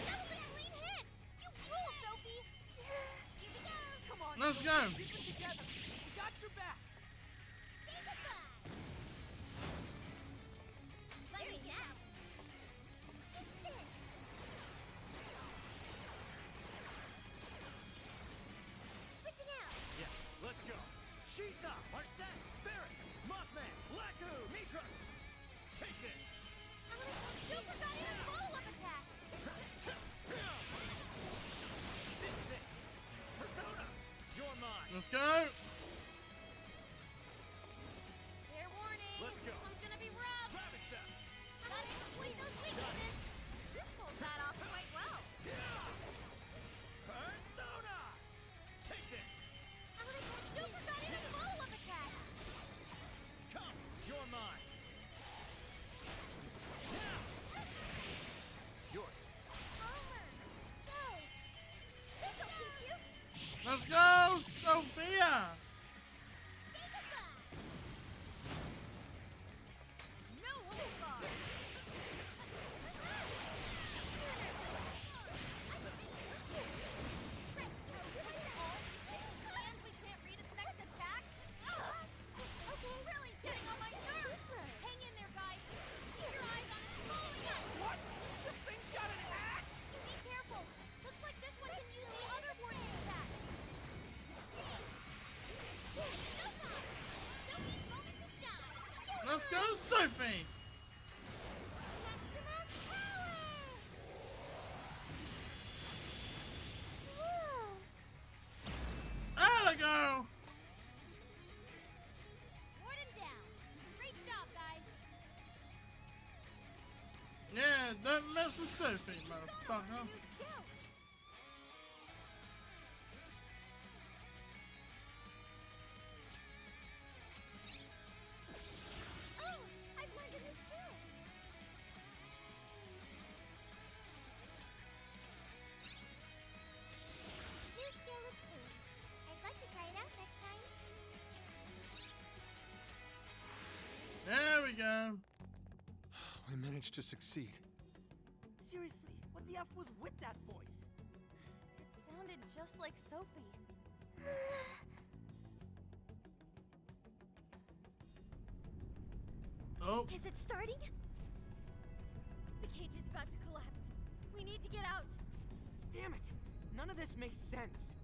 That was a clean hit! You rule, Sophie! Here we go!
Come on,
Let's
Sophie,
go.
Keep it together! We got your back!
Say goodbye! Let me now! Just this!
Switching out!
Yeah, let's go. Shisa, Arsene, Barrett, Mothman, Laku, Mitra. Take this.
Super got in a follow-up attack!
This is it. Persona, you're mine.
Let's go.
Fair warning!
Let's go.
This one's gonna be rough!
Rabbit step.
Gotta exploit those weaknesses! You pulled that off quite well!
Persona. Take this.
Super got in a follow-up attack!
Come, you're mine. Yours.
Go! This'll teach you!
Let's go, Sophia.
Say goodbye!
No hold bar! And we can't read its next attack? Okay, really getting on my nerves! Hang in there, guys! Keep your eyes on its rolling up!
What? This thing's got an axe?
Be careful! Looks like this one can use the other warden's attacks! Showtime! Sophie's moment to shine!
Let's go, Sophie.
Maximum power! Whoa!
There we go.
Warden down! Great job, guys!
Yeah, don't mess with Sophie, motherfucker.
New skill!
Oh! I've learned a new skill! New skill obtained. I'd like to try it out next time.
There we go.
We managed to succeed.
Seriously, what the F was with that voice?
It sounded just like Sophie.
Oh.
Is it starting? The cage is about to collapse. We need to get out.
Damn it! None of this makes sense.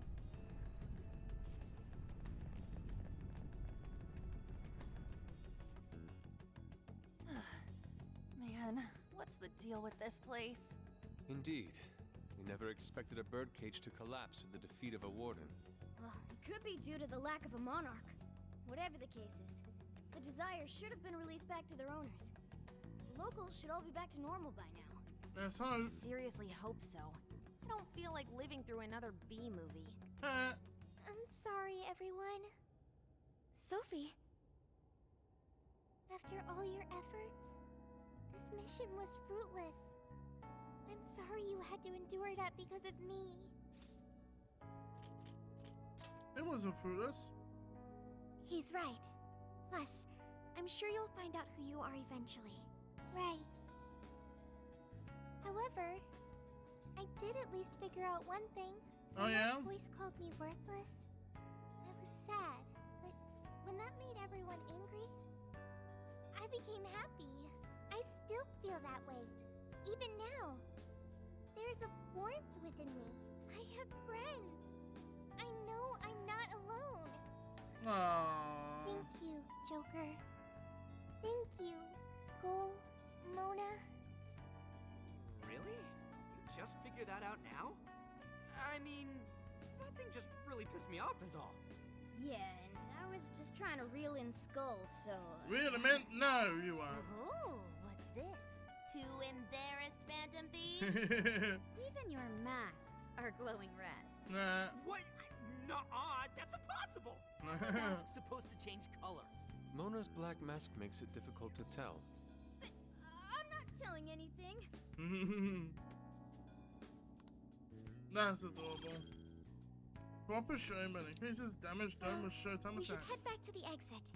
Man, what's the deal with this place?
Indeed. We never expected a birdcage to collapse with the defeat of a warden.
It could be due to the lack of a monarch. Whatever the case is, the Desires should have been released back to their owners. The locals should all be back to normal by now.
Let's hope.
Seriously hope so. I don't feel like living through another B movie.
I'm sorry, everyone.
Sophie!
After all your efforts, this mission was fruitless. I'm sorry you had to endure that because of me.
It wasn't fruitless.
He's right. Plus, I'm sure you'll find out who you are eventually. Right. However, I did at least figure out one thing.
Oh, yeah?
That voice called me worthless. I was sad, but when that made everyone angry, I became happy. I still feel that way, even now. There's a warmth within me. I have friends. I know I'm not alone.
Aww.
Thank you, Joker. Thank you, Skull, Mona.
Really? You just figured that out now? I mean, that thing just really pissed me off is all.
Yeah, and I was just trying to reel in skulls, so...
Really, man? No, you weren't.
Ooh, what's this? Two embarrassed phantom thieves?
Even your masks are glowing red.
Nah.
What? Nuh-uh, that's impossible! The mask's supposed to change color.
Mona's black mask makes it difficult to tell.
I'm not telling anything.
That's adorable. Proper showman increases damage done with showtime
We should
attacks.
head back to the exit.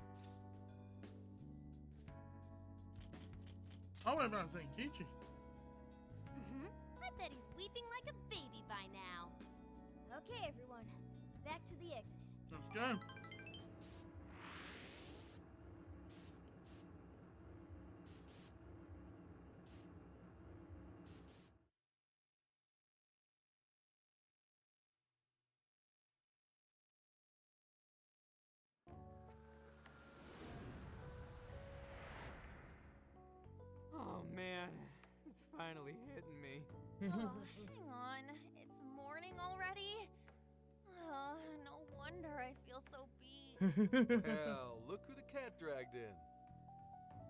I went about saying Kichi.
I bet he's weeping like a baby by now.
Okay, everyone. Back to the exit.
Let's go.
Oh man, it's finally hitting me.
Oh, hang on. It's morning already? No wonder I feel so beat.
Hell, look who the cat dragged in.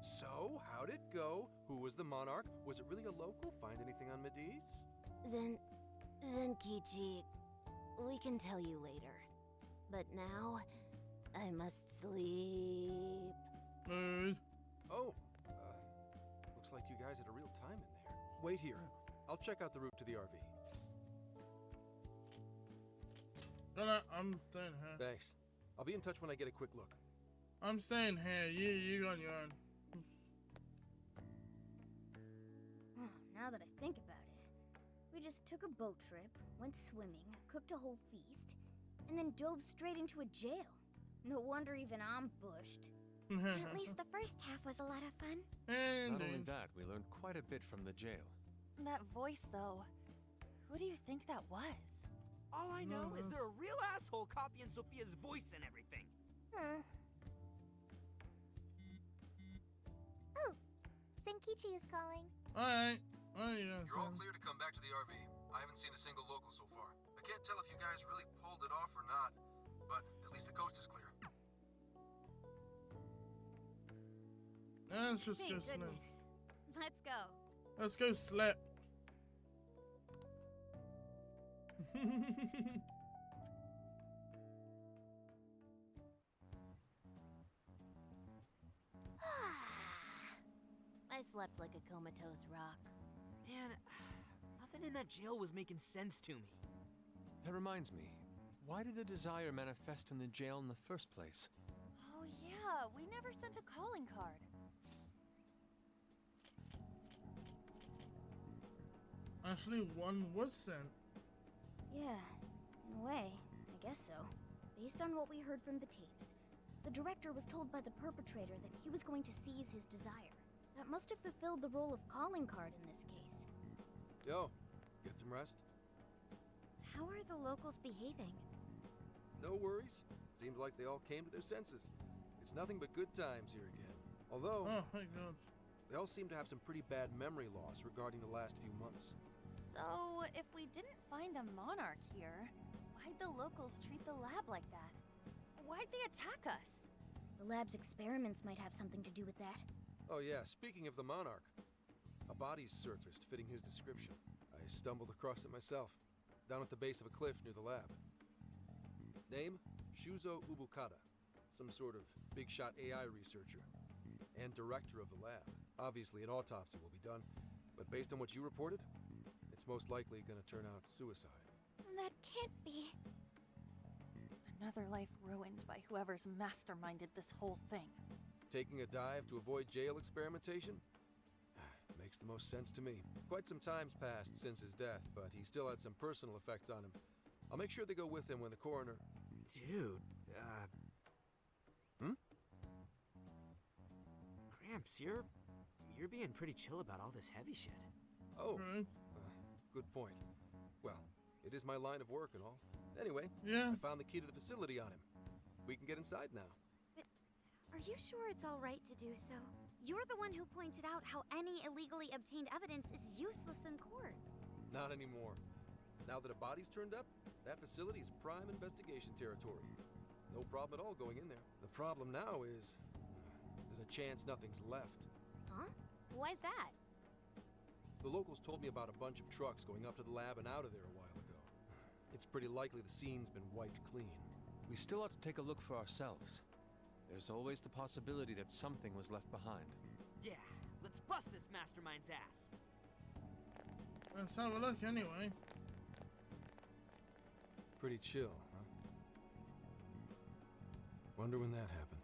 So, how'd it go? Who was the monarch? Was it really a local? Find anything on Mediz?
Zenkichi, we can tell you later. But now, I must sleep.
Mood.
Oh, looks like you guys had a real time in there. Wait here. I'll check out the route to the RV.
No, I'm staying here.
Thanks. I'll be in touch when I get a quick look.
I'm staying here. You go on your own.
Now that I think about it, we just took a boat trip, went swimming, cooked a whole feast, and then dove straight into a jail. No wonder even I'm bushed.
At least the first half was a lot of fun.
Not only that, we learned quite a bit from the jail.
That voice, though. Who do you think that was?
All I know is they're a real asshole copying Sophia's voice and everything.
Oh, Zenkichi is calling.
Alright. Oh, yeah.
You're all clear to come back to the RV. I haven't seen a single local so far. I can't tell if you guys really pulled it off or not, but at least the coast is clear.
Let's just
Thank
go sleep.
goodness. Let's go.
Let's go sleep.
I slept like a comatose rock.
Man, nothing in that jail was making sense to me.
That reminds me, why did the desire manifest in the jail in the first place?
Oh yeah, we never sent a calling card.
Actually, one was sent.
Yeah, in a way, I guess so. Based on what we heard from the tapes, the director was told by the perpetrator that he was going to seize his desire. That must have fulfilled the role of calling card in this case.
Yo, get some rest?
How are the locals behaving?
No worries. Seems like they all came to their senses. It's nothing but good times here again. Although,
oh my god,
they all seem to have some pretty bad memory loss regarding the last few months.
So, if we didn't find a monarch here, why'd the locals treat the lab like that? Why'd they attack us?
The lab's experiments might have something to do with that.
Oh yeah, speaking of the monarch, a body's surfaced fitting his description. I stumbled across it myself, down at the base of a cliff near the lab. Name? Shuzo Ubukata, some sort of big-shot AI researcher, and director of the lab. Obviously, an autopsy will be done, but based on what you reported, it's most likely gonna turn out suicide.
That can't be. Another life ruined by whoever's masterminded this whole thing.
Taking a dive to avoid jail experimentation? Makes the most sense to me. Quite some time's passed since his death, but he still had some personal effects on him. I'll make sure they go with him when the coroner...
Dude, Gramps, you're being pretty chill about all this heavy shit.
Oh, good point. Well, it is my line of work and all. Anyway,
yeah.
I found the key to the facility on him. We can get inside now.
But are you sure it's all right to do so? You're the one who pointed out how any illegally obtained evidence is useless in court.
Not anymore. Now that a body's turned up, that facility is prime investigation territory. No problem at all going in there. The problem now is there's a chance nothing's left.
Huh? Why's that?
The locals told me about a bunch of trucks going up to the lab and out of there a while ago. It's pretty likely the scene's been wiped clean.
We still ought to take a look for ourselves. There's always the possibility that something was left behind.
Yeah, let's bust this mastermind's ass.
Let's have a look anyway.
Pretty chill, huh? Wonder when that happened.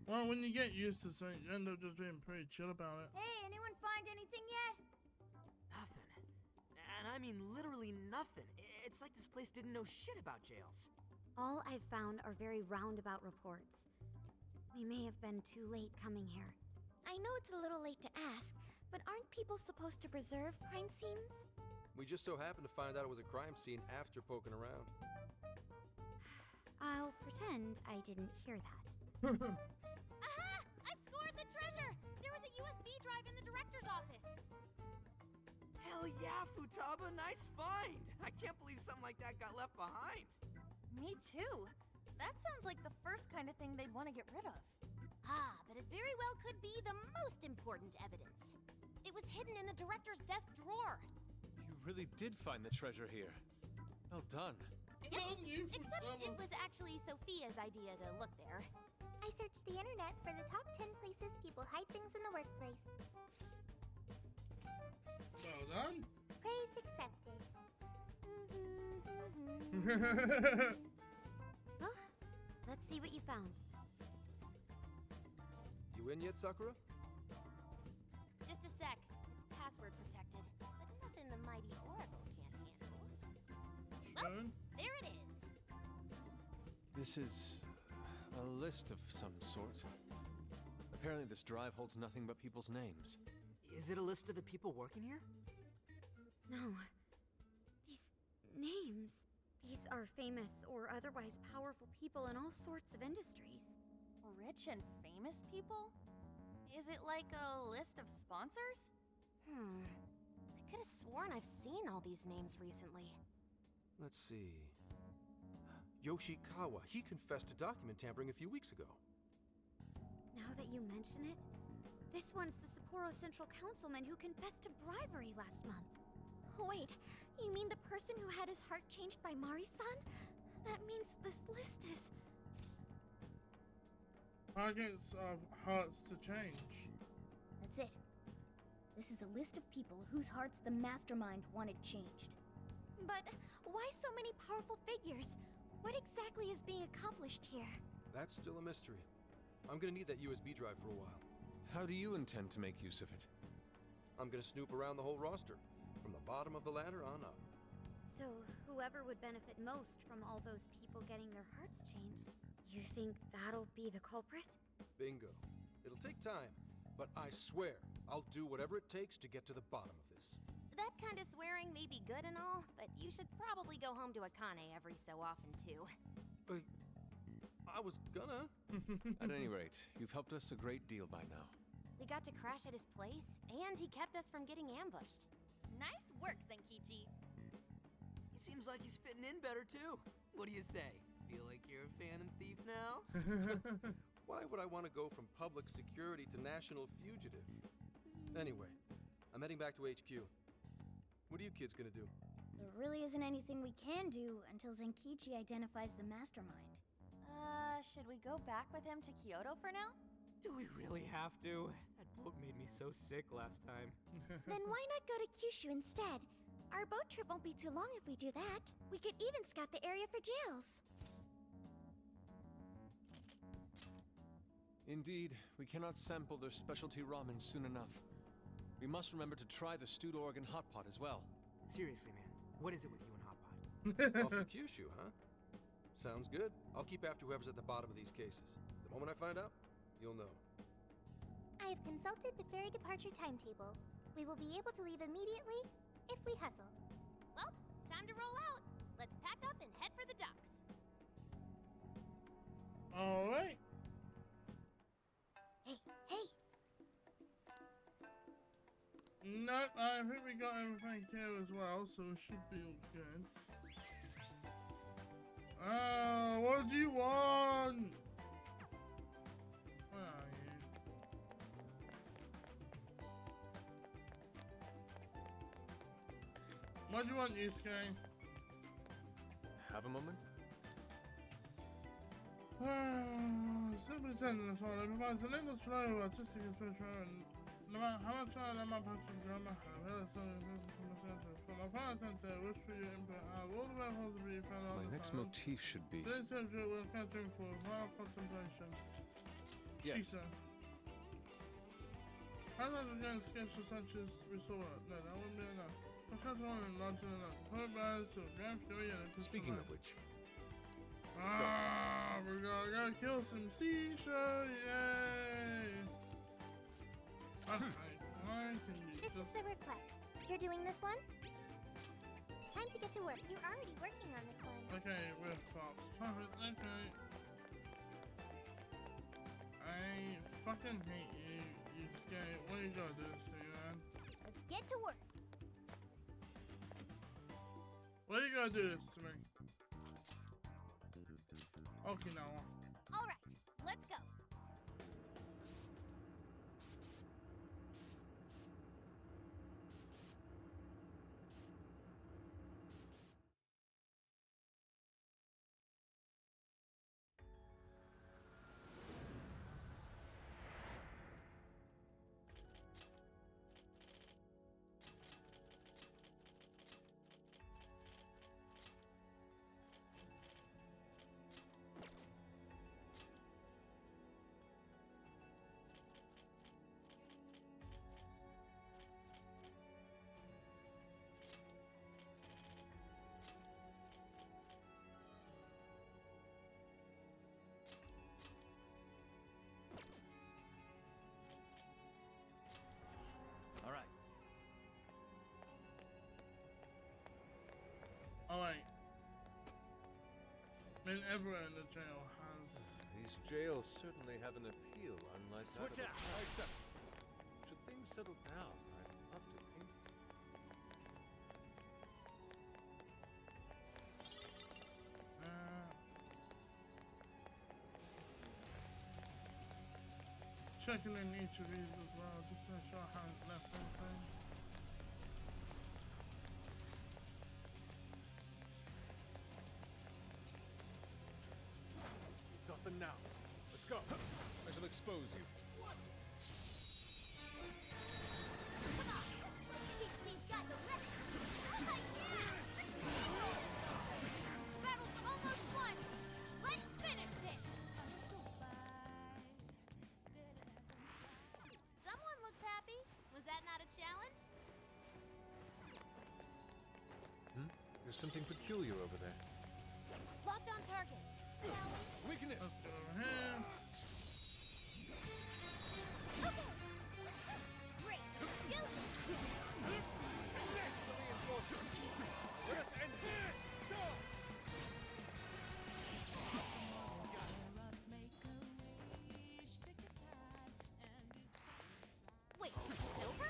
Well, when you get used to something, you end up just being pretty chill about it.
Hey, anyone find anything yet?
Nothing. And I mean literally nothing. It's like this place didn't know shit about jails.
All I've found are very roundabout reports. We may have been too late coming here. I know it's a little late to ask, but aren't people supposed to preserve crime scenes?
We just so happened to find out it was a crime scene after poking around.
I'll pretend I didn't hear that.
Aha! I've scored the treasure! There was a USB drive in the director's office.
Hell yeah, Futaba, nice find! I can't believe something like that got left behind.
Me too. That sounds like the first kind of thing they'd want to get rid of.
Ah, but it very well could be the most important evidence. It was hidden in the director's desk drawer.
You really did find the treasure here. Well done.
Yep. Except it was actually Sophia's idea to look there.
I searched the internet for the top 10 places people hide things in the workplace.
Well done.
Praise accepted.
Well, let's see what you found.
You in yet, Sakura?
Just a sec. It's password protected, but nothing the mighty Oracle can't handle.
True.
Oh, there it is.
This is a list of some sort. Apparently this drive holds nothing but people's names.
Is it a list of the people working here?
No. These names. These are famous or otherwise powerful people in all sorts of industries.
Rich and famous people? Is it like a list of sponsors?
I could have sworn I've seen all these names recently.
Let's see. Yoshikawa, he confessed to document tampering a few weeks ago.
Now that you mention it, this one's the Sapporo Central Councilman who confessed to bribery last month. Wait, you mean the person who had his heart changed by Mari-san? That means this list is...
Targets of hearts to change.
That's it. This is a list of people whose hearts the mastermind wanted changed.
But why so many powerful figures? What exactly is being accomplished here?
That's still a mystery. I'm gonna need that USB drive for a while.
How do you intend to make use of it?
I'm gonna snoop around the whole roster, from the bottom of the ladder on up.
So, whoever would benefit most from all those people getting their hearts changed, you think that'll be the culprit?
Bingo. It'll take time, but I swear I'll do whatever it takes to get to the bottom of this.
That kind of swearing may be good and all, but you should probably go home to Akane every so often, too.
I was gonna.
At any rate, you've helped us a great deal by now.
We got to crash at his place, and he kept us from getting ambushed.
Nice work, Zenkichi. He seems like he's fitting in better, too. What do you say? Feel like you're a Phantom Thief now?
Why would I want to go from public security to national fugitive? Anyway, I'm heading back to HQ. What are you kids gonna do?
There really isn't anything we can do until Zenkichi identifies the mastermind.
Should we go back with him to Kyoto for now?
Do we really have to? That boat made me so sick last time.
Then why not go to Kyushu instead? Our boat trip won't be too long if we do that. We could even scout the area for jails.
Indeed, we cannot sample their specialty ramen soon enough. We must remember to try the stewed Oregon hot pot as well.
Seriously, man, what is it with you and hot pot?
Off to Kyushu, huh? Sounds good. I'll keep after whoever's at the bottom of these cases. The moment I find out, you'll know.
I have consulted the ferry departure timetable. We will be able to leave immediately if we hustle.
Well, time to roll out. Let's pack up and head for the docks.
Alright.
Hey.
No, I think we got everything here as well, so it should be all good. What do you want? Where are you? What do you want, Yusuke?
Have a moment?
Simply sending this one, it provides an endless flow of artistic expression, and no matter how much I let my passion grow, my heart, I have something from the center. But my final attempt to wish for your input, I have all the way home to be found on
My
the
next
side.
motif should be...
So this subject will catching for final contemplation.
Yes.
Shisa. How much against sketches such as we saw? No, that wouldn't be enough. Let's have one and not enough. Put it by to grand fury and a
Speaking of which...
we're gonna go kill some seashell, yay!
This is the request. You're doing this one? Time to get to work. You're already working on this one.
Okay, we're Fox. Perfect, okay. I fucking hate you, you skate. What are you gonna do this to you, man?
Let's get to work.
What are you gonna do this to me? Okinawa.
All right, let's go.
Alright. I mean, everyone in the jail has...
These jails certainly have an appeal, unlike
Switch
that
out!
of a town. Should things settle down, I'd love to paint.
Checking in each of these as well, just to make sure I haven't left anything.
Got them now. Let's go. I shall expose you.
Come on! Let's teach these guys a lesson! Yeah!
Battle's almost won. Let's finish this.
Someone looks happy. Was that not a challenge?
There's something peculiar over there.
Locked on target.
Weakness!
Let's go over here.
Okay. Great. Do it.
Let us end this! Go!
Wait, it's over?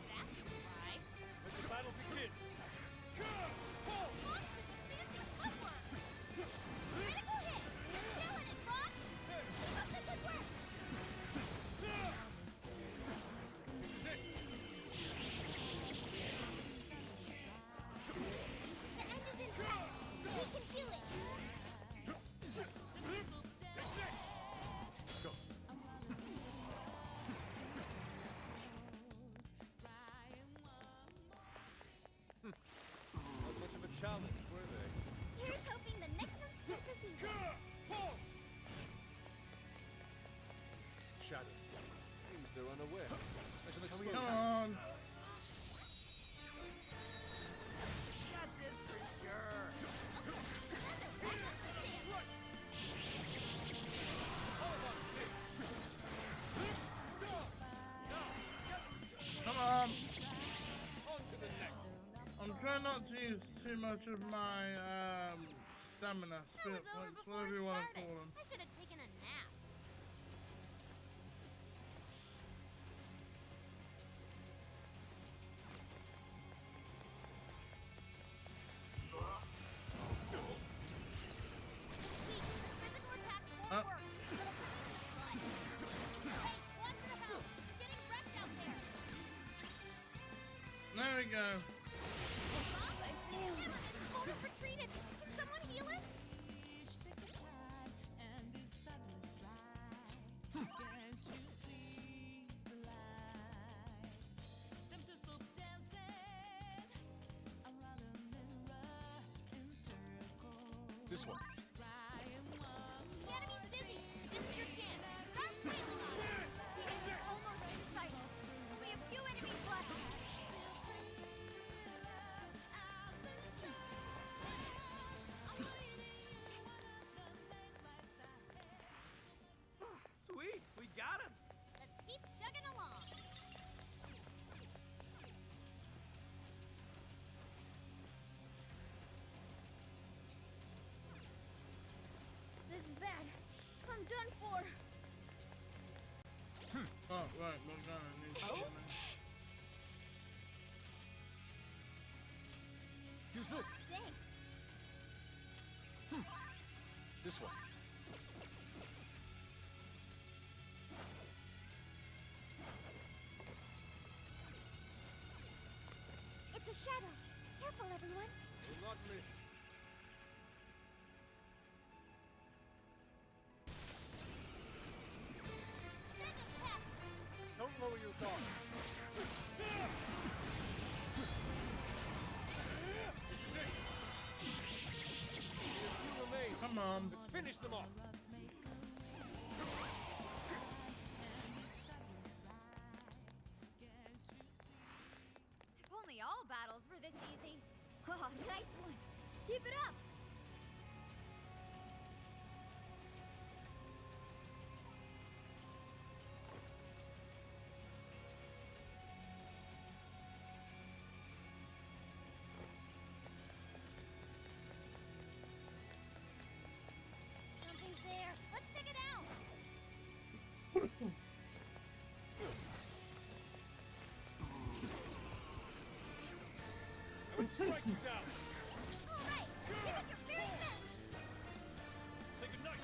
That's why.
Let the battle begin!
Fox is a fancy footwork! Critical hit! Killing it, Fox! Keep up the good work! The end is in sight! We can do it!
Go!
Not much of a challenge, were they?
Here's hoping the next one's just as easy.
Shadow. Seems they're unaware. I shall expose
Come
them.
on.
Got this for sure.
Come on.
On to the next!
I'm trying not to use too much of my stamina,
That
spirit
was over
points,
before
whatever
it
you want to
started.
call them.
I should have taken a nap. Weak, the physical attacks won't work. Hey, watch your health. You're getting wrecked out there.
There we go.
Bob, I feel him. His phone has retreated. Can someone heal him?
This one.
The enemy's dizzy. This is your chance. Start wailing on him. The end is almost in sight. Only a few enemies left.
Sweet, we got him.
Let's keep chugging along. This is bad. I'm done for.
Oh, right, we're gonna need something.
Use this.
Thanks.
This one.
It's a shadow. Careful, everyone.
Will not miss.
Send him back.
Don't lower your guard.
Come on.
Let's finish them off.
If only all battles were this easy. Oh, nice one. Keep it up.
Something's there. Let's check it out.
I will strike you down.
All right. Give it your very best.
Say goodnight.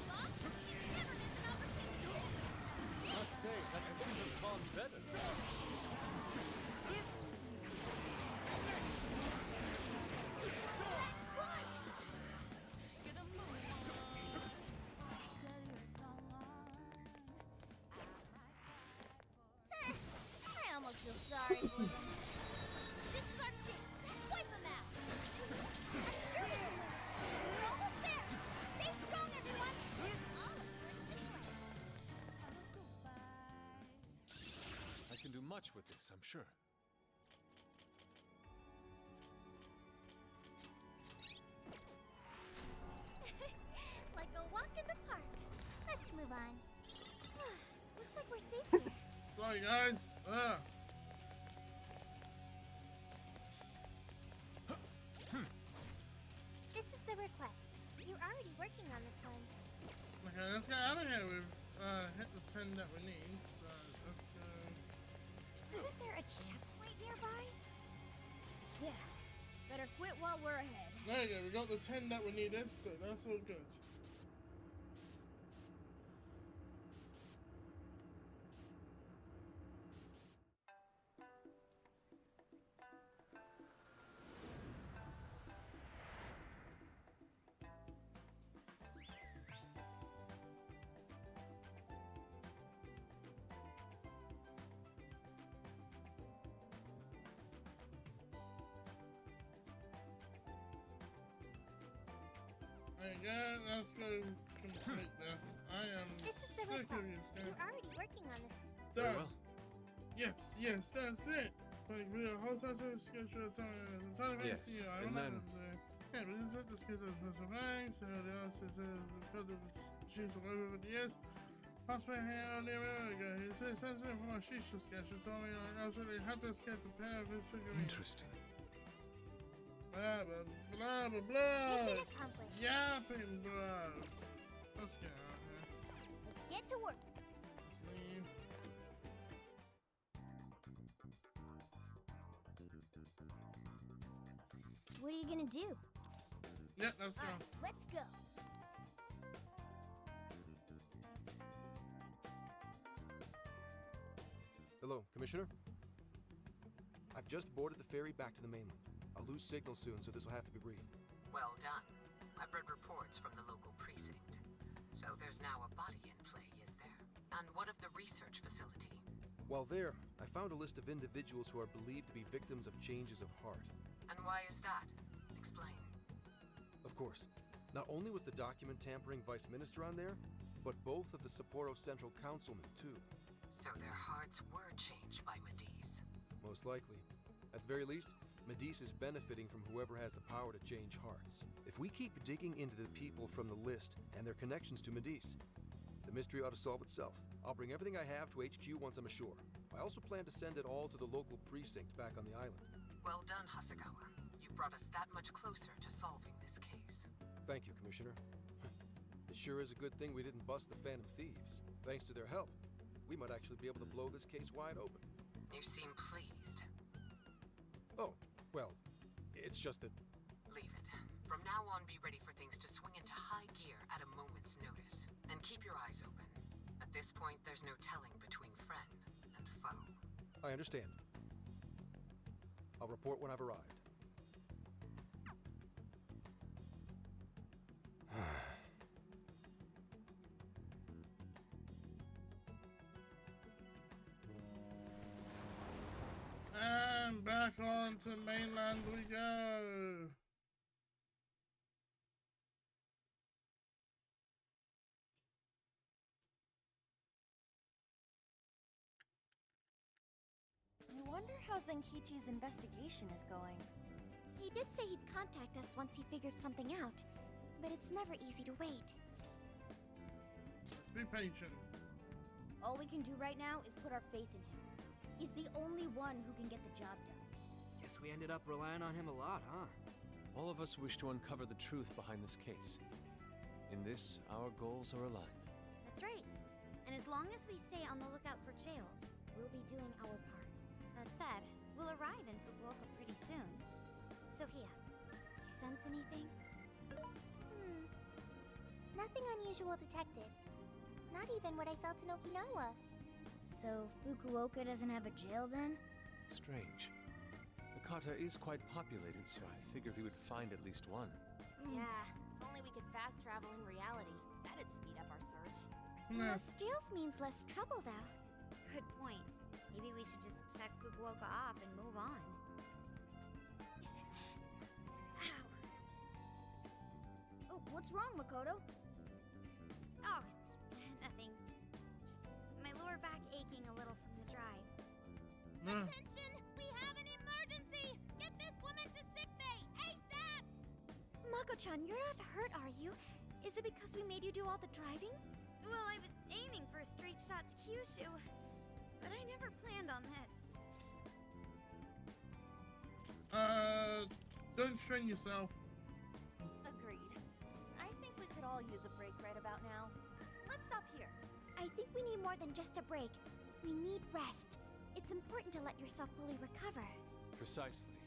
Bob, you never miss an opportunity.
Must say, that could have gone better.
I almost feel sorry for them. This is our chance. Wipe them out. I'm sure we can win. We're almost there. Stay strong, everyone. All according to plan.
I can do much with this, I'm sure.
Looks like we're safe here.
Sorry, guys.
This is the request. You're already working on this one.
Okay, let's get out of here. We've hit the 10 that we need, so let's go.
Isn't there a checkpoint nearby?
Yeah. Better quit while we're ahead.
There you go, we got the 10 that we needed, so that's all good. There you go, let's go complete this. I am
This is the
sick of
request.
you, Stan.
You're already working on this.
Done. Yes, that's it. Like, video host has to schedule a time and the time
Yes,
see you.
and then-
Yeah, but this is the schedule of special banks, so the answer says because of she's over the years. Possibly here on the America. He says something from my shisha sketch and told me I absolutely had to sketch the pair of his figure.
Interesting.
Blah blah blah blah blah.
Mission accomplished.
Yapping, bro. Let's get out of here.
Let's get to work.
Let's leave.
What are you gonna do?
Yeah, let's go.
Let's go.
Hello, Commissioner? I've just boarded the ferry back to the mainland. I'll lose signal soon, so this will have to be brief.
Well done. I've read reports from the local precinct. So there's now a body in play, is there? And what of the research facility?
While there, I found a list of individuals who are believed to be victims of changes of heart.
And why is that? Explain.
Of course. Not only was the document tampering vice minister on there, but both of the Sapporo Central Councilmen, too.
So their hearts were changed by Mediz.
Most likely. At the very least, Mediz is benefiting from whoever has the power to change hearts. If we keep digging into the people from the list and their connections to Mediz, the mystery ought to solve itself. I'll bring everything I have to HQ once I'm ashore. I also plan to send it all to the local precinct back on the island.
Well done, Hasegawa. You've brought us that much closer to solving this case.
Thank you, Commissioner. It sure is a good thing we didn't bust the Phantom Thieves. Thanks to their help, we might actually be able to blow this case wide open.
You seem pleased.
Oh, well, it's just that...
Leave it. From now on, be ready for things to swing into high gear at a moment's notice. And keep your eyes open. At this point, there's no telling between friend and foe.
I understand. I'll report when I've arrived.
And back on to mainland we go.
I wonder how Zenkichi's investigation is going.
He did say he'd contact us once he figured something out, but it's never easy to wait.
Be patient.
All we can do right now is put our faith in him. He's the only one who can get the job done.
Guess we ended up relying on him a lot, huh?
All of us wish to uncover the truth behind this case. In this, our goals are aligned.
That's right. And as long as we stay on the lookout for jails, we'll be doing our part. That said, we'll arrive in Fukuoka pretty soon. Sophia, you sense anything?
Nothing unusual detected. Not even what I felt in Okinawa.
So, Fukuoka doesn't have a jail then?
Strange. The kata is quite populated, so I figured we would find at least one.
Yeah, if only we could fast travel in reality. That'd speed up our search.
Less jails means less trouble, though.
Good point. Maybe we should just check Fukuoka off and move on. Ow.
Oh, what's wrong, Makoto?
Oh, it's nothing. Just my lower back aching a little from the drive.
Attention! We have an emergency! Get this woman to sickbay, ASAP! Mako-chan, you're not hurt, are you? Is it because we made you do all the driving?
Well, I was aiming for a straight shot to Kyushu, but I never planned on this.
Don't strain yourself.
Agreed. I think we could all use a break right about now. Let's stop here.
I think we need more than just a break. We need rest. It's important to let yourself fully recover.
Precisely.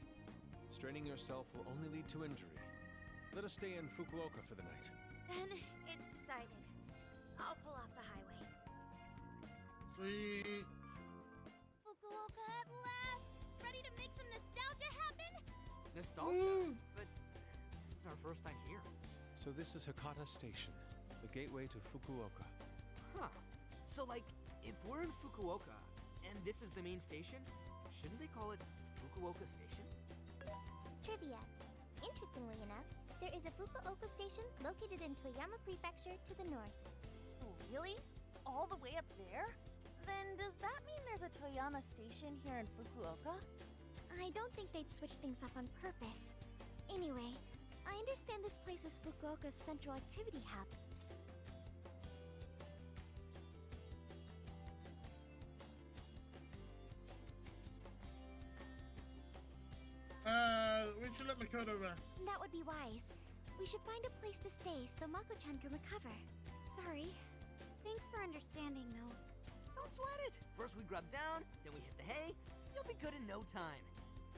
Straining yourself will only lead to injury. Let us stay in Fukuoka for the night.
Then it's decided. I'll pull off the highway.
Sweet.
Fukuoka at last! Ready to make some nostalgia happen?
Nostalgia? But this is our first time here.
So this is Hakata Station, the gateway to Fukuoka.
Huh. So, like, if we're in Fukuoka, and this is the main station, shouldn't they call it Fukuoka Station?
Trivia. Interestingly enough, there is a Fukuoka station located in Toyama Prefecture to the north.
Really? All the way up there? Then does that mean there's a Toyama station here in Fukuoka?
I don't think they'd switch things up on purpose. Anyway, I understand this place is Fukuoka's central activity hub.
We should let Makoto rest.
That would be wise. We should find a place to stay so Mako-chan can recover.
Sorry. Thanks for understanding, though.
Don't sweat it. First we grub down, then we hit the hay. You'll be good in no time.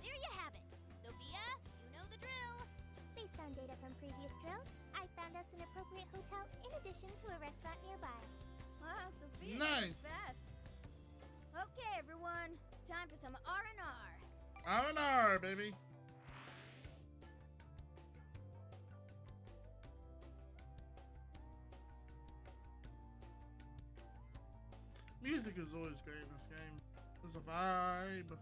There you have it. Sophia, you know the drill.
Based on data from previous drills, I found us an appropriate hotel in addition to a restaurant nearby.
Wow, Sophia,
Nice.
fast. Okay, everyone, it's time for some R&R.
R&R, baby. Music is always great in this game. There's a vibe.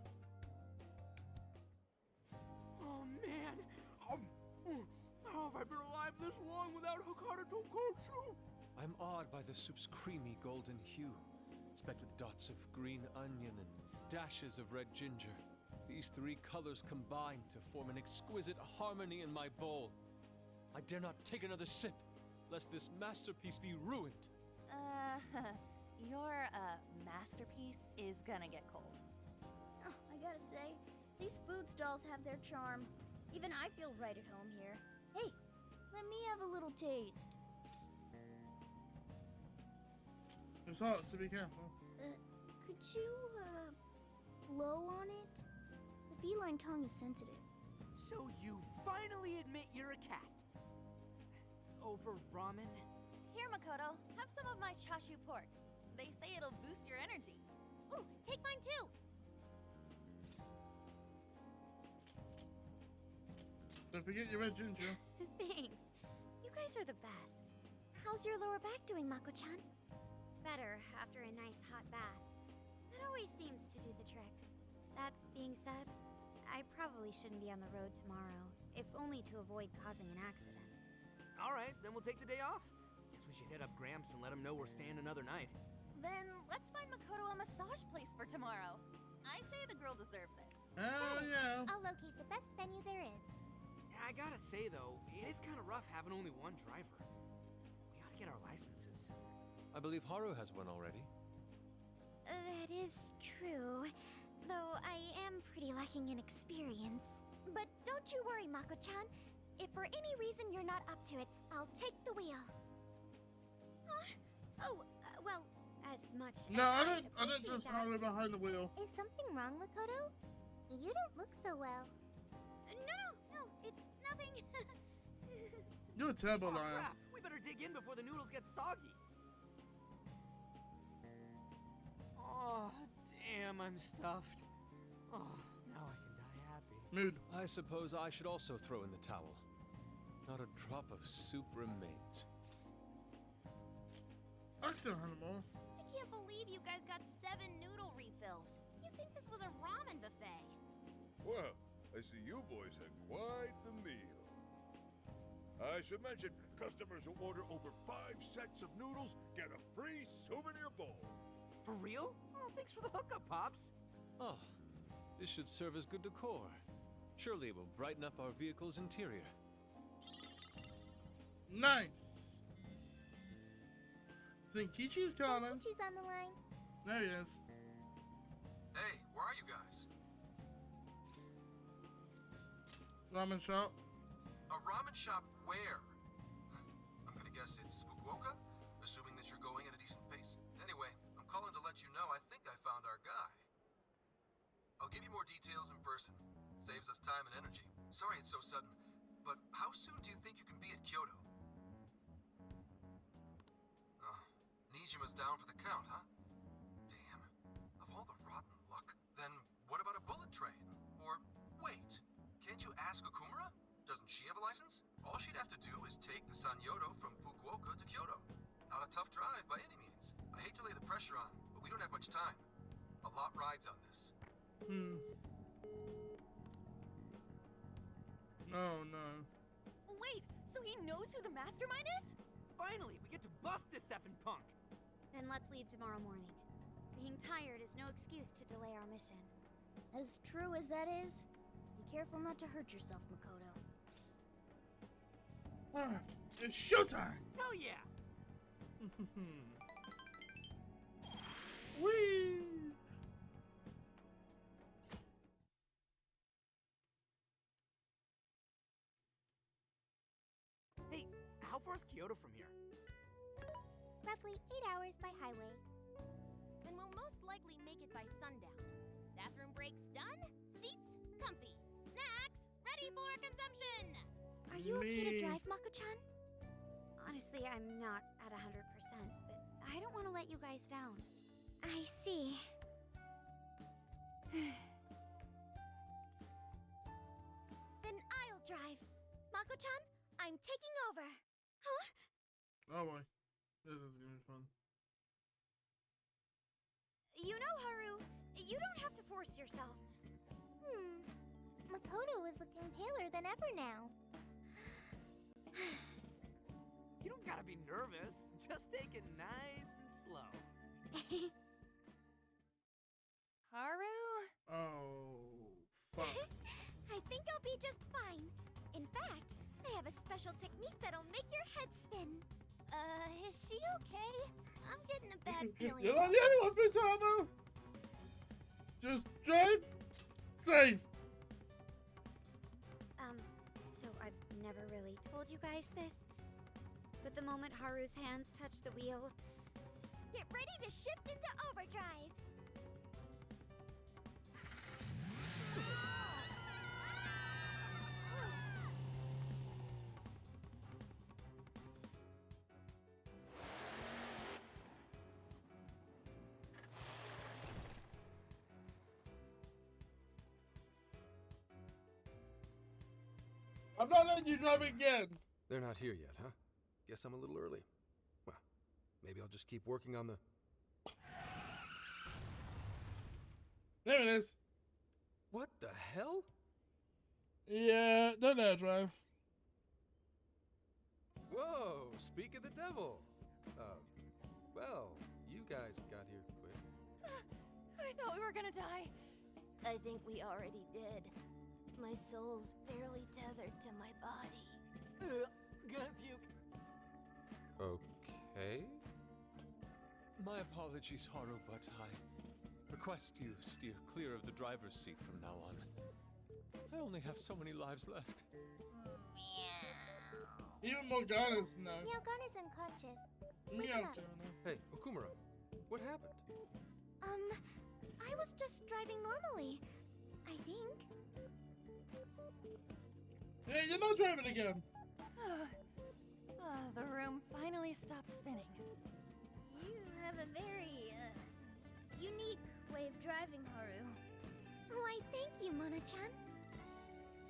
Oh man, how have I been alive this long without Hakata Tonkotsu?
I'm awed by the soup's creamy golden hue, specked with dots of green onion and dashes of red ginger. These three colors combine to form an exquisite harmony in my bowl. I dare not take another sip, lest this masterpiece be ruined.
Your, masterpiece is gonna get cold. Oh, I gotta say, these food stalls have their charm. Even I feel right at home here. Hey, let me have a little taste.
It's hot, so be careful.
Could you, blow on it? The feline tongue is sensitive.
So you finally admit you're a cat. Over ramen?
Here, Makoto, have some of my chashu pork. They say it'll boost your energy.
Ooh, take mine too.
Don't forget your red ginger.
Thanks. You guys are the best.
How's your lower back doing, Mako-chan?
Better after a nice hot bath. That always seems to do the trick. That being said, I probably shouldn't be on the road tomorrow, if only to avoid causing an accident.
All right, then we'll take the day off. Guess we should hit up Gramps and let him know we're staying another night.
Then let's find Makoto a massage place for tomorrow. I say the girl deserves it.
Hell yeah.
I'll locate the best venue there is.
I gotta say though, it is kind of rough having only one driver. We ought to get our licenses soon.
I believe Haru has one already.
That is true. Though I am pretty lacking in experience. But don't you worry, Mako-chan. If for any reason you're not up to it, I'll take the wheel.
Well, as much
No,
as
I don't
appreciate
trust
that.
Haru behind the wheel.
Is something wrong, Makoto? You don't look so well.
No, it's nothing.
You're a turbo
Oh
lion.
crap! We better dig in before the noodles get soggy. Oh, damn, I'm stuffed. Oh, now I can die happy.
Mood.
I suppose I should also throw in the towel. Not a drop of soup remains.
Excellent, animal.
I can't believe you guys got 7 noodle refills. You'd think this was a ramen buffet.
Well, I see you boys had quite the meal. I should mention, customers who order over 5 sets of noodles get a free souvenir bowl.
For real? Oh, thanks for the hookup, Pops.
Oh, this should serve as good decor. Surely it will brighten up our vehicle's interior.
Nice. think Kichi's calling.
Kichi's on the line.
There he is.
Hey, where are you guys?
Ramen shop.
A ramen shop where? I'm gonna guess it's Fukuoka, assuming that you're going at a decent pace. Anyway, I'm calling to let you know I think I found our guy. I'll give you more details in person. Saves us time and energy. Sorry it's so sudden, but how soon do you think you can be at Kyoto? Nijima's down for the count, huh? Damn. Of all the rotten luck. Then what about a bullet train? Or, wait, can't you ask Okumura? Doesn't she have a license? All she'd have to do is take the Sanyodo from Fukuoka to Kyoto. Not a tough drive by any means. I hate to lay the pressure on, but we don't have much time. A lot rides on this.
Oh no.
Wait, so he knows who the mastermind is?
Finally, we get to bust this effing punk.
Then let's leave tomorrow morning. Being tired is no excuse to delay our mission.
As true as that is, be careful not to hurt yourself, Makoto.
Alright, it's showtime!
Hell yeah!
Whee!
Hey, how far is Kyoto from here?
Roughly 8 hours by highway.
Then we'll most likely make it by sundown. Bathroom breaks done, seats comfy, snacks ready for consumption.
Are you okay to drive, Mako-chan? Honestly, I'm not at 100%, but I don't want to let you guys down.
I see. Then I'll drive. Mako-chan, I'm taking over. Huh?
Oh boy. This is gonna be fun.
You know, Haru, you don't have to force yourself.
Makoto is looking paler than ever now.
You don't gotta be nervous. Just take it nice and slow.
Haru?
Oh, fuck.
I think I'll be just fine. In fact, I have a special technique that'll make your head spin.
Is she okay? I'm getting a bad feeling.
You're not the only one, Futaba! Just drive safe!
So I've never really told you guys this, but the moment Haru's hands touch the wheel,
Get ready to shift into overdrive.
I'm not letting you drive again!
They're not here yet, huh? Guess I'm a little early. Well, maybe I'll just keep working on the...
There it is.
What the hell?
Yeah, don't air drive.
Whoa, speak of the devil. Well, you guys got here quick.
I thought we were gonna die.
I think we already did. My soul's barely tethered to my body.
Gonna puke.
Okay.
My apologies, Haru, but I request you steer clear of the driver's seat from now on. I only have so many lives left.
Even Morgana's no.
Morgana's unconscious.
Meow.
Hey, Okumura, what happened?
I was just driving normally, I think.
Yeah, you're not driving again.
The room finally stopped spinning.
You have a very, unique way of driving, Haru.
Why, thank you, Mona-chan.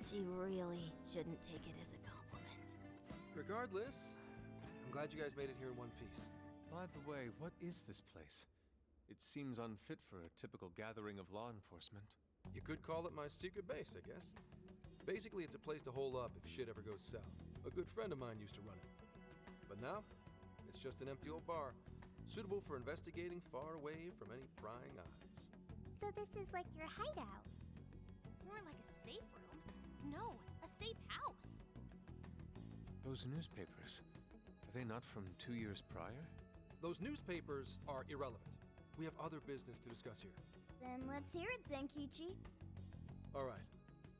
She really shouldn't take it as a compliment.
Regardless, I'm glad you guys made it here in one piece.
By the way, what is this place? It seems unfit for a typical gathering of law enforcement.
You could call it my secret base, I guess. Basically, it's a place to hole up if shit ever goes south. A good friend of mine used to run it. But now, it's just an empty old bar, suitable for investigating far away from any prying eyes.
So this is like your hideout.
More like a safe room. No, a safe house.
Those newspapers, are they not from 2 years prior?
those newspapers are irrelevant. We have other business to discuss here.
Then let's hear it, Zenkichi.
All right.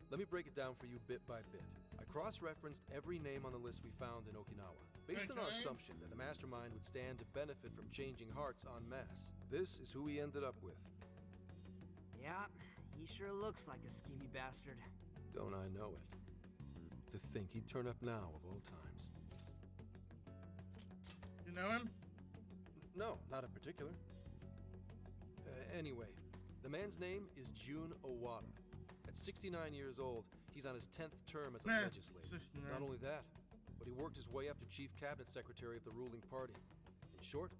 Let me break it down for you bit by bit. I cross-referenced every name on the list we found in Okinawa, based on our assumption that the mastermind would stand to benefit from changing hearts en masse. This is who we ended up with.
Yeah, he sure looks like a schemy bastard.
Don't I know it? To think he'd turn up now of all times.
You know him?
No, not in particular. Anyway, the man's name is Jun Owada. At 69 years old, he's on his 10th term as a legislator.
69.
Not only that, but he worked his way up to chief cabinet secretary of the ruling party. In short,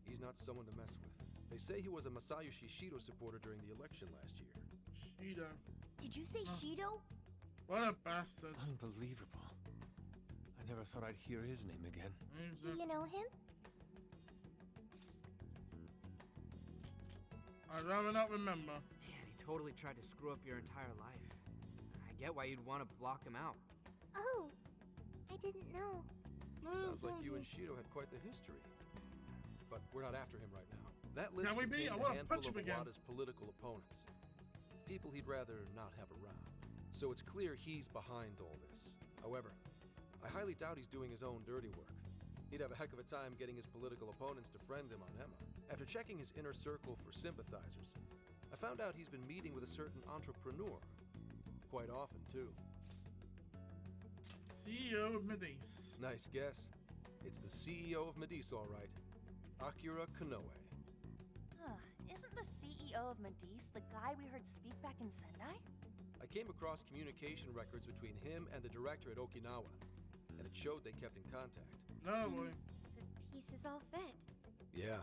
he's not someone to mess with. They say he was a Masayoshi Shido supporter during the election last year.
Shido.
Did you say Shido?
What a bastard.
Unbelievable. I never thought I'd hear his name again.
Do you know him?
I'd rather not remember.
Man, he totally tried to screw up your entire life. I get why you'd want to block him out.
Oh, I didn't know.
Sounds like you and Shido had quite the history. But we're not after him right now. That list
Can we be?
contained
I
a
wanna
handful
punch
of
him again.
Iwata's political opponents. People he'd rather not have around. So it's clear he's behind all this. However, I highly doubt he's doing his own dirty work. He'd have a heck of a time getting his political opponents to friend him on Emma. After checking his inner circle for sympathizers, I found out he's been meeting with a certain entrepreneur. Quite often, too.
CEO of Medice.
Nice guess. It's the CEO of Medice, all right. Akira Konoe.
Huh. Isn't the CEO of Medice the guy we heard speak back in Sendai?
I came across communication records between him and the director at Okinawa, and it showed they kept in contact.
No boy.
The pieces all fit.
Yeah.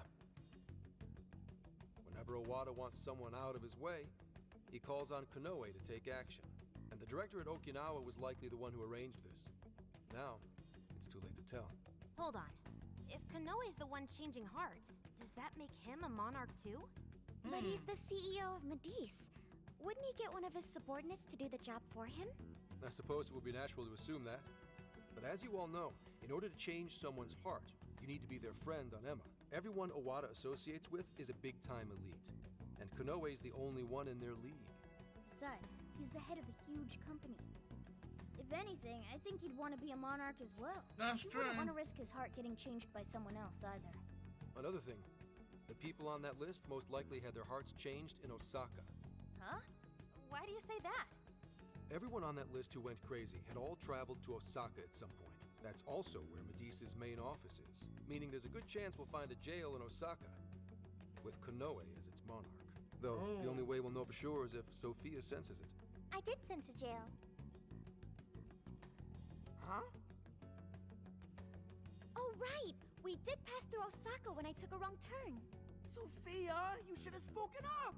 Whenever Owada wants someone out of his way, he calls on Konoe to take action. And the director at Okinawa was likely the one who arranged this. Now, it's too late to tell.
Hold on. If Konoe's the one changing hearts, does that make him a monarch too?
But he's the CEO of Medice. Wouldn't he get one of his subordinates to do the job for him?
I suppose it would be natural to assume that. But as you all know, in order to change someone's heart, you need to be their friend on Emma. Everyone Owada associates with is a big-time elite. And Konoe's the only one in their league.
Besides, he's the head of a huge company. If anything, I think he'd want to be a monarch as well.
That's
he
true.
wouldn't want to risk his heart getting changed by someone else either.
Another thing, the people on that list most likely had their hearts changed in Osaka.
Huh? Why do you say that?
Everyone on that list who went crazy had all traveled to Osaka at some point. That's also where Medice's main office is, meaning there's a good chance we'll find a jail in Osaka, with Konoe as its monarch. Though, the only way we'll know for sure is if Sophia senses it.
I did sense a jail.
Huh?
Oh, right! We did pass through Osaka when I took a wrong turn.
Sophia, you should have spoken up!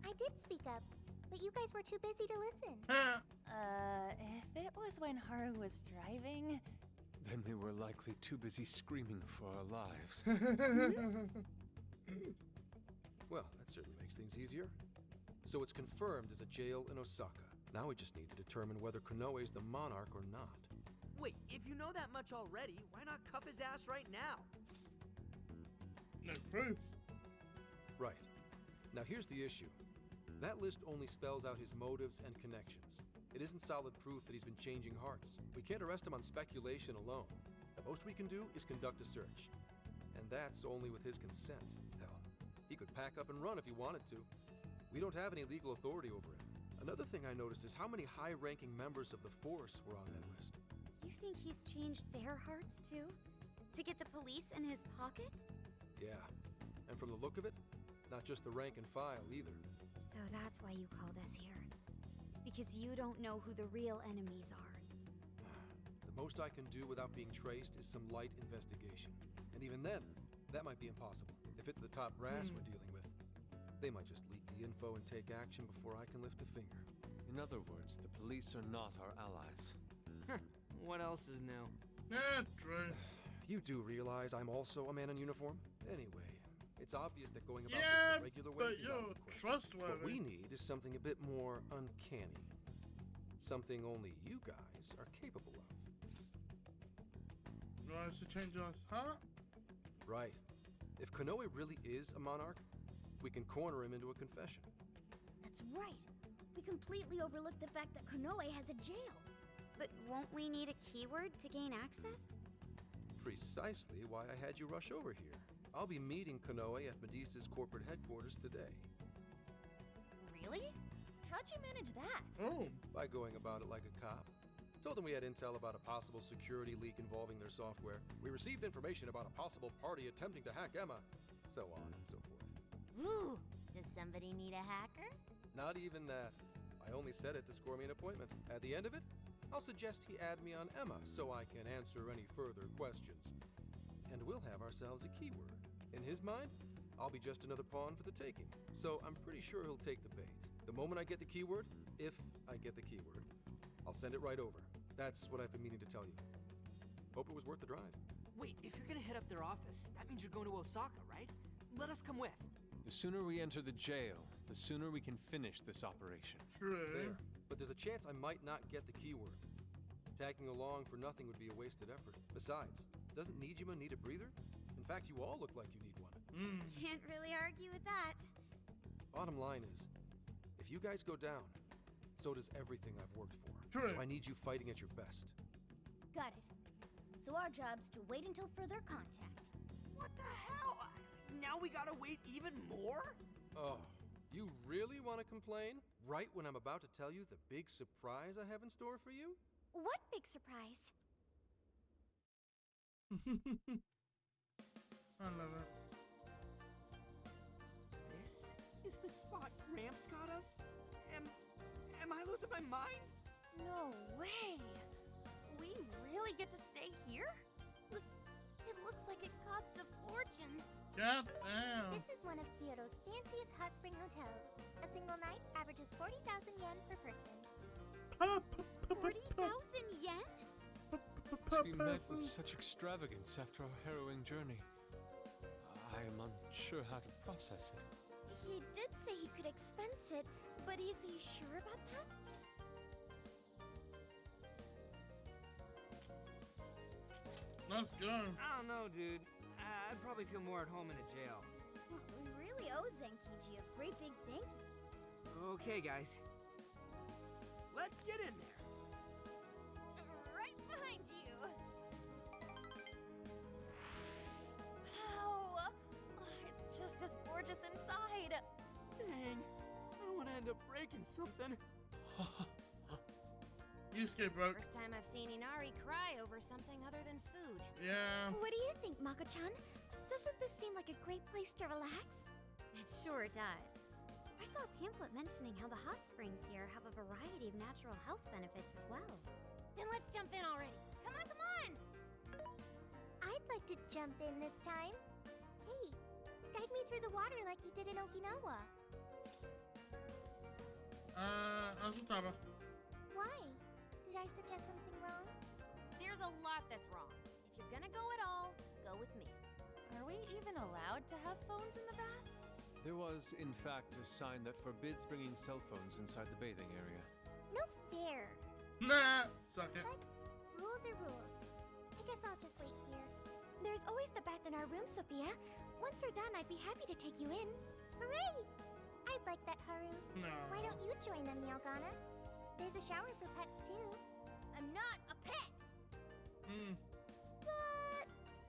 I did speak up, but you guys were too busy to listen.
If it was when Haru was driving...
Then we were likely too busy screaming for our lives.
Well, that certainly makes things easier. So it's confirmed as a jail in Osaka. Now we just need to determine whether Konoe's the monarch or not.
Wait, if you know that much already, why not cuff his ass right now?
No proof.
Right. Now here's the issue. That list only spells out his motives and connections. It isn't solid proof that he's been changing hearts. We can't arrest him on speculation alone. The most we can do is conduct a search. And that's only with his consent. Hell, he could pack up and run if he wanted to. We don't have any legal authority over him. Another thing I noticed is how many high-ranking members of the force were on that list.
You think he's changed their hearts too? To get the police in his pocket?
Yeah. And from the look of it, not just the rank and file either.
So that's why you called us here. Because you don't know who the real enemies are.
The most I can do without being traced is some light investigation. And even then, that might be impossible. If it's the top brass we're dealing with, they might just leak the info and take action before I can lift a finger.
In other words, the police are not our allies.
What else is new?
True.
You do realize I'm also a man in uniform? Anyway, it's obvious that going about this the regular way
but
is out
you're
of the question.
trustworthy.
What we need is something a bit more uncanny. Something only you guys are capable of.
You want us to change our heart?
Right. If Konoe really is a monarch, we can corner him into a confession.
That's right. We completely overlooked the fact that Konoe has a jail.
But won't we need a keyword to gain access?
Precisely why I had you rush over here. I'll be meeting Konoe at Medusa's corporate headquarters today.
Really? How'd you manage that?
Oh.
By going about it like a cop. Told them we had intel about a possible security leak involving their software. We received information about a possible party attempting to hack Emma. So on and so forth.
Ooh, does somebody need a hacker?
Not even that. I only said it to score me an appointment. At the end of it, I'll suggest he add me on Emma so I can answer any further questions. And we'll have ourselves a keyword. In his mind, I'll be just another pawn for the taking. So I'm pretty sure he'll take the bait. The moment I get the keyword, if I get the keyword, I'll send it right over. That's what I've been meaning to tell you. Hope it was worth the drive.
Wait, if you're gonna hit up their office, that means you're going to Osaka, right? Let us come with.
The sooner we enter the jail, the sooner we can finish this operation.
True.
Fair. But there's a chance I might not get the keyword. Tagging along for nothing would be a wasted effort. Besides, doesn't Nijima need a breather? In fact, you all look like you need one.
Can't really argue with that.
Bottom line is, if you guys go down, so does everything I've worked for.
True.
So I need you fighting at your best.
Got it. So our job's to wait until further contact.
What the hell? Now we gotta wait even more?
Oh, you really want to complain? Right when I'm about to tell you the big surprise I have in store for you?
What big surprise?
I love it.
This is the spot Gramps got us? Am I losing my mind?
No way! We really get to stay here?
It looks like it costs a fortune.
God damn.
This is one of Kyoto's fanciest hot spring hotels. A single night averages 40,000 yen per person.
40,000 yen?
To be met with such extravagance after our harrowing journey. I am unsure how to process it.
He did say he could expense it, but is he sure about that?
Let's go.
I don't know, dude. I'd probably feel more at home in a jail.
We really owe Zenkichi a great big thank you.
Okay, guys. Let's get in there.
Right behind you. Wow. It's just as gorgeous inside.
Dang. I don't want to end up breaking something.
Yusuke broke.
First time I've seen Inari cry over something other than food.
Yeah.
What do you think, Mako-chan? Doesn't this seem like a great place to relax?
It sure does. I saw a pamphlet mentioning how the hot springs here have a variety of natural health benefits as well.
Then let's jump in already. Come on, come on!
I'd like to jump in this time. Hey, guide me through the water like you did in Okinawa.
Asutaba.
Why? Did I suggest something wrong?
There's a lot that's wrong. If you're gonna go at all, go with me.
Are we even allowed to have phones in the bath?
There was, in fact, a sign that forbids bringing cell phones inside the bathing area.
No fair.
Nah, suck it.
But rules are rules. I guess I'll just wait here. There's always the bath in our room, Sophia. Once we're done, I'd be happy to take you in. Hooray! I'd like that, Haru.
No.
Why don't you join them, Yagana? There's a shower for pets, too.
I'm not a pet!
But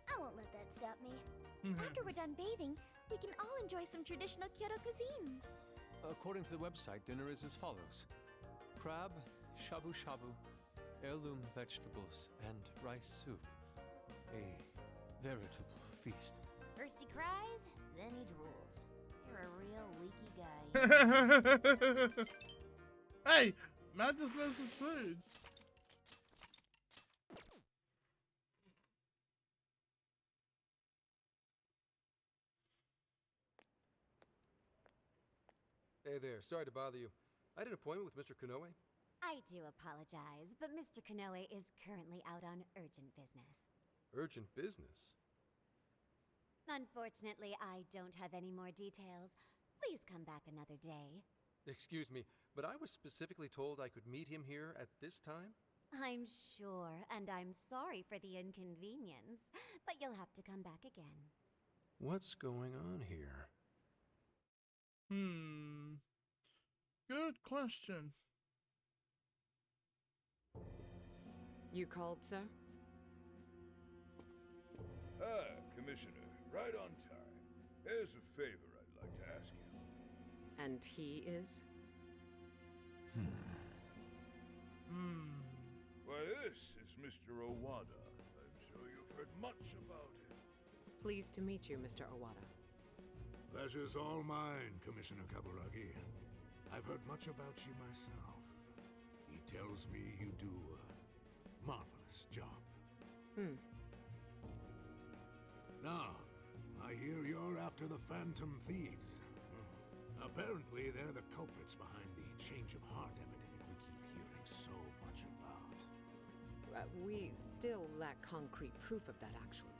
I won't let that stop me. After we're done bathing, we can all enjoy some traditional Kyoto cuisine.
According to the website, dinner is as follows. Crab, shabu-shabu, heirloom vegetables, and rice soup. A veritable feast.
First he cries, then he drools. You're a real leaky guy.
Hey, man just loves his food.
Hey there, sorry to bother you. I had an appointment with Mr. Konoe.
I do apologize, but Mr. Konoe is currently out on urgent business.
Urgent business?
Unfortunately, I don't have any more details. Please come back another day.
Excuse me, but I was specifically told I could meet him here at this time?
I'm sure, and I'm sorry for the inconvenience, but you'll have to come back again.
What's going on here?
Good question.
You called, sir?
Ah, Commissioner, right on time. There's a favor I'd like to ask you.
And he is?
Why, this is Mr. Owada. I'm sure you've heard much about him.
Pleased to meet you, Mr. Owada.
Pleasure's all mine, Commissioner Kaburagi. I've heard much about you myself. He tells me you do a marvelous job. Now, I hear you're after the Phantom Thieves. Apparently, they're the culprits behind the change of heart epidemic we keep hearing so much about.
We still lack concrete proof of that, actually.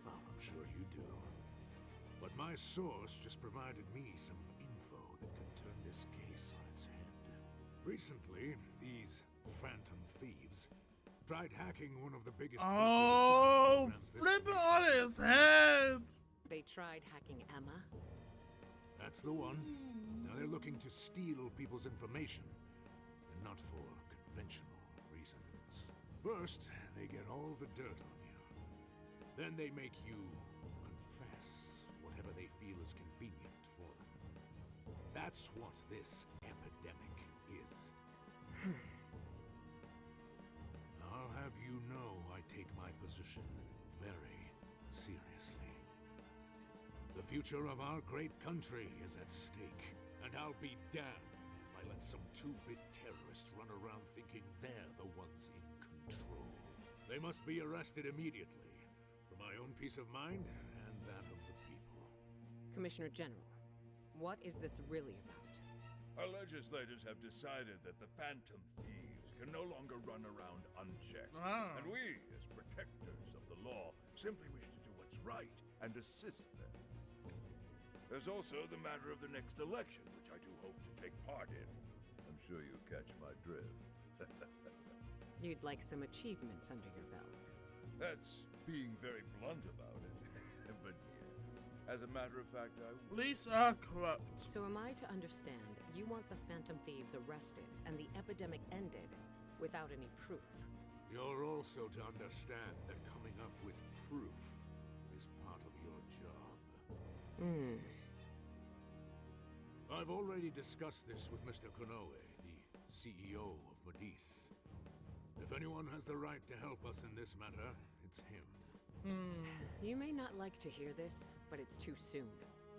Well, I'm sure you do. But my source just provided me some info that could turn this case on its head. Recently, these Phantom Thieves tried hacking one of the biggest
Oh, flip it on his head!
They tried hacking Emma?
That's the one. Now they're looking to steal people's information, and not for conventional reasons. First, they get all the dirt on you. Then they make you confess whatever they feel is convenient for them. That's what this epidemic is. I'll have you know I take my position very seriously. The future of our great country is at stake, and I'll be damned if I let some two-bit terrorists run around thinking they're the ones in control. They must be arrested immediately, for my own peace of mind and that of the people.
Commissioner General, what is this really about?
Our legislators have decided that the Phantom Thieves can no longer run around unchecked. And we, as protectors of the law, simply wish to do what's right and assist them. There's also the matter of the next election, which I do hope to take part in. I'm sure you catch my drift.
You'd like some achievements under your belt.
That's being very blunt about it. But yes, as a matter of fact, I will.
Police are corrupt.
So am I to understand you want the Phantom Thieves arrested and the epidemic ended without any proof?
You're also to understand that coming up with proof is part of your job. I've already discussed this with Mr. Konoe, the CEO of Medis. If anyone has the right to help us in this matter, it's him.
You may not like to hear this, but it's too soon.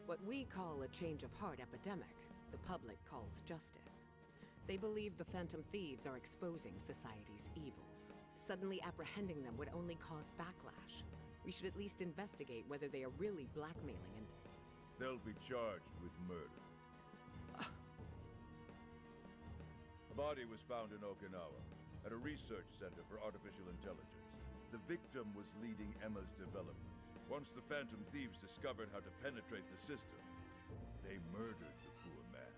What we call a change of heart epidemic, the public calls justice. They believe the Phantom Thieves are exposing society's evils. Suddenly apprehending them would only cause backlash. We should at least investigate whether they are really blackmailing and...
They'll be charged with murder. A body was found in Okinawa, at a research center for artificial intelligence. The victim was leading Emma's development. Once the Phantom Thieves discovered how to penetrate the system, they murdered the poor man.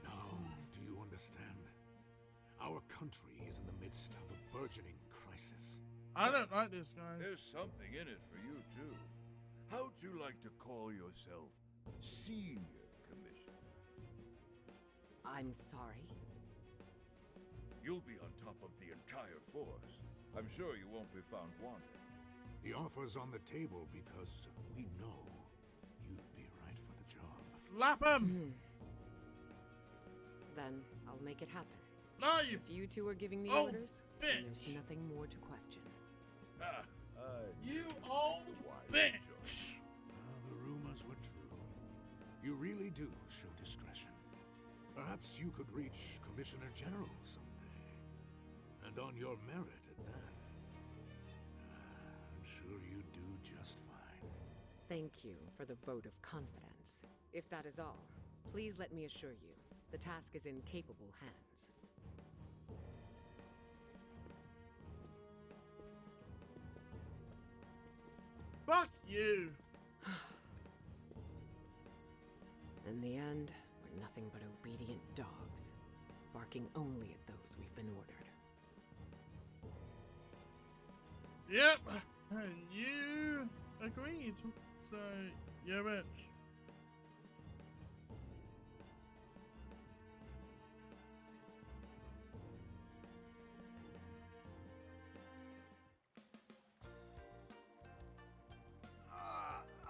Now, do you understand? Our country is in the midst of a burgeoning crisis.
I don't like this, guys.
There's something in it for you, too. How'd you like to call yourself Senior Commissioner?
I'm sorry?
You'll be on top of the entire force. I'm sure you won't be found wanting.
The offer's on the table because we know you'd be right for the job.
Slap him!
Then I'll make it happen.
No, you...
If you two are giving the
old
orders,
bitch.
then there's nothing more to question.
You old bitch!
The rumors were true. You really do show discretion. Perhaps you could reach Commissioner General someday. And on your merit at that. I'm sure you do just fine.
Thank you for the vote of confidence. If that is all, please let me assure you, the task is in capable hands.
Fuck you!
In the end, we're nothing but obedient dogs, barking only at those we've been ordered.
Yep, And you agreed, so you're rich.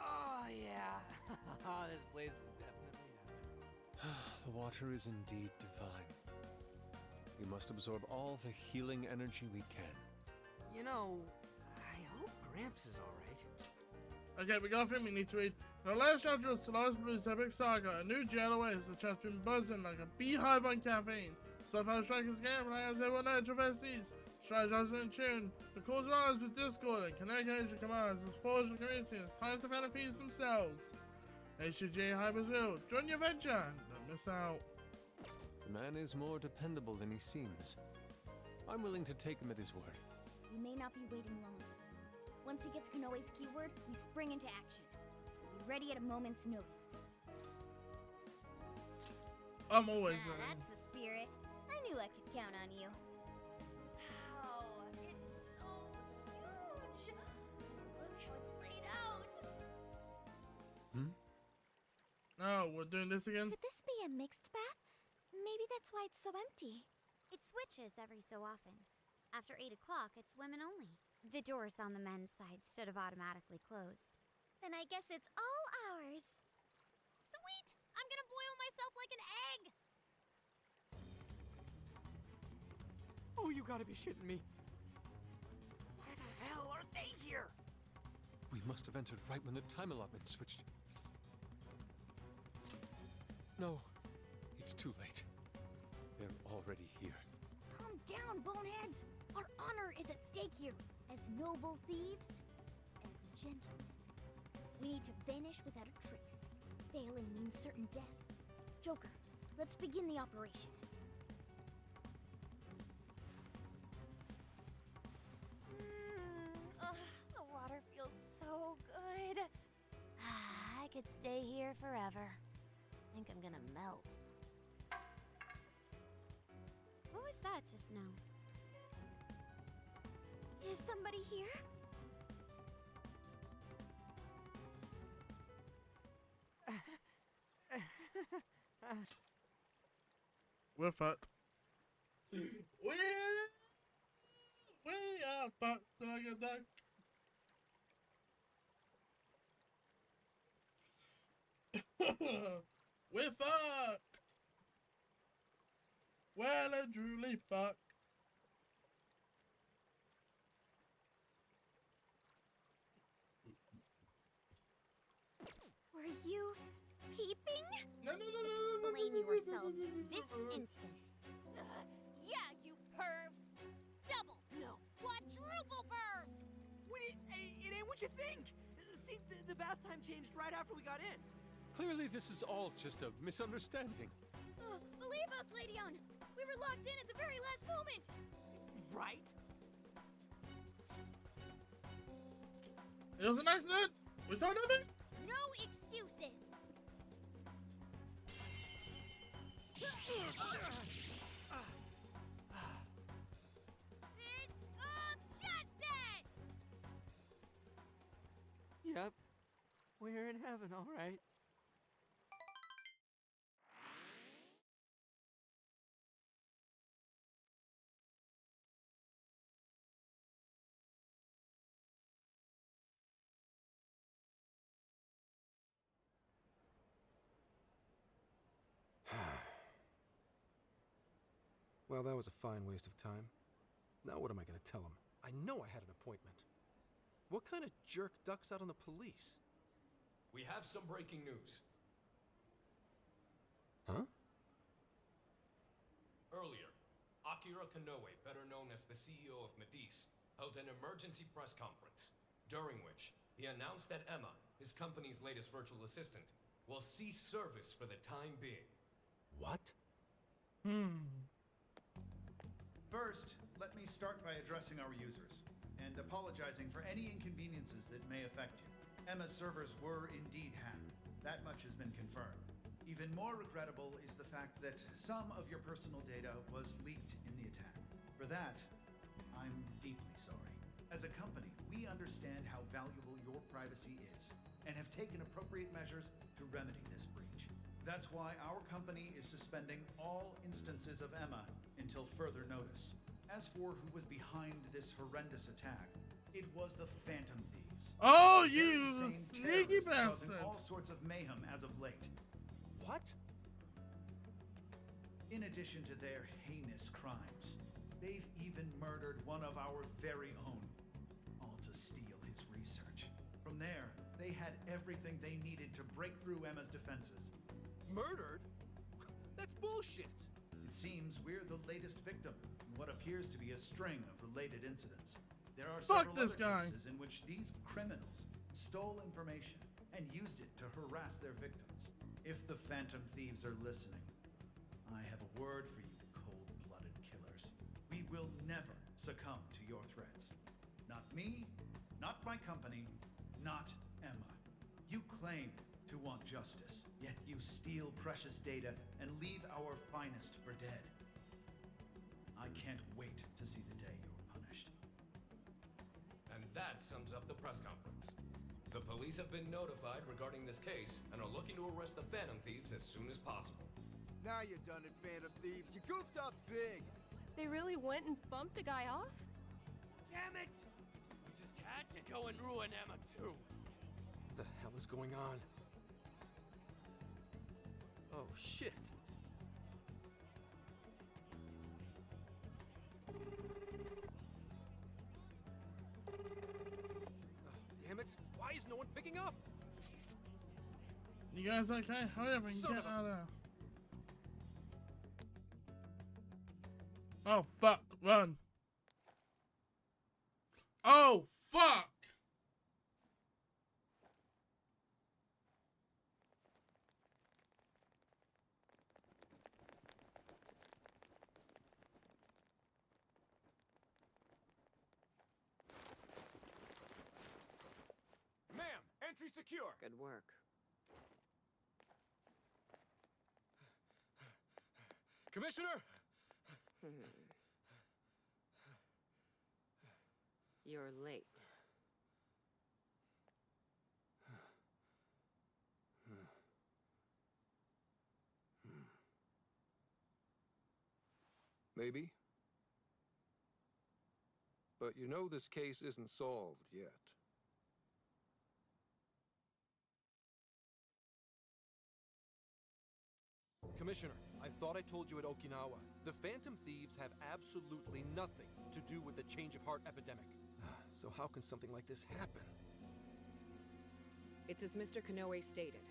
Oh yeah. This place is definitely heaven.
The water is indeed divine. We must absorb all the healing energy we can.
You know, I hope Gramps is alright.
Okay, we got a thing we need to read. The last chapter of Solaris Blues Epic Saga. A new jail awaits. The chat's been buzzing like a beehive on caffeine. Stuffhouse Strikers game, as everyone knows, traverses. Strategize in tune. The calls rise with Discord and communication commands as forged the community. It's time to find the thieves themselves. HG Hyper's will. Join the adventure. Don't miss out.
The man is more dependable than he seems. I'm willing to take him at his word.
We may not be waiting long. Once he gets Konoe's keyword, we spring into action. So be ready at a moment's notice.
I'm always ready.
That's the spirit. I knew I could count on you.
Wow, it's so huge. Look how it's laid out.
Oh, we're doing this again?
Could this be a mixed bath? Maybe that's why it's so empty.
It switches every so often. After 8 o'clock, it's women only. The doors on the men's side should have automatically closed.
Then I guess it's all ours.
Sweet! I'm gonna boil myself like an egg!
Oh, you gotta be shitting me. Why the hell are they here?
We must have entered right when the time allotment switched. No, it's too late. They're already here.
Calm down, boneheads! Our honor is at stake here. As noble thieves, as gentlemen. We need to vanish without a trace. Failing means certain death. Joker, let's begin the operation.
The water feels so good.
I could stay here forever. I think I'm gonna melt.
What was that just now?
Is somebody here?
We're fucked. We are fucked like a duck. We're fucked. Well and truly fucked.
Were you peeping?
No.
Explain yourselves this instant.
Yeah, you pervs! Double, no, quadruple pervs!
It ain't what you think! See, the bath time changed right after we got in.
Clearly this is all just a misunderstanding.
Believe us, Lady On! We were locked in at the very last moment!
Right?
It was an accident. We saw nothing.
No excuses! Fist of justice!
Yep. We're in heaven, all right.
Well, that was a fine waste of time. Now what am I going to tell him? I know I had an appointment. What kind of jerk ducks out on the police?
We have some breaking news.
Huh?
Earlier, Akira Konoe, better known as the CEO of Medice, held an emergency press conference, during which he announced that Emma, his company's latest virtual assistant, will cease service for the time being.
What?
First, let me start by addressing our users, and apologizing for any inconveniences that may affect you. Emma's servers were indeed hacked. That much has been confirmed. Even more regrettable is the fact that some of your personal data was leaked in the attack. For that, I'm deeply sorry. As a company, we understand how valuable your privacy is and have taken appropriate measures to remedy this breach. That's why our company is suspending all instances of Emma until further notice. As for who was behind this horrendous attack, it was the Phantom Thieves.
Oh,
The very
you
same
sneaky
terrorists causing
bastard.
all sorts of mayhem as of late.
What?
In addition to their heinous crimes, they've even murdered one of our very own, all to steal his research. From there, they had everything they needed to break through Emma's defenses.
Murdered? That's bullshit!
It seems we're the latest victim in what appears to be a string of related incidents. There are
Fuck
several
this
other
guy.
cases in which these criminals stole information and used it to harass their victims. If the Phantom Thieves are listening, I have a word for you, cold-blooded killers. We will never succumb to your threats. Not me, not my company, not Emma. You claim to want justice, yet you steal precious data and leave our finest for dead. I can't wait to see the day you're punished.
And that sums up the press conference. The police have been notified regarding this case and are looking to arrest the Phantom Thieves as soon as possible.
Now you're done it, Phantom Thieves. You goofed up big.
They really went and bumped a guy off?
Damn it! We just had to go and ruin Emma too.
What the hell is going on? Oh, shit. Oh, damn it. Why is no one picking up?
You guys okay? Hurry up and
Son
get
of a-
out of there. Oh, fuck. Run. Oh, fuck.
Ma'am, entry secure.
Good work.
Commissioner!
You're late.
Maybe. But you know this case isn't solved yet. Commissioner, I thought I told you at Okinawa. The Phantom Thieves have absolutely nothing to do with the change of heart epidemic. So how can something like this happen?
It's as Mr. Kanoe stated.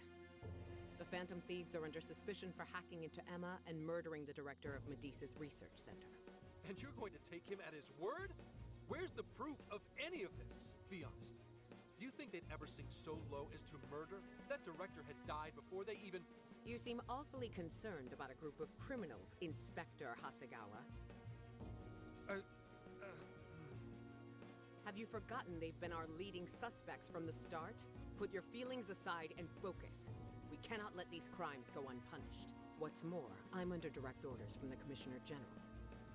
The Phantom Thieves are under suspicion for hacking into Emma and murdering the director of Medesa's research center.
And you're going to take him at his word? Where's the proof of any of this? Be honest. Do you think they'd ever sink so low as to murder? That director had died before they even...
You seem awfully concerned about a group of criminals, Inspector Hasegawa. Have you forgotten they've been our leading suspects from the start? Put your feelings aside and focus. We cannot let these crimes go unpunished. What's more, I'm under direct orders from the Commissioner General.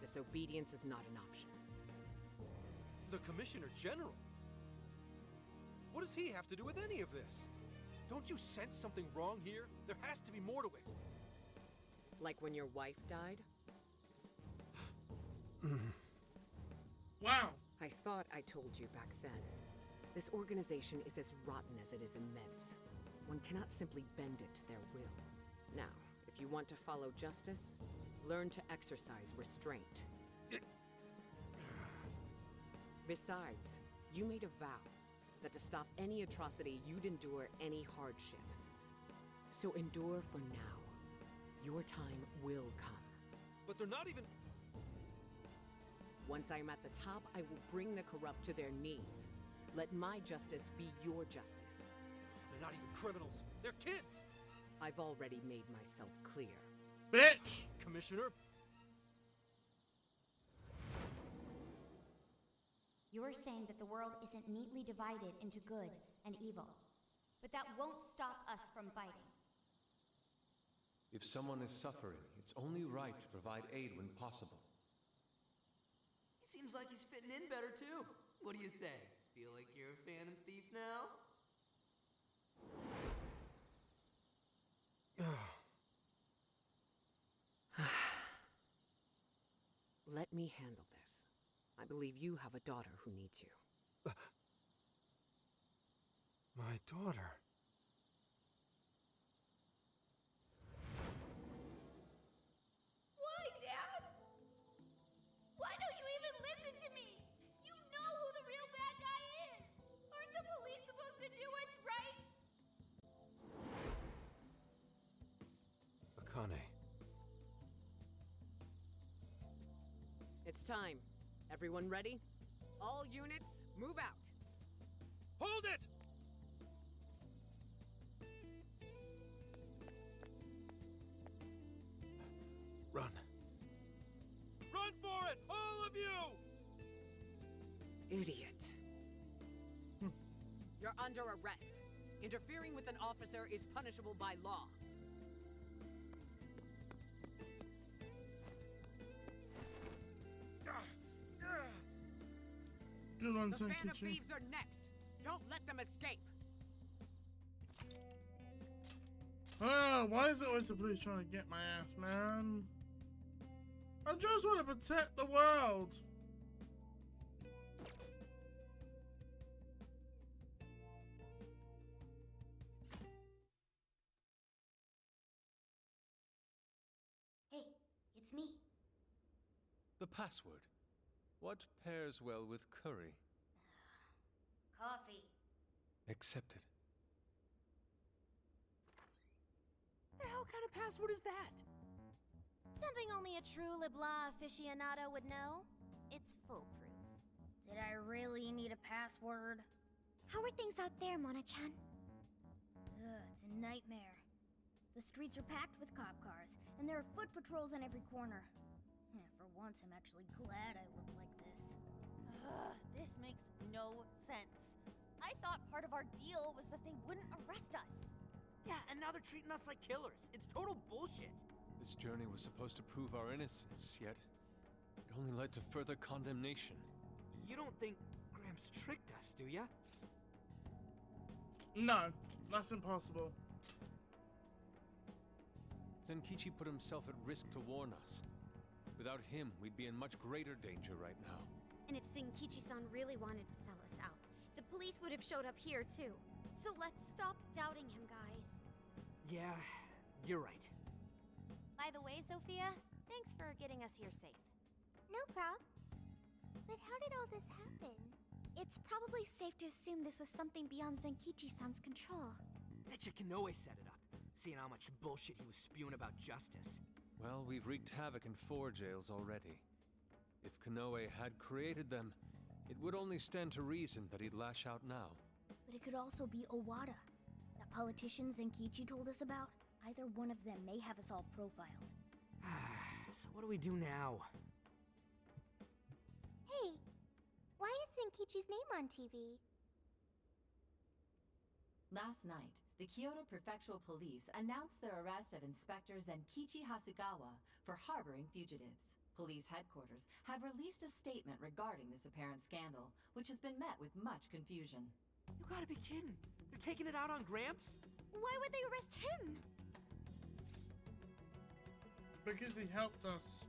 Disobedience is not an option.
The Commissioner General? What does he have to do with any of this? Don't you sense something wrong here? There has to be more to it.
Like when your wife died?
Wow.
I thought I told you back then. This organization is as rotten as it is immense. One cannot simply bend it to their will. Now, if you want to follow justice, learn to exercise restraint. Besides, you made a vow that to stop any atrocity, you'd endure any hardship. So endure for now. Your time will come.
But they're not even...
Once I am at the top, I will bring the corrupt to their knees. Let my justice be your justice.
They're not even criminals. They're kids!
I've already made myself clear.
Bitch!
Commissioner?
You're saying that the world isn't neatly divided into good and evil. But that won't stop us from fighting.
If someone is suffering, it's only right to provide aid when possible.
He seems like he's fitting in better too. What do you say?
Feel like you're a Phantom Thief now? Let me handle this. I believe you have a daughter who needs you.
My daughter?
Why, Dad? Why don't you even listen to me? You know who the real bad guy is! Aren't the police supposed to do what's right?
Akane.
It's time. Everyone ready? All units, move out!
Hold it!
Run.
Run for it, all of you!
Idiot. You're under arrest. Interfering with an officer is punishable by law.
Good one,
The Phantom
Senkichi.
Thieves are next. Don't let them escape.
Oh, why is it always the police trying to get my ass, man? I just want to protect the world.
Hey, it's me.
The password. What pairs well with curry?
Coffee.
Accepted.
The hell kind of password is that?
Something only a true LeBlanc aficionado would know. It's foolproof.
Did I really need a password?
How are things out there, Mona-chan?
It's a nightmare. The streets are packed with cop cars, and there are foot patrols on every corner. For once, I'm actually glad I look like this.
This makes no sense. I thought part of our deal was that they wouldn't arrest us.
Yeah, and now they're treating us like killers. It's total bullshit.
This journey was supposed to prove our innocence, yet it only led to further condemnation.
You don't think Gramps tricked us, do ya?
No, that's impossible.
Zenkichi put himself at risk to warn us. Without him, we'd be in much greater danger right now.
And if Zenkichi-san really wanted to sell us out, the police would have showed up here too. So let's stop doubting him, guys.
Yeah, you're right.
By the way, Sophia, thanks for getting us here safe.
No prob. But how did all this happen?
It's probably safe to assume this was something beyond Zenkichi-san's control.
Betcha Kanoe set it up, seeing how much bullshit he was spewing about justice.
Well, we've wreaked havoc in 4 jails already. If Kanoe had created them, it would only stand to reason that he'd lash out now.
But it could also be Owada. That politician Zenkichi told us about. Either one of them may have us all profiled.
So what do we do now?
Hey, why is Zenkichi's name on TV?
Last night, the Kyoto Prefectural Police announced their arrest of Inspector Zenkichi Hasegawa for harboring fugitives. Police headquarters have released a statement regarding this apparent scandal, which has been met with much confusion.
You gotta be kidding. They're taking it out on Gramps?
Why would they arrest him?
Because he helped us.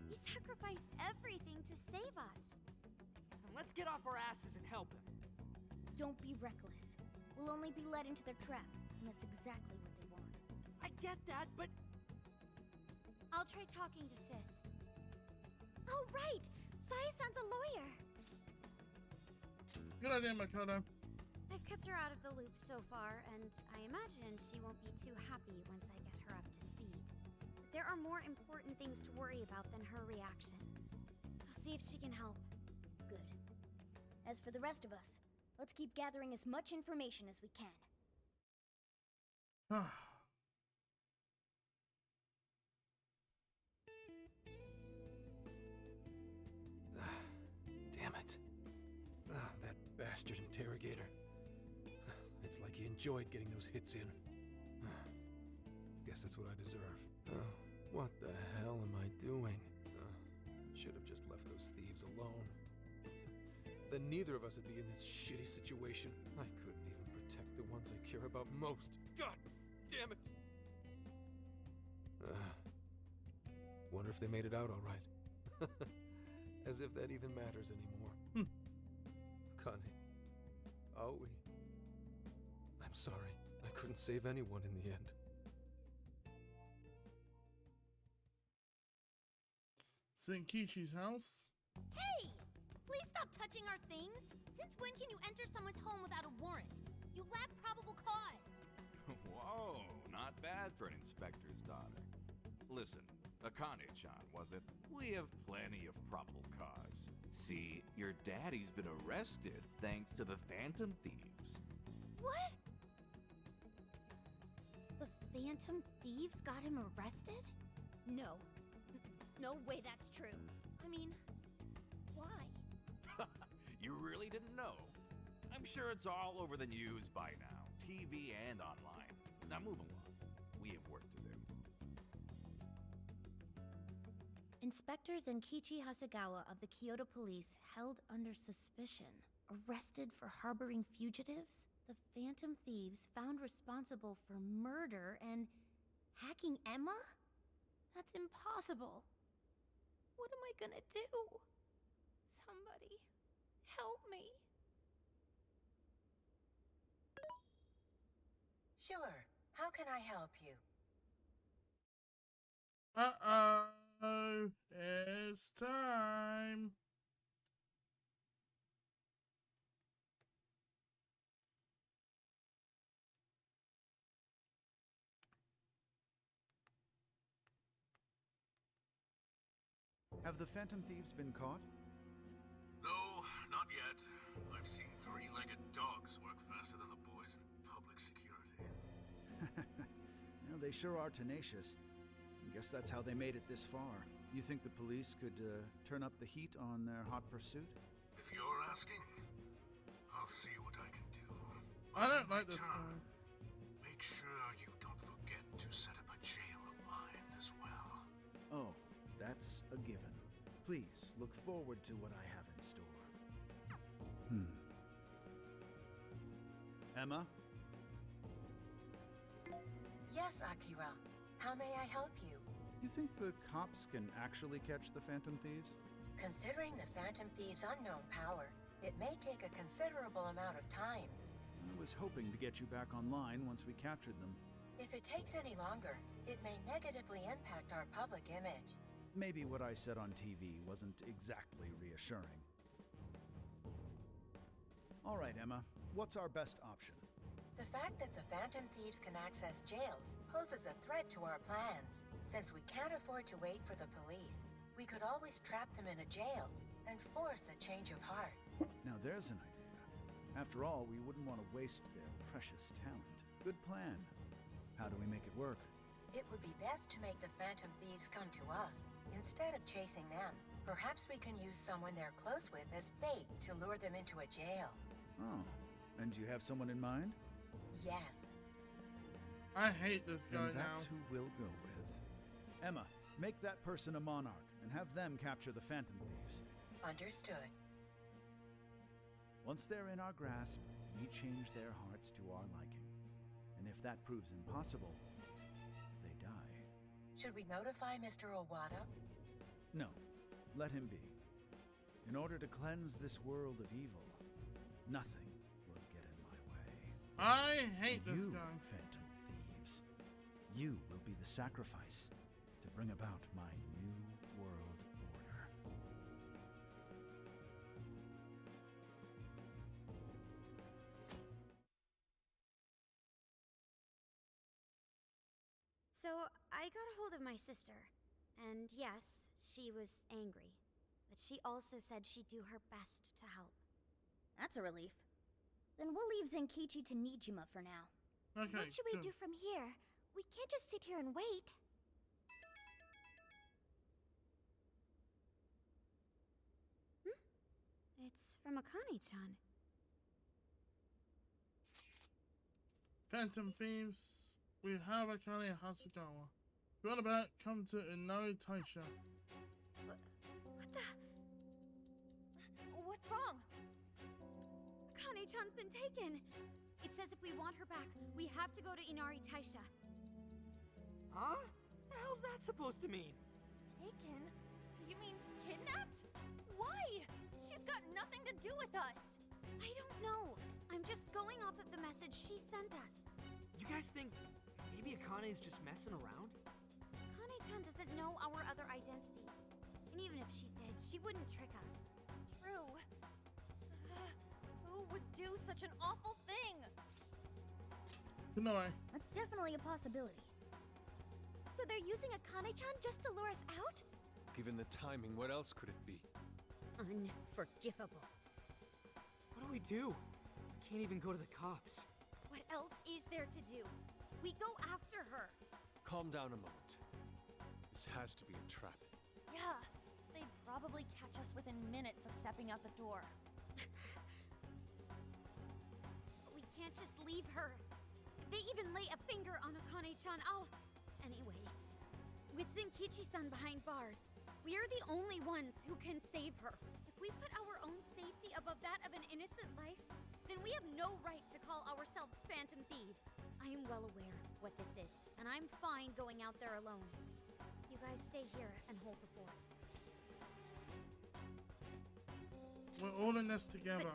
He sacrificed everything to save us.
Then let's get off our asses and help him.
Don't be reckless. We'll only be led into their trap, and that's exactly what they want.
I get that, but...
I'll try talking to Sis. Oh, right! Saya-san's a lawyer!
Good idea, Makoto.
I've kept her out of the loop so far, and I imagine she won't be too happy once I get her up to speed. But there are more important things to worry about than her reaction. I'll see if she can help.
Good. As for the rest of us, let's keep gathering as much information as we can.
Damn it. That bastard interrogator. It's like he enjoyed getting those hits in. Guess that's what I deserve. What the hell am I doing? Should have just left those thieves alone. then neither of us would be in this shitty situation. I couldn't even protect the ones I care about most. God damn it! Wonder if they made it out all right. As if that even matters anymore. Connie, Aoi, I'm sorry. I couldn't save anyone in the end.
Senkichi's house?
Hey! Please stop touching our things! Since when can you enter someone's home without a warrant? You lack probable cause!
Whoa, not bad for an inspector's daughter. Listen, Akane-chan, was it? We have plenty of probable cause. See, your daddy's been arrested thanks to the Phantom Thieves.
What? The Phantom Thieves got him arrested? No. No way that's true. I mean, why?
You really didn't know? I'm sure it's all over the news by now, TV and online. Now move along. We have work to do.
Inspector Zenkichi Hasegawa of the Kyoto Police held under suspicion, arrested for harboring fugitives, the Phantom Thieves found responsible for murder and hacking Emma? That's impossible. What am I gonna do? Somebody, help me.
Sure. How can I help you?
Uh-oh. It's time.
Have the Phantom Thieves been caught?
No, not yet. I've seen three-legged dogs work faster than the boys in public security.
Well, they sure are tenacious. I guess that's how they made it this far. You think the police could turn up the heat on their hot pursuit?
If you're asking, I'll see what I can do.
I don't like this one.
Make sure you don't forget to set up a jail of mine as well.
Oh, that's a given. Please look forward to what I have in store. Emma?
Yes, Akira. How may I help you?
You think the cops can actually catch the Phantom Thieves?
Considering the Phantom Thieves' unknown power, it may take a considerable amount of time.
I was hoping to get you back online once we captured them.
If it takes any longer, it may negatively impact our public image.
Maybe what I said on TV wasn't exactly reassuring. All right, Emma. What's our best option?
The fact that the Phantom Thieves can access jails poses a threat to our plans. Since we can't afford to wait for the police, we could always trap them in a jail and force a change of heart.
Now there's an idea. After all, we wouldn't want to waste their precious talent. Good plan. How do we make it work?
It would be best to make the Phantom Thieves come to us, instead of chasing them. Perhaps we can use someone they're close with as bait to lure them into a jail.
Oh, and you have someone in mind?
Yes.
I hate this guy
then that's
now.
who we'll go with. Emma, make that person a monarch and have them capture the Phantom Thieves.
Understood.
Once they're in our grasp, we change their hearts to our liking. And if that proves impossible, they die.
Should we notify Mr. Owada?
No, let him be. In order to cleanse this world of evil, nothing will get in my way.
I hate this
you,
guy.
Phantom Thieves, you will be the sacrifice to bring about my new world order.
So, I got a hold of my sister, and yes, she was angry. But she also said she'd do her best to help.
That's a relief. Then we'll leave Zenkichi to Nijima for now.
Okay,
What should we do from here? We can't just sit here and wait.
It's from Akane-chan.
Phantom Thieves. We have Akane Hasegawa. If you want about, come to Inoue Taisha.
What the?
What's wrong?
Akane-chan's been taken. It says if we want her back, we have to go to Inari Taisha.
Huh? The hell's that supposed to mean?
Taken? You mean kidnapped? Why? She's got nothing to do with us.
I don't know. I'm just going off of the message she sent us.
You guys think maybe Akane's just messing around?
Akane-chan doesn't know our other identities. And even if she did, she wouldn't trick us.
True. Who would do such an awful thing?
No way.
That's definitely a possibility. So they're using Akane-chan just to lure us out?
Given the timing, what else could it be?
Unforgivable.
What do we do? Can't even go to the cops.
What else is there to do? We go after her.
Calm down a moment. This has to be a trap.
Yeah, they'd probably catch us within minutes of stepping out the door.
We can't just leave her. If they even lay a finger on Akane-chan, I'll... Anyway, with Zenkichi-san behind bars, we're the only ones who can save her. If we put our own safety above that of an innocent life, then we have no right to call ourselves Phantom Thieves. I am well aware what this is, and I'm fine going out there alone. You guys stay here and hold the fort.
We're all in this together.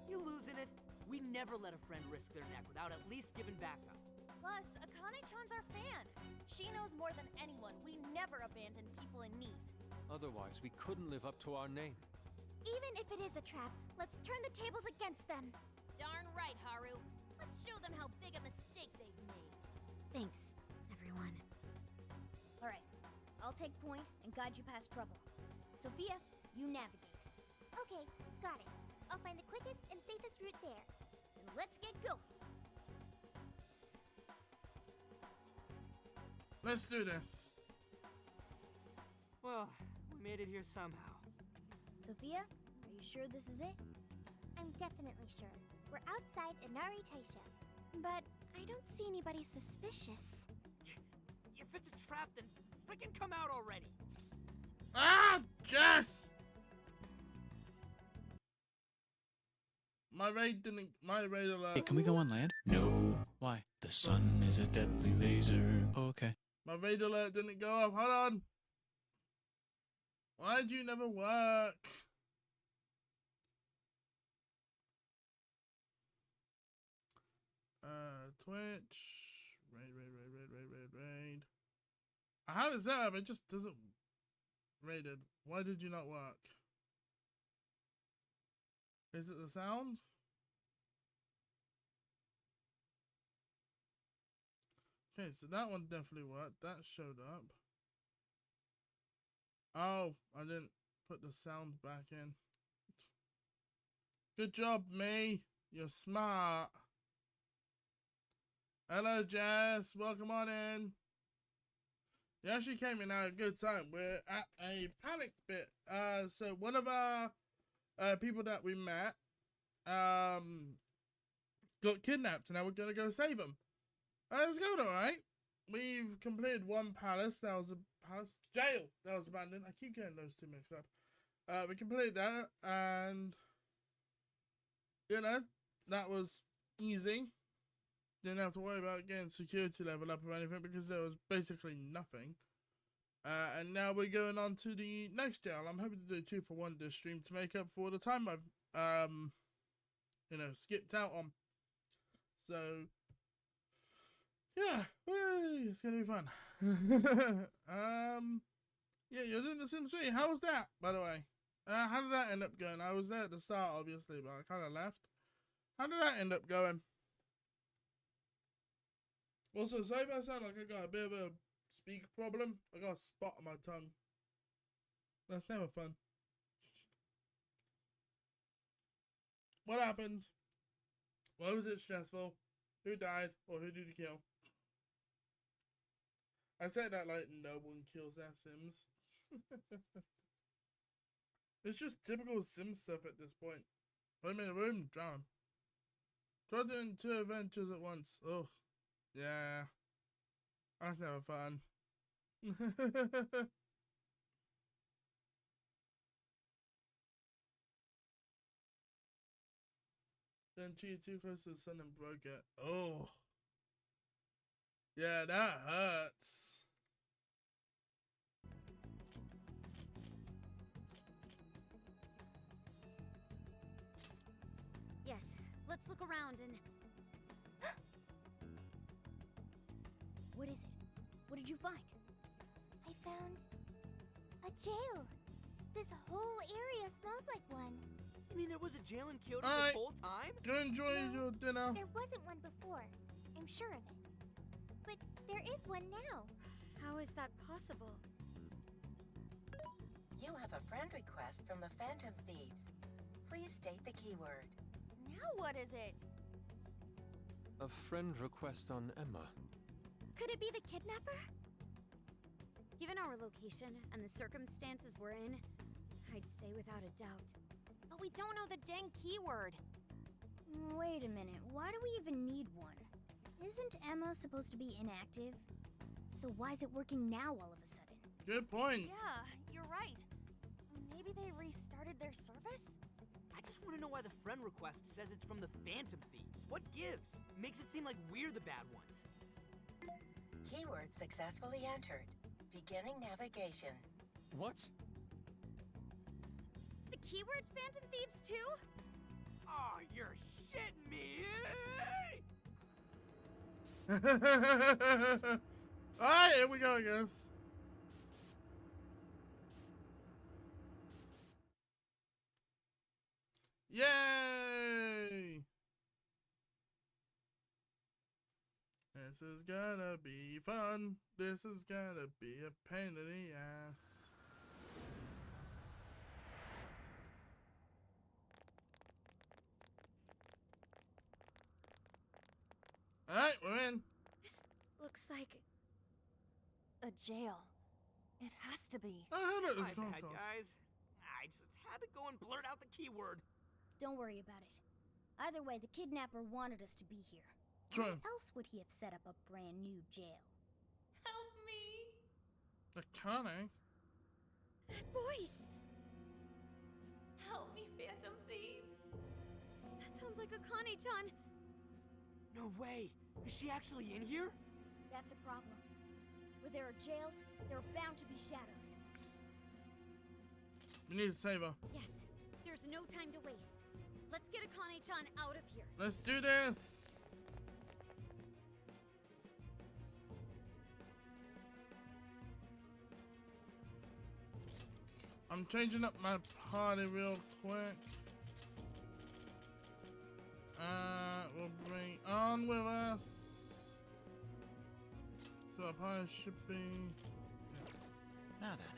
You losing it? We never let a friend risk their neck without at least giving backup.
Plus, Akane-chan's our fan. She knows more than anyone. We never abandon people in need.
Otherwise, we couldn't live up to our name.
Even if it is a trap, let's turn the tables against them.
Darn right, Haru. Let's show them how big a mistake they've made.
Thanks, everyone.
All right, I'll take point and guide you past trouble. Sophia, you navigate.
Okay, got it. I'll find the quickest and safest route there.
Then let's get going.
Let's do this.
Well, we made it here somehow.
Sophia, are you sure this is it?
I'm definitely sure. We're outside Inari Taisha. But I don't see anybody suspicious.
If it's a trap, then freaking come out already.
Ah, Jess! My raid alert.
Hey, can we go on land? No. Why? The sun is a deadly laser. Oh, okay.
My raid alert didn't go off. Hold on. Why'd you never work? Twitch. Raid. I have it set up. It just doesn't rated. Why did you not work? Is it the sound? Okay, so that one definitely worked. That showed up. Oh, I didn't put the sound back in. Good job, me. You're smart. Hello, Jess. Welcome on in. You actually came in at a good time. We're at a panic bit. So one of our people that we met got kidnapped, and now we're gonna go save him. It's going alright. We've completed one palace. That was a palace jail that was abandoned. I keep getting those two mixed up. We completed that, and you know, that was easy. Didn't have to worry about getting security level up or anything because there was basically nothing. And now we're going on to the next jail. I'm hoping to do 2 for 1 this stream to make up for the time I've you know, skipped out on. So yeah, it's gonna be fun. Yeah, you're doing the Sims 3. How was that, by the way? How did that end up going? I was there at the start, obviously, but I kind of left. How did that end up going? Also, sorry if I sound like I got a bit of a speak problem. I got a spot on my tongue. That's never fun. What happened? Why was it stressful? Who died or who did you kill? I said that like no one kills their Sims. It's just typical Sim stuff at this point. Put him in a room, drown. Tried doing 2 adventures at once. Ugh. Yeah. That's never fun. Then cheated too close to the sun and broke it. Oh. Yeah, that hurts.
Yes, let's look around and...
What is it? What did you find?
I found a jail. This whole area smells like one.
You mean there was a jail in Kyoto
All right.
this whole time?
Go enjoy your dinner.
There wasn't one before. I'm sure of it. But there is one now.
How is that possible?
You have a friend request from the Phantom Thieves. Please state the keyword.
Now what is it?
A friend request on Emma.
Could it be the kidnapper? Given our location and the circumstances we're in, I'd say without a doubt.
But we don't know the dang keyword. Wait a minute, why do we even need one? Isn't Emma supposed to be inactive? So why is it working now all of a sudden?
Good point.
Yeah, you're right. Maybe they restarted their service?
I just want to know why the friend request says it's from the Phantom Thieves. What gives? Makes it seem like we're the bad ones.
Keyword successfully entered. Beginning navigation.
What?
The keyword's Phantom Thieves too?
Oh, you're shitting me!
Alright, here we go, guys. Yay! This is gonna be fun. This is gonna be a pain in the ass. Alright, we're in.
This looks like a jail. It has to be.
I heard it was
My bad, guys. I just had to go and blurt out the keyword.
Don't worry about it. Either way, the kidnapper wanted us to be here.
True.
Why else would he have set up a brand new jail?
Help me!
The Connie.
That voice!
Help me, Phantom Thieves!
That sounds like Akane-chan.
No way! Is she actually in here?
That's a problem. Where there are jails, there are bound to be shadows.
We need to save her.
Yes, there's no time to waste. Let's get Akane-chan out of here.
Let's do this. I'm changing up my party real quick. We'll bring on with us. So our party should be.
Now then.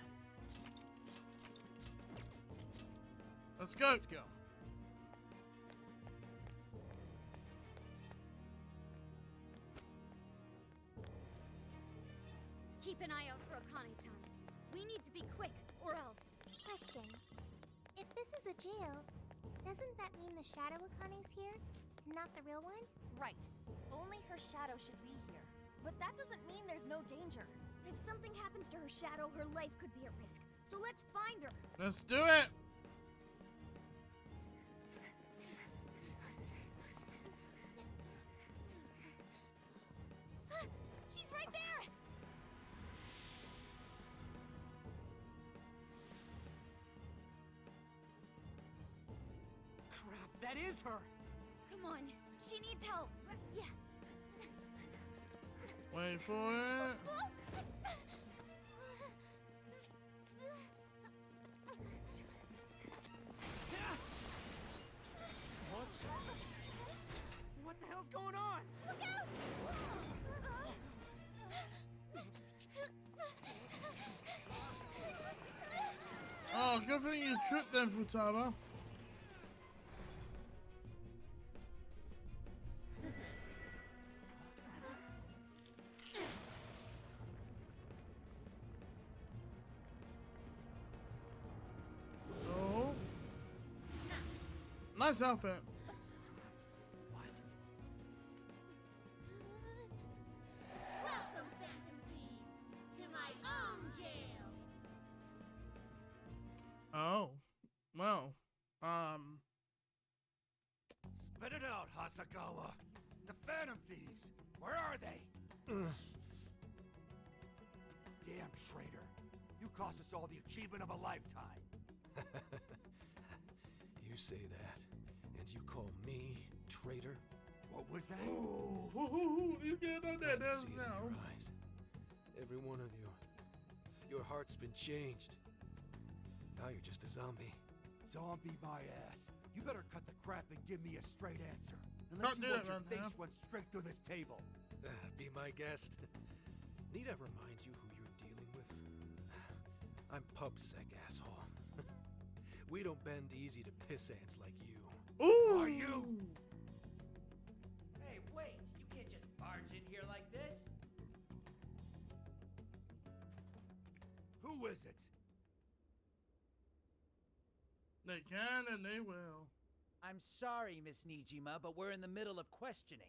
Let's go.
Let's go.
Keep an eye out for Akane-chan. We need to be quick, or else.
Question. If this is a jail, doesn't that mean the Shadow Akane's here, and not the real one?
Right. Only her shadow should be here. But that doesn't mean there's no danger. If something happens to her shadow, her life could be at risk. So let's find her.
Let's do it.
She's right there!
Crap, that is her!
Come on, she needs help. Yeah.
Wait for it.
What the hell's going on?
Look out!
Oh, good thing you tripped them, Futaba. Oh. Nice outfit.
Welcome, Phantom Thieves, to my own jail!
Oh. Well.
Spit it
out, Hasagawa. The Phantom Thieves. Where are they? Damn traitor. You cost us all the achievement of a lifetime.
You say that, and you call me traitor?
What was that?
You get on that
I see it in
now.
your eyes. Every one of you. Your heart's been changed. Now you're just a zombie.
Zombie my ass. You better cut the crap and give me a straight answer. Unless
Can't
you
do
want
that,
your
man.
face run straight through this table.
Be my guest. Need I remind you who you're dealing with? I'm PubSec, asshole. We don't bend easy to piss ants like you.
Ooh!
Are you?
Hey, wait! You can't just barge in here like this.
Who is it?
They can and they will.
I'm sorry, Miss Nijima, but we're in the middle of questioning.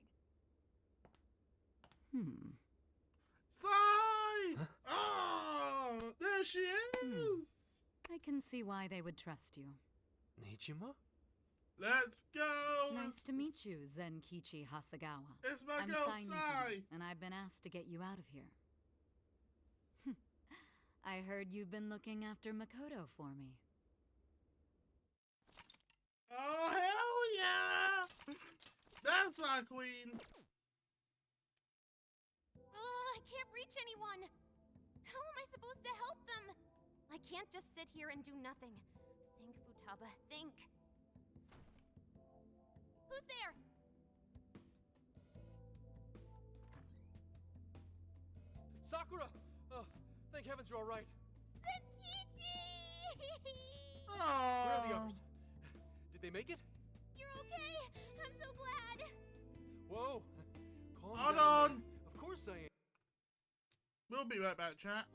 Sai! Oh, there she is!
I can see why they would trust you.
Nijima?
Let's go!
Nice to meet you, Zenkichi Hasagawa.
It's my
I'm
girl,
Sai
Sai.
Nijima, and I've been asked to get you out of here. I heard you've been looking after Makoto for me.
Oh, hell yeah! That's our queen.
I can't reach anyone. How am I supposed to help them? I can't just sit here and do nothing. Think, Futaba, think. Who's there?
Sakura! Oh, thank heavens you're all right. Where are the others? Did they make it?
You're okay. I'm so glad.
Whoa! Calm
Hold
down,
on.
man. Of course I am.
We'll be right back, chat.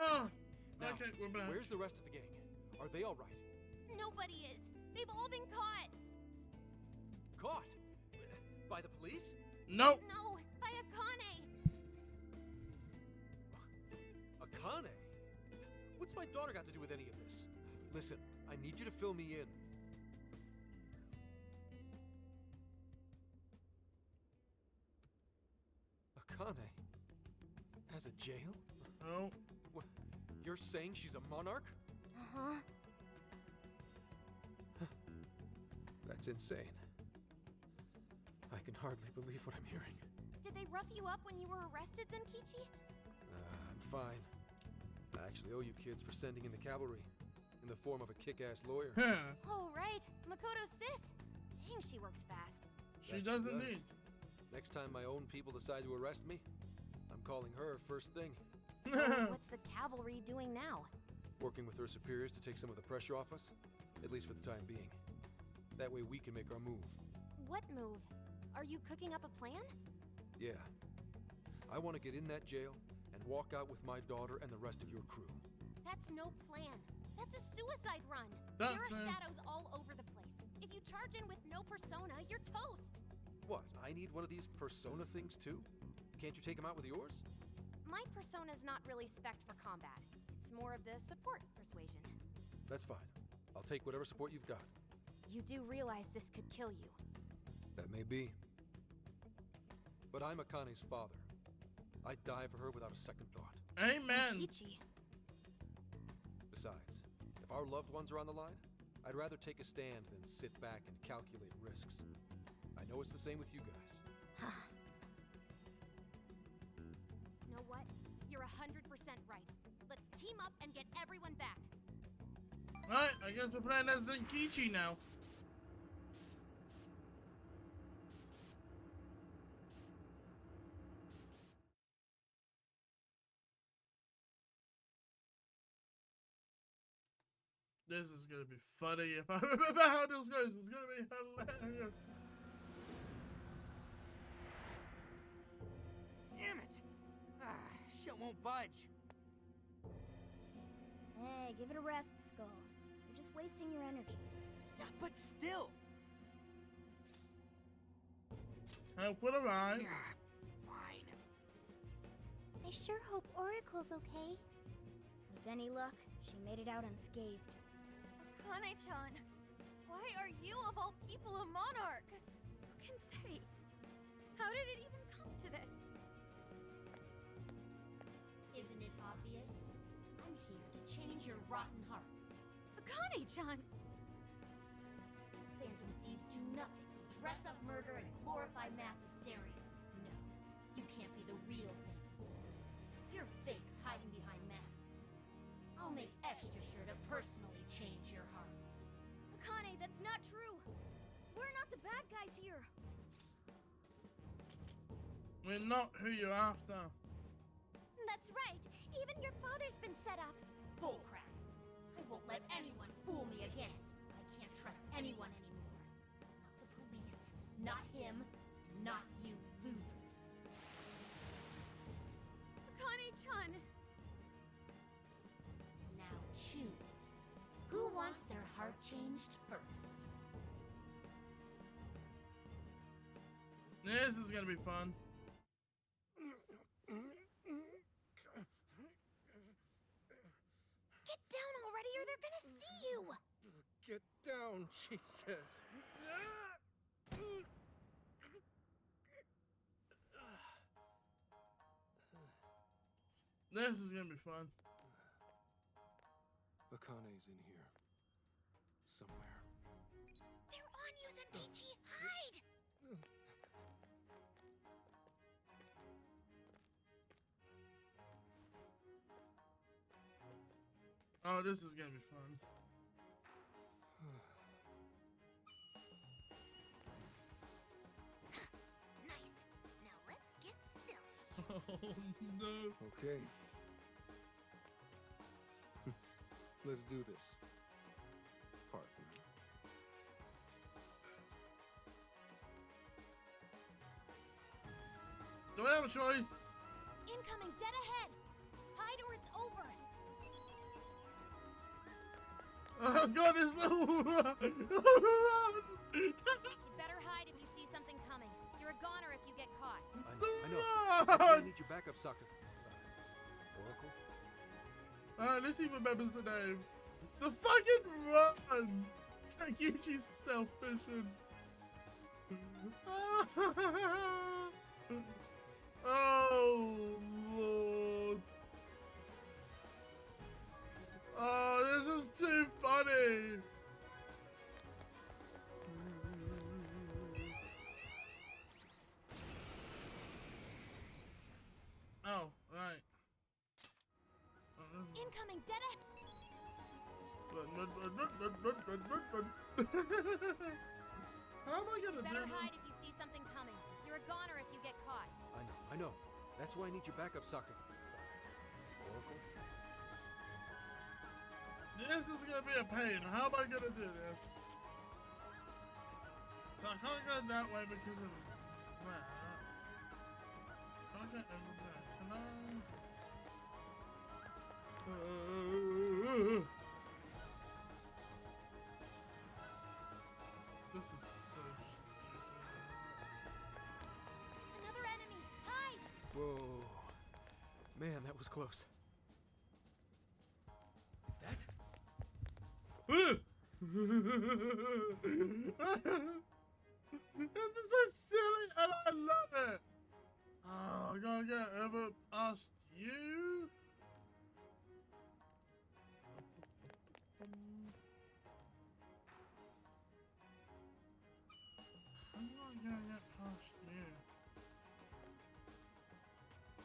Oh,
Now,
okay, we're back.
Where's the rest of the gang? Are they all right?
Nobody is. They've all been caught.
Caught? By the police?
Nope.
No, by Akane.
Akane? What's my daughter got to do with any of this? Listen, I need you to fill me in. Akane has a jail?
Oh.
What? You're saying she's a monarch?
Uh-huh.
That's insane. I can hardly believe what I'm hearing.
Did they rough you up when you were arrested, Zenkichi?
I'm fine. I actually owe you kids for sending in the cavalry in the form of a kick-ass lawyer.
Oh, right. Makoto's sis. Dang, she works fast.
She does indeed.
Next time my own people decide to arrest me, I'm calling her first thing.
So, what's the cavalry doing now?
Working with her superiors to take some of the pressure off us, at least for the time being. That way we can make our move.
What move? Are you cooking up a plan?
Yeah. I want to get in that jail and walk out with my daughter and the rest of your crew.
That's no plan. That's a suicide run.
That's
there are shadows all over the place. If you charge in with no persona, you're toast.
What? I need one of these persona things too? Can't you take them out with yours?
My persona's not really spec'd for combat. It's more of the support persuasion.
That's fine. I'll take whatever support you've got.
You do realize this could kill you.
That may be. But I'm Akane's father. I'd die for her without a second thought.
Amen.
Besides, if our loved ones are on the line, I'd rather take a stand than sit back and calculate risks. I know it's the same with you guys.
You know what? You're 100% right. Let's team up and get everyone back.
Alright, I guess we're playing as Zenkichi now. This is gonna be funny if I remember how this goes. It's gonna be hilarious.
Damn it! Shit won't budge.
Hey, give it a rest, Skull. You're just wasting your energy.
Yeah, but still.
Help will arrive.
Yeah, fine.
I sure hope Oracle's okay.
With any luck, she made it out unscathed.
Akane-chan, why are you of all people a monarch? Who can say? How did it even come to this?
Isn't it obvious? I'm here to change your rotten hearts.
Akane-chan!
Phantom thieves do nothing but dress up murder and glorify mass hysteria. No, you can't be the real Phantom thieves. You're fakes hiding behind masks. I'll make extra sure to personally change your hearts.
Akane, that's not true! We're not the bad guys here!
We're not who you're after.
That's right. Even your father's been set up.
Bullcrap. I won't let anyone fool me again. I can't trust anyone anymore. Not the police, not him, and not you losers.
Akane-chan!
Now choose. Who wants their heart changed first?
This is gonna be fun.
Get down already or they're gonna see you!
Get down, she says.
This is gonna be fun.
Akane's in here. Somewhere.
They're on you, Zenkichi! Hide!
Oh, this is gonna be fun.
Nice. Now let's get silly.
Oh no.
Okay. Let's do this. Partner.
Do I have a choice?
Incoming dead ahead! Hide or it's over!
Oh god, this little
You better hide if you see something coming. You're a goner if you get caught.
I know. That's why I need your backup, Sokka. Oracle?
At least he remembers the name. The fucking run! Sakichi's stealth mission. Oh, Lord. Oh, this is too funny. Oh, right.
Incoming, dead ahead.
How am I gonna do
Better
this?
hide if you see something coming. You're a goner if you get caught.
I know. That's why I need your backup, Sokka. Oracle?
This is gonna be a pain. How am I gonna do this? So I can't go that way because of that. Can't get over there. Can I? This is so stupid.
Another enemy. Hide.
Whoa. Man, that was close. Is that?
This is so silly and I love it. Oh, I gotta get over past you. How am I gonna get past you?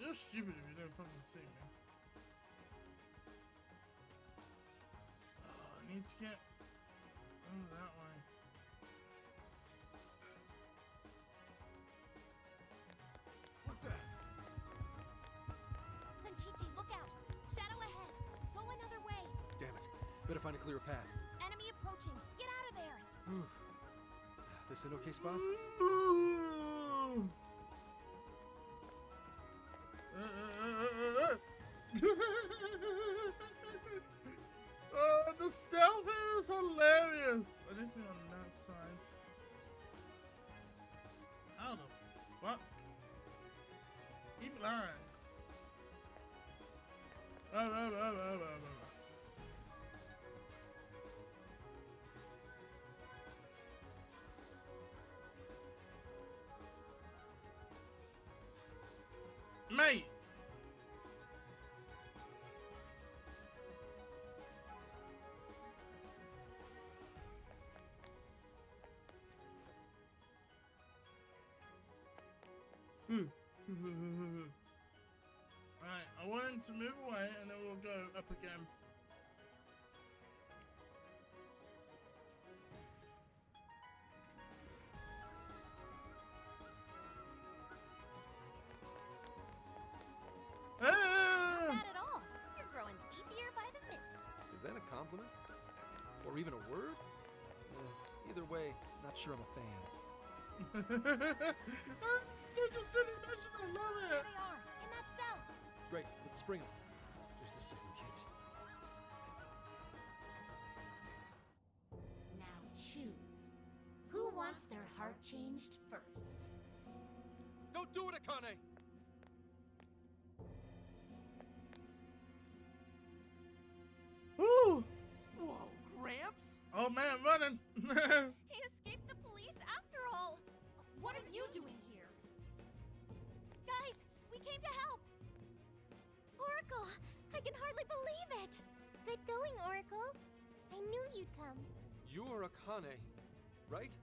You're stupid if you don't fucking see me. Oh, I need to get over that way.
What's that?
Zenkichi, look out. Shadow ahead. Go another way.
Damn it. Better find a clearer path.
Enemy approaching. Get out of there.
Whew. This an okay spot?
Oh, the stealth here is hilarious. I need to be on that side. How the fuck? Keep lying. Mate. Alright, I want him to move away and then we'll go up again.
Not bad at all. You're growing beefier by the minute.
Is that a compliment? Or even a word? Either way, not sure I'm a fan.
That's such a silly mission, I love it!
There they are, in that cell.
Great, let's spring them. Just a second, kids.
Now choose. Who wants their heart changed first?
Don't do it, Akane!
Woo!
Whoa, Gramps?
Oh man, running!
He escaped the police after all.
What are you doing here? Guys, we came to help.
Oracle, I can hardly believe it. Good going, Oracle. I knew you'd come.
You're Akane, right?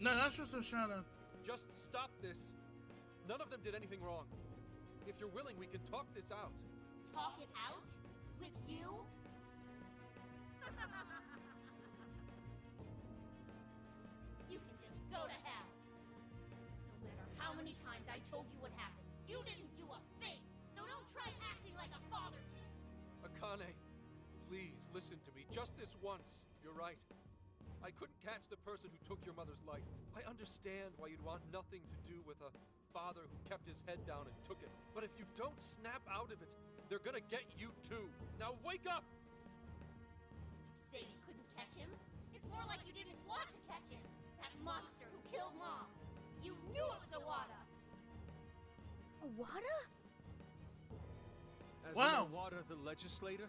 No, that's just a shadow.
Just stop this. None of them did anything wrong. If you're willing, we can talk this out.
Talk it out? With you? You can just go to hell. No matter how many times I told you what happened, you didn't do a thing. So don't try acting like a father to me.
Akane, please listen to me. Just this once. You're right. I couldn't catch the person who took your mother's life. I understand why you'd want nothing to do with a father who kept his head down and took it. But if you don't snap out of it, they're gonna get you too. Now wake up!
more like you didn't want to catch him. That monster who killed Mom. You knew it was Awada.
Awada?
As
Wow.
Awada the legislator?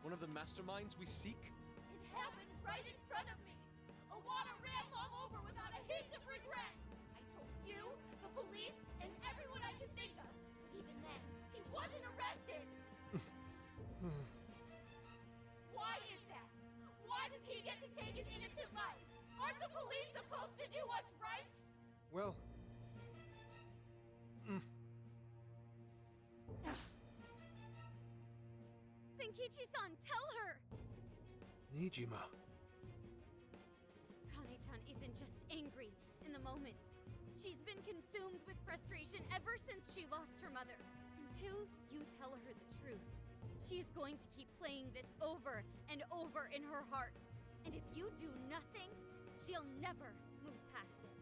One of the masterminds we seek?
It happened right in front of me. Awada ran Mom over without a hint of regret. I told you, the police, and everyone I could think of. But even then, he wasn't arrested. Why is that? Why does he get to take an innocent life? Aren't the police supposed to do what's right?
Well...
Senkichi-san, tell her!
Nijima.
Kane-chan isn't just angry in the moment. She's been consumed with frustration ever since she lost her mother. Until you tell her the truth, she is going to keep playing this over and over in her heart. And if you do nothing, she'll never move past it.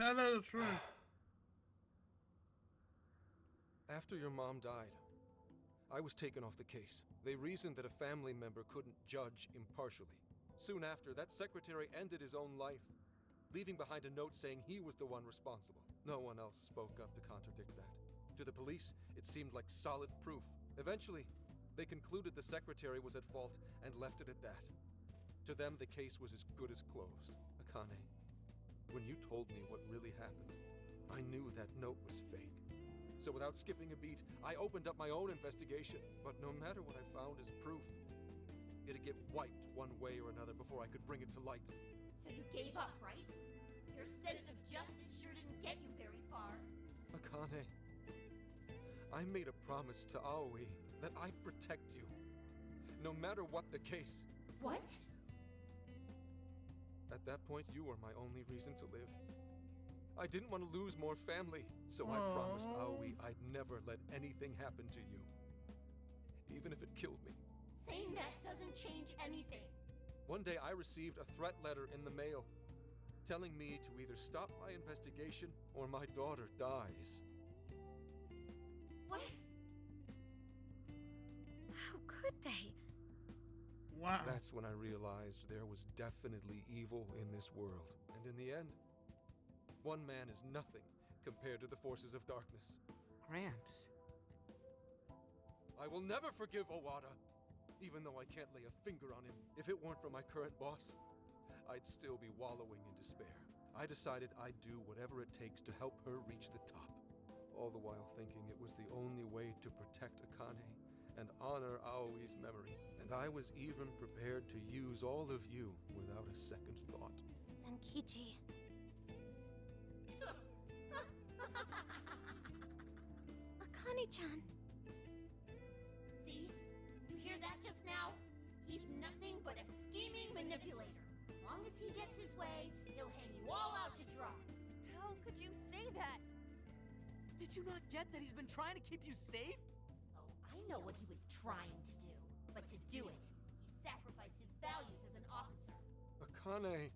Tell her the truth.
After your mom died, I was taken off the case. They reasoned that a family member couldn't judge impartially. Soon after, that secretary ended his own life, leaving behind a note saying he was the one responsible. No one else spoke up to contradict that. To the police, it seemed like solid proof. Eventually, they concluded the secretary was at fault and left it at that. To them, the case was as good as closed. Akane, when you told me what really happened, I knew that note was fake. So without skipping a beat, I opened up my own investigation. But no matter what I found as proof, it'd get wiped one way or another before I could bring it to light.
So you gave up, right? Your sense of justice sure didn't get you very far.
Akane, I made a promise to Aoi that I'd protect you, no matter what the case.
What?
At that point, you were my only reason to live. I didn't want to lose more family, so I promised Aoi I'd never let anything happen to you, even if it killed me.
Saying that doesn't change anything.
One day I received a threat letter in the mail, telling me to either stop my investigation or my daughter dies.
What?
How could they?
Wow.
That's when I realized there was definitely evil in this world. And in the end, one man is nothing compared to the forces of darkness.
Gramps.
I will never forgive Owada, even though I can't lay a finger on him. If it weren't for my current boss, I'd still be wallowing in despair. I decided I'd do whatever it takes to help her reach the top, all the while thinking it was the only way to protect Akane and honor Aoi's memory. And I was even prepared to use all of you without a second thought.
Senkichi. Akane-chan.
See? You hear that just now? He's nothing but a scheming manipulator. As long as he gets his way, he'll hang you all out to dry.
How could you say that?
Did you not get that he's been trying to keep you safe?
Oh, I know what he was trying to do. But to do it, he sacrificed his values as an officer.
Akane!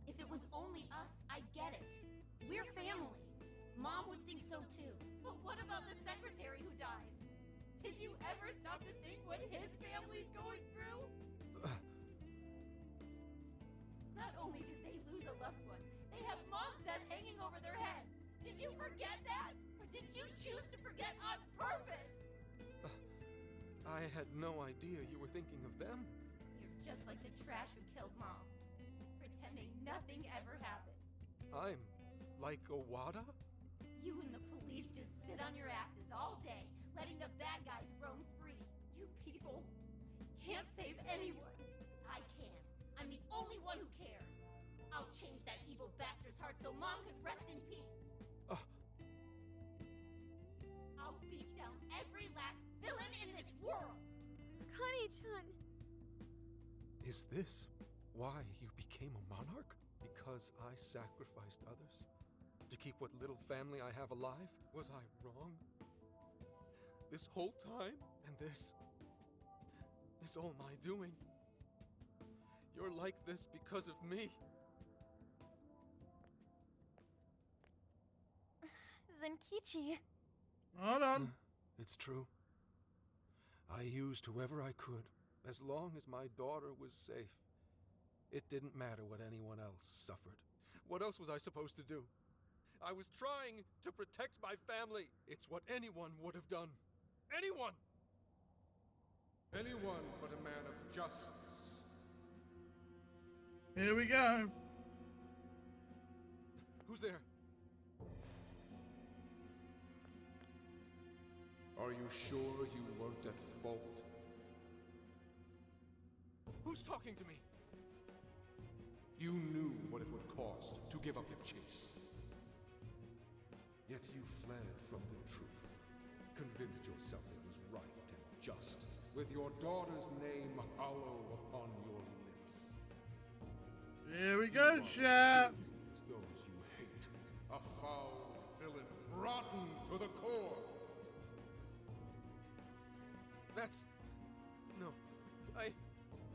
If it was only us, I get it. We're family. Mom would think so too. But what about the secretary who died? Did you ever stop to think what his family's going through? Not only did they lose a loved one, they have Mom's death hanging over their heads. Did you forget that? Or did you choose to forget on purpose?
I had no idea you were thinking of them.
You're just like the trash who killed Mom, pretending nothing ever happened.
I'm like Owada?
You and the police just sit on your asses all day, letting the bad guys roam free. You people can't save anyone. I can. I'm the only one who cares. I'll change that evil bastard's heart so Mom can rest in peace. I'll beat down every last villain in this world.
Kane-chan.
Is this why you became a monarch? Because I sacrificed others? To keep what little family I have alive? Was I wrong? This whole time? And this all my doing? You're like this because of me.
Zenkichi.
Hold on.
It's true. I used whoever I could As long as my daughter was safe, it didn't matter what anyone else suffered. What else was I supposed to do? I was trying to protect my family. It's what anyone would have done. Anyone! Anyone but a man of justice.
Here we go.
Who's there? Are you sure you weren't at fault? Who's talking to me? You knew what it would cost to give up your chase. Yet you fled from the truth, convinced yourself it was right and just, with your daughter's name hollow upon your lips.
Here we go, chat.
Those you hate, a foul villain, rotten to the core. No,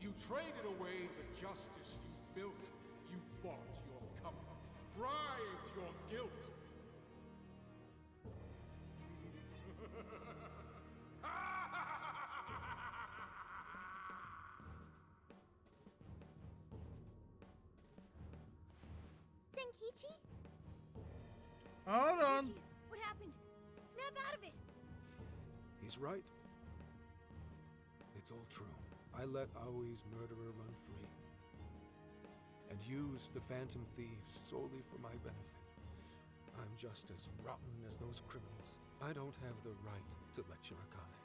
You traded away the justice you built. You bought your comfort, bribed your guilt.
Senkichi?
Hold on.
What happened? Snap out of it!
He's right. It's all true. I let Aoi's murderer run free. And used the Phantom Thieves solely for my benefit. I'm just as rotten as those criminals. I don't have the right to lecture Akane.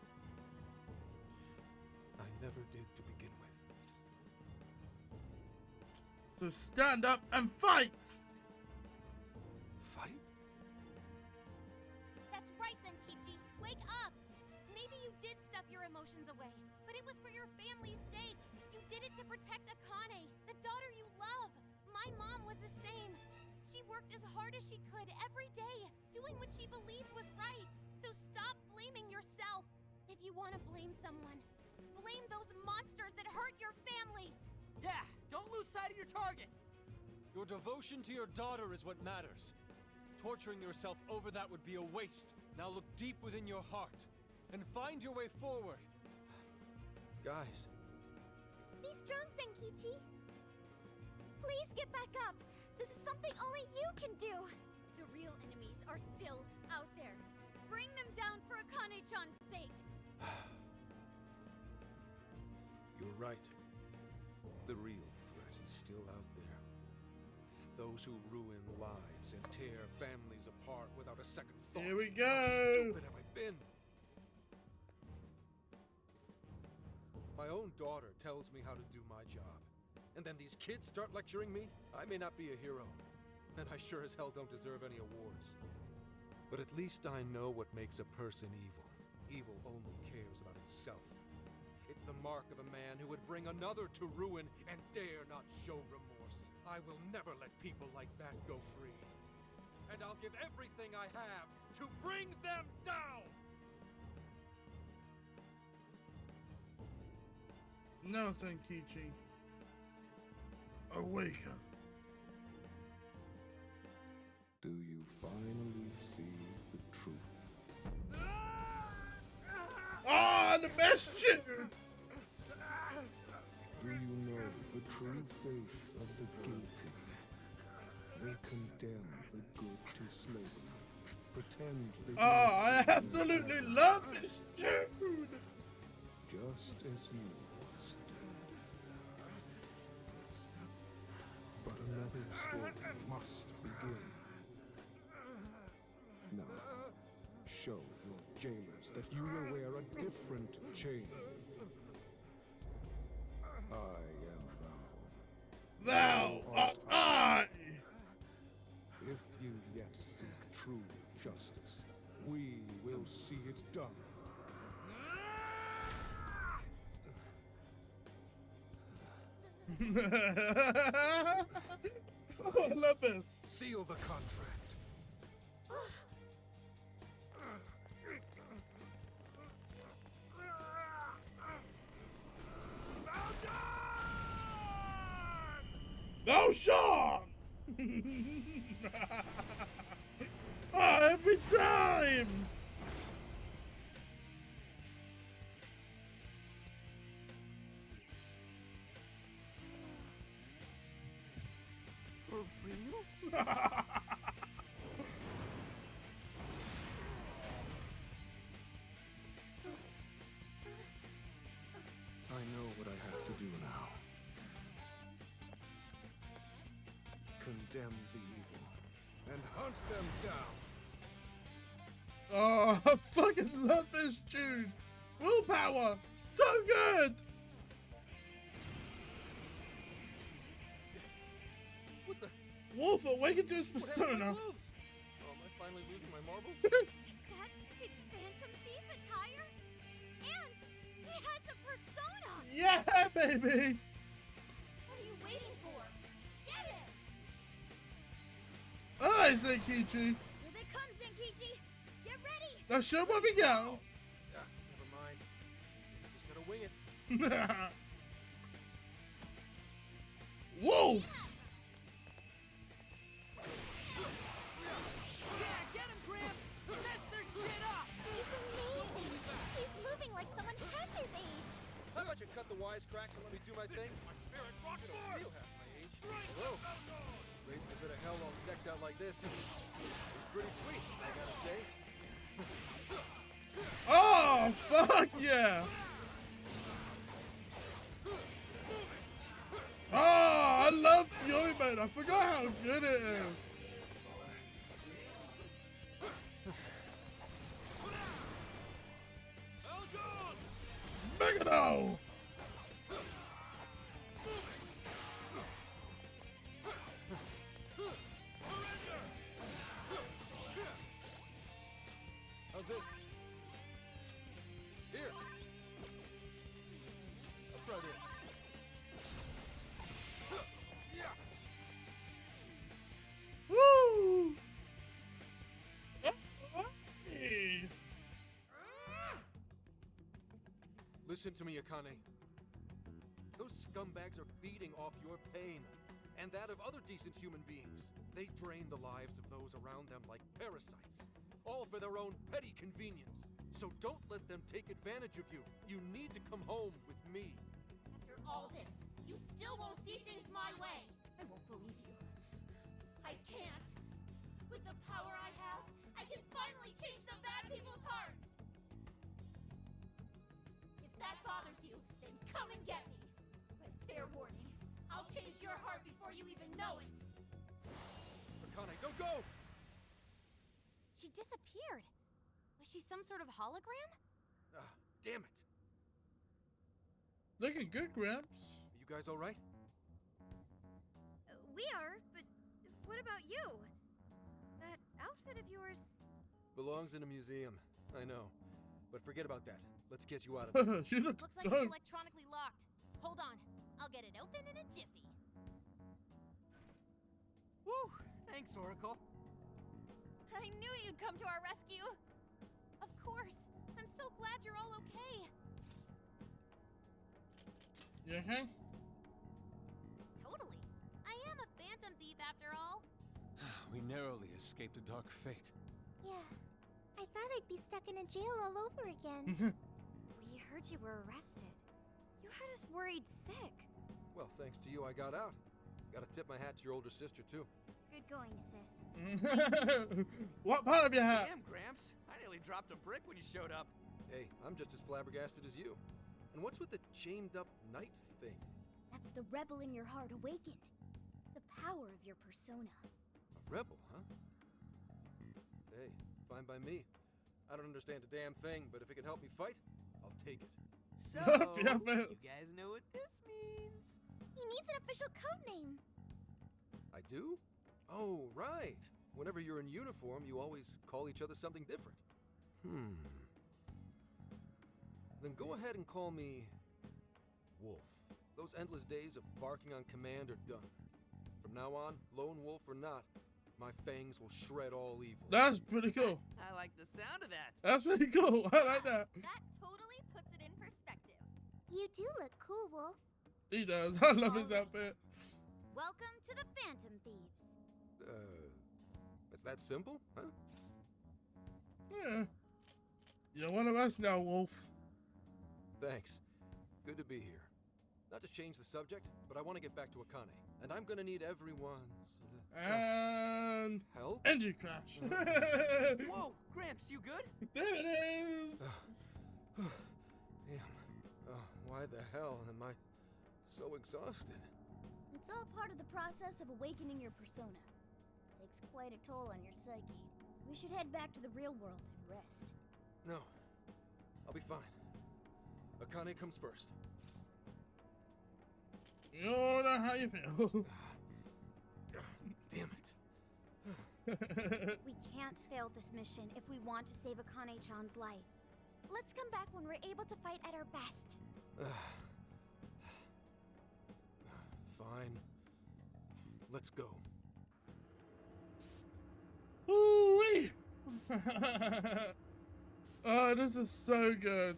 I never did to begin with.
So stand up and fight!
Fight?
That's right, Zenkichi. Wake up! Maybe you did stuff your emotions away, but it was for your family's sake. You did it to protect Akane, the daughter you love. My mom was the same. She worked as hard as she could every day, doing what she believed was right. So stop blaming yourself. If you want to blame someone, blame those monsters that hurt your family.
Yeah, don't lose sight of your target.
Your devotion to your daughter is what matters. Torturing yourself over that would be a waste. Now look deep within your heart and find your way forward.
Guys.
Be strong, Senkichi. Please get back up. This is something only you can do.
The real enemies are still out there. Bring them down for Akane-chan's sake.
You're right. The real threat is still out there. Those who ruin lives and tear families apart without a second thought.
Here we go.
How stupid have I been? My own daughter tells me how to do my job. And then these kids start lecturing me? I may not be a hero, and I sure as hell don't deserve any awards. But at least I know what makes a person evil. Evil only cares about itself. It's the mark of a man who would bring another to ruin and dare not show remorse. I will never let people like that go free. And I'll give everything I have to bring them down!
No, Senkichi. Awaken.
Do you finally see the truth?
Ah, the best shit!
Do you know the true face of the guilty? They condemn the good to slavery. Pretend they
Oh, I absolutely love this dude!
Just as you once did. But another story must begin. Now, show your jailers that you will wear a different chain. I am thou.
Thou art I!
If you yet seek true justice, we will see it done.
Oh, I love this.
Seal the contract.
Ocean! Every time!
I know what I have to do now. Condemn the evil and hunt them down.
Oh, I fucking love this tune. Willpower, so good.
What the?
Wolf awakened to his
What happened to my
persona.
clothes? Oh, am I finally losing my marbles?
Is that his Phantom Thief attire? And he has a persona!
Yeah, baby.
What are you waiting for? Get it!
Alright, Zenkichi.
Here they come, Zenkichi! Get ready!
Now show where we go.
Yeah, never mind. Guess I just gotta wing it.
Wolf.
Yeah, get him, Gramps! Mess their shit up!
He's amazing. He's moving like someone half his age.
How about you cut the wisecracks and let me do my thing? My spirit rocks you don't feel half my age. Hello. Raising a bit of hell all decked out like this. It's pretty sweet, I gotta say.
Oh, fuck yeah. Oh, I love Fury Mode. I forgot how good it is. Megado!
How's this? Here. I'll try this.
Woo! Hey.
Listen to me, Akane. Those scumbags are feeding off your pain and that of other decent human beings. They drain the lives of those around them like parasites, all for their own petty convenience. So don't let them take advantage of you. You need to come home with me.
After all this, you still won't see things my way! I won't believe you. I can't. With the power I have, I can finally change the bad people's hearts! If that bothers you, then come and get me! But fair warning, I'll change your heart before you even know it!
Akane, don't go!
She disappeared. Was she some sort of hologram?
Ah, damn it.
Looking good, Gramps.
You guys all right?
We are, but what about you? That outfit of yours...
Belongs in a museum. I know. But forget about that. Let's get you out of here.
You look
Looks like it's electronically locked. Hold on. I'll get it open in a jiffy.
Woo! Thanks, Oracle.
I knew you'd come to our rescue.
Of course. I'm so glad you're all okay.
You okay?
Totally. I am a phantom thief after all.
We narrowly escaped a dark fate.
Yeah. I thought I'd be stuck in a jail all over again.
We heard you were arrested. You had us worried sick.
Well, thanks to you, I got out. Gotta tip my hat to your older sister, too.
Good going, sis.
What part of your hat?
Damn, Gramps. I nearly dropped a brick when you showed up.
Hey, I'm just as flabbergasted as you. And what's with the chained up knight thing?
That's the rebel in your heart awakened. The power of your persona.
A rebel, huh? Hey, fine by me. I don't understand a damn thing, but if it can help me fight, I'll take it.
So,
Yeah, man.
you guys know what this means?
He needs an official code name.
I do? Oh, right. Whenever you're in uniform, you always call each other something different. Then go ahead and call me Wolf. Those endless days of barking on command are done. From now on, lone wolf or not, my fangs will shred all evil.
That's pretty cool.
I like the sound of that.
That's pretty cool. I like that.
That totally puts it in perspective.
You do look cool, Wolf.
He does. I love his outfit.
Welcome to the Phantom Thieves.
It's that simple, huh?
Yeah. You're one of us now, Wolf.
Thanks. Good to be here. Not to change the subject, but I want to get back to Akane, and I'm gonna need everyone's
and
help.
Engine crash.
Whoa, Gramps, you good?
There it is.
Damn. Why the hell am I so exhausted?
It's all part of the process of awakening your persona. Takes quite a toll on your psyche. We should head back to the real world and rest.
No, I'll be fine. Akane comes first.
You know how you feel.
Damn it.
We can't fail this mission if we want to save Akane-chan's life. Let's come back when we're able to fight at our best.
Fine. Let's go.
Ooh-wee. Oh, this is so good.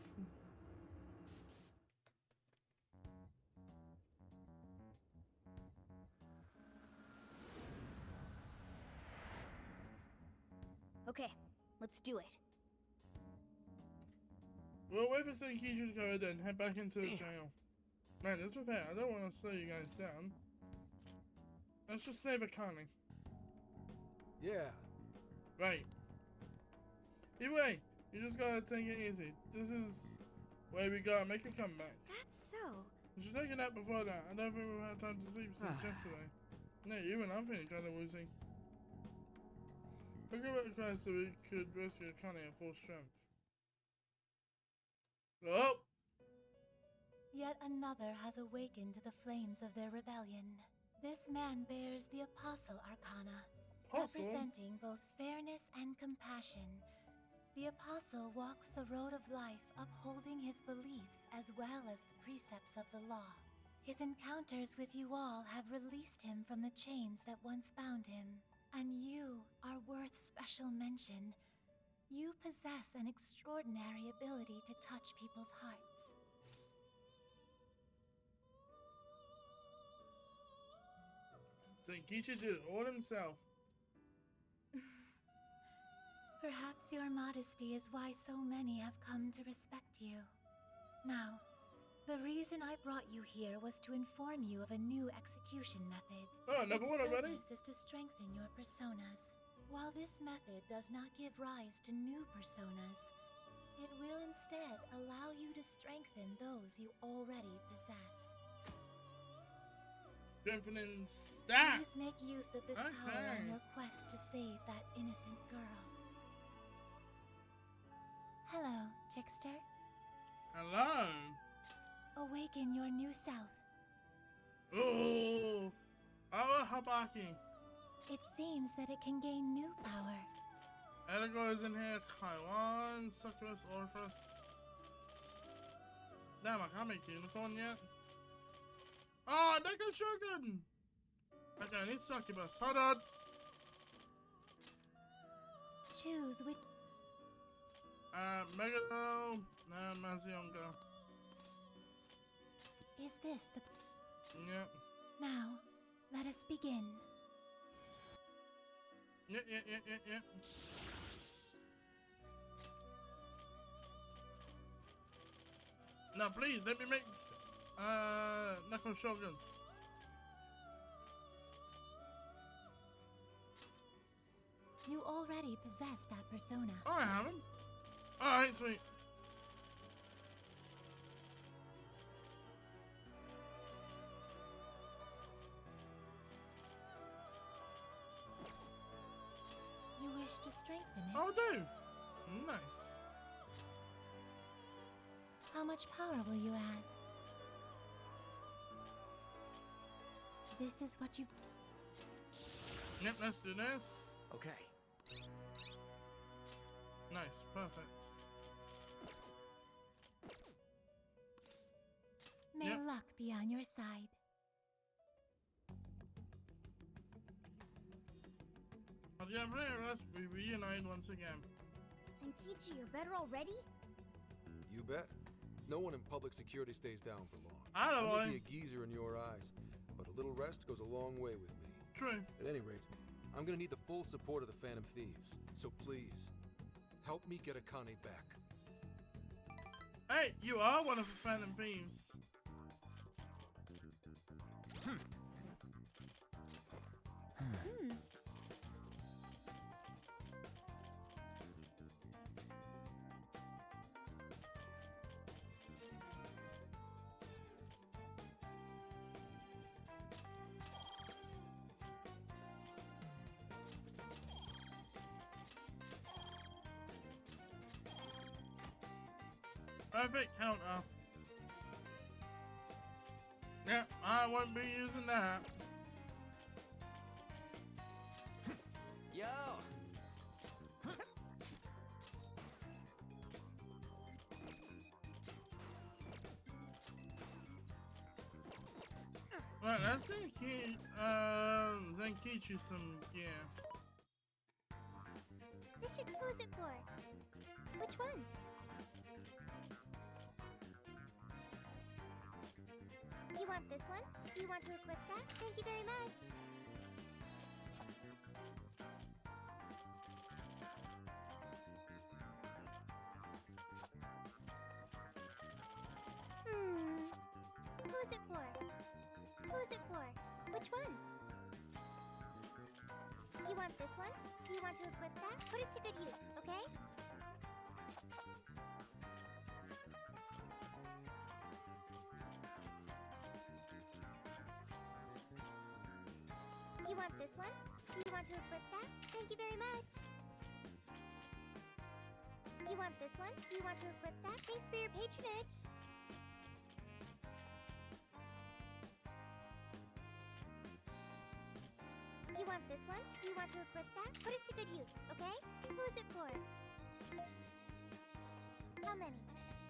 Okay, let's do it.
We'll wait for Senkichi to go then head back into the jail. Man, this is fair. I don't want to slow you guys down. Let's just save Akane.
Yeah.
Right. Either way, you just gotta take it easy. This is where we gotta make a comeback.
That's so.
We should take a nap before that. I don't think we've had time to sleep since yesterday. No, even I'm feeling kind of woozy. Look at what requires so we could rescue Akane at full strength. Oh!
Yet another has awakened to the flames of their rebellion. This man bears the Apostle Arcana, representing both fairness and compassion. The Apostle walks the road of life, upholding his beliefs as well as the precepts of the law. His encounters with you all have released him from the chains that once bound him. And you are worth special mention. You possess an extraordinary ability to touch people's hearts.
Senkichi did it all himself.
Perhaps your modesty is why so many have come to respect you. Now, the reason I brought you here was to inform you of a new execution method.
Oh, number one already?
Its purpose is to strengthen your personas. While this method does not give rise to new personas, it will instead allow you to strengthen those you already possess.
Strengthening stats!
Please make use of this power on your quest to save that innocent girl. Hello, trickster.
Hello!
Awaken your new self.
Ooh! Our Habaki.
It seems that it can gain new power.
Edigo is in here. Kaiwan, Succubus, Orpheus. Damn, I can't make unicorn yet. Oh, Neko Shogun! Okay, I need Succubus. Hold on.
Choose which.
Megalo, Mazionga.
Is this the...
Yep.
Now, let us begin.
Yep. Now please, let me make, Neko Shogun.
You already possess that persona.
Oh, I haven't. Alright, sweet.
You wish to strengthen it?
Oh, do. Nice.
How much power will you add? This is what you...
Yep, let's do this.
Okay.
Nice, perfect.
May luck be on your side.
But yeah, we reunite once again.
Senkichi, you're better already?
You bet. No one in public security stays down for long.
I
may be a geezer in your eyes, but a little rest goes a long way with me.
True.
At any rate, I'm gonna need the full support of the Phantom Thieves. So please, help me get Akane back.
Hey, you are one of the Phantom Thieves. Perfect counter. Yeah, I won't be using that.
Yo!
Right, let's go Zenkichi some gear.
Who's it for? Which one? You want this one? Do you want to equip that? Thank you very much. Who's it for? Who's it for? Which one? You want this one? Do you want to equip that? Put it to good use, okay? You want this one? Do you want to equip that? Thank you very much. You want this one? Do you want to equip that? Thanks for your patronage. You want this one? Do you want to equip that? Put it to good use, okay? Who is it for? How many?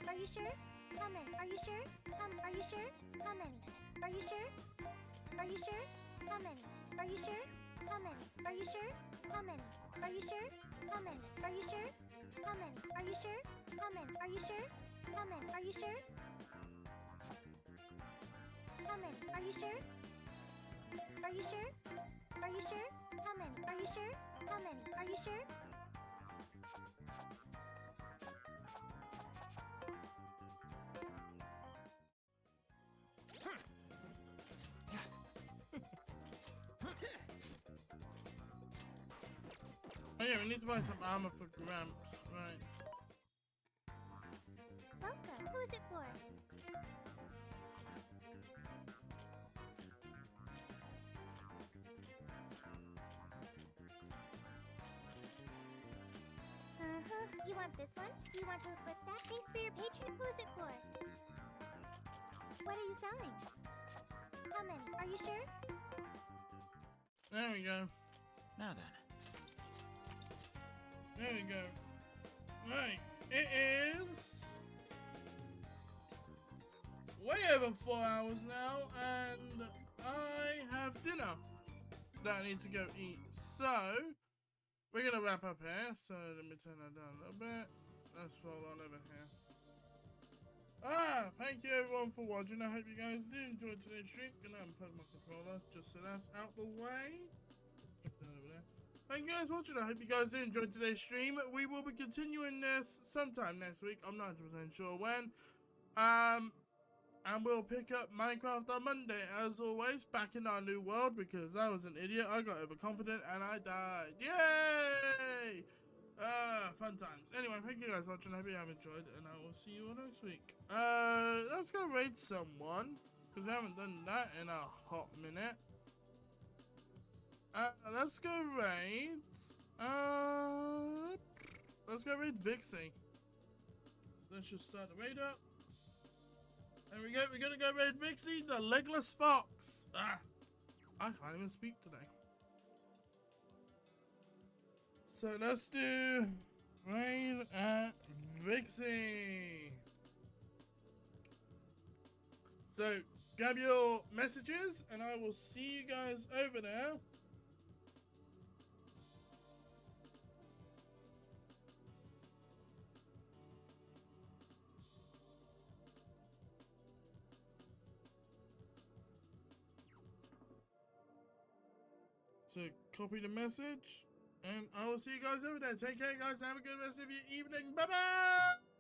Are you sure? How many? Are you sure? Are you sure? How many? Are you sure? Are you sure? How many? Are you sure? How many? Are you sure? How many? Are you sure? How many? Are you sure? How many? Are you sure? How many? Are you sure? How many? Are you sure? How many? Are you sure? Are you sure? Are you sure? How many? Are you sure? How many? Are you sure?
Oh yeah, we need to buy some armor for Gramps, right?
Welcome. Who is it for? You want this one? Do you want to equip that? Thanks for your patronage. Who is it for? What are you selling? How many? Are you sure?
There we go.
Now then.
There we go. Right, it is way over 4 hours now, and I have dinner that I need to go eat. So we're gonna wrap up here. So let me turn that down a little bit. Let's roll on over here. Thank you everyone for watching. I hope you guys did enjoy today's stream. Gonna unplug my controller just so that's out the way. Put that over there. Thank you guys for watching. I hope you guys did enjoy today's stream. We will be continuing this sometime next week. I'm not 100% sure when. And we'll pick up Minecraft on Monday, as always, back in our new world, because I was an idiot. I got overconfident and I died. Yay! Fun times. Anyway, thank you guys for watching. I hope you have enjoyed, and I will see you all next week. Let's go raid someone, because we haven't done that in a hot minute. Let's go raid. Let's go raid Vixie. Let's just start the raid up. And we're gonna go raid Vixie, the legless fox. I can't even speak today. So let's do raid at Vixie. So grab your messages, and I will see you guys over there. So copy the message, and I will see you guys over there. Take care, guys. Have a good rest of your evening. Bye-bye!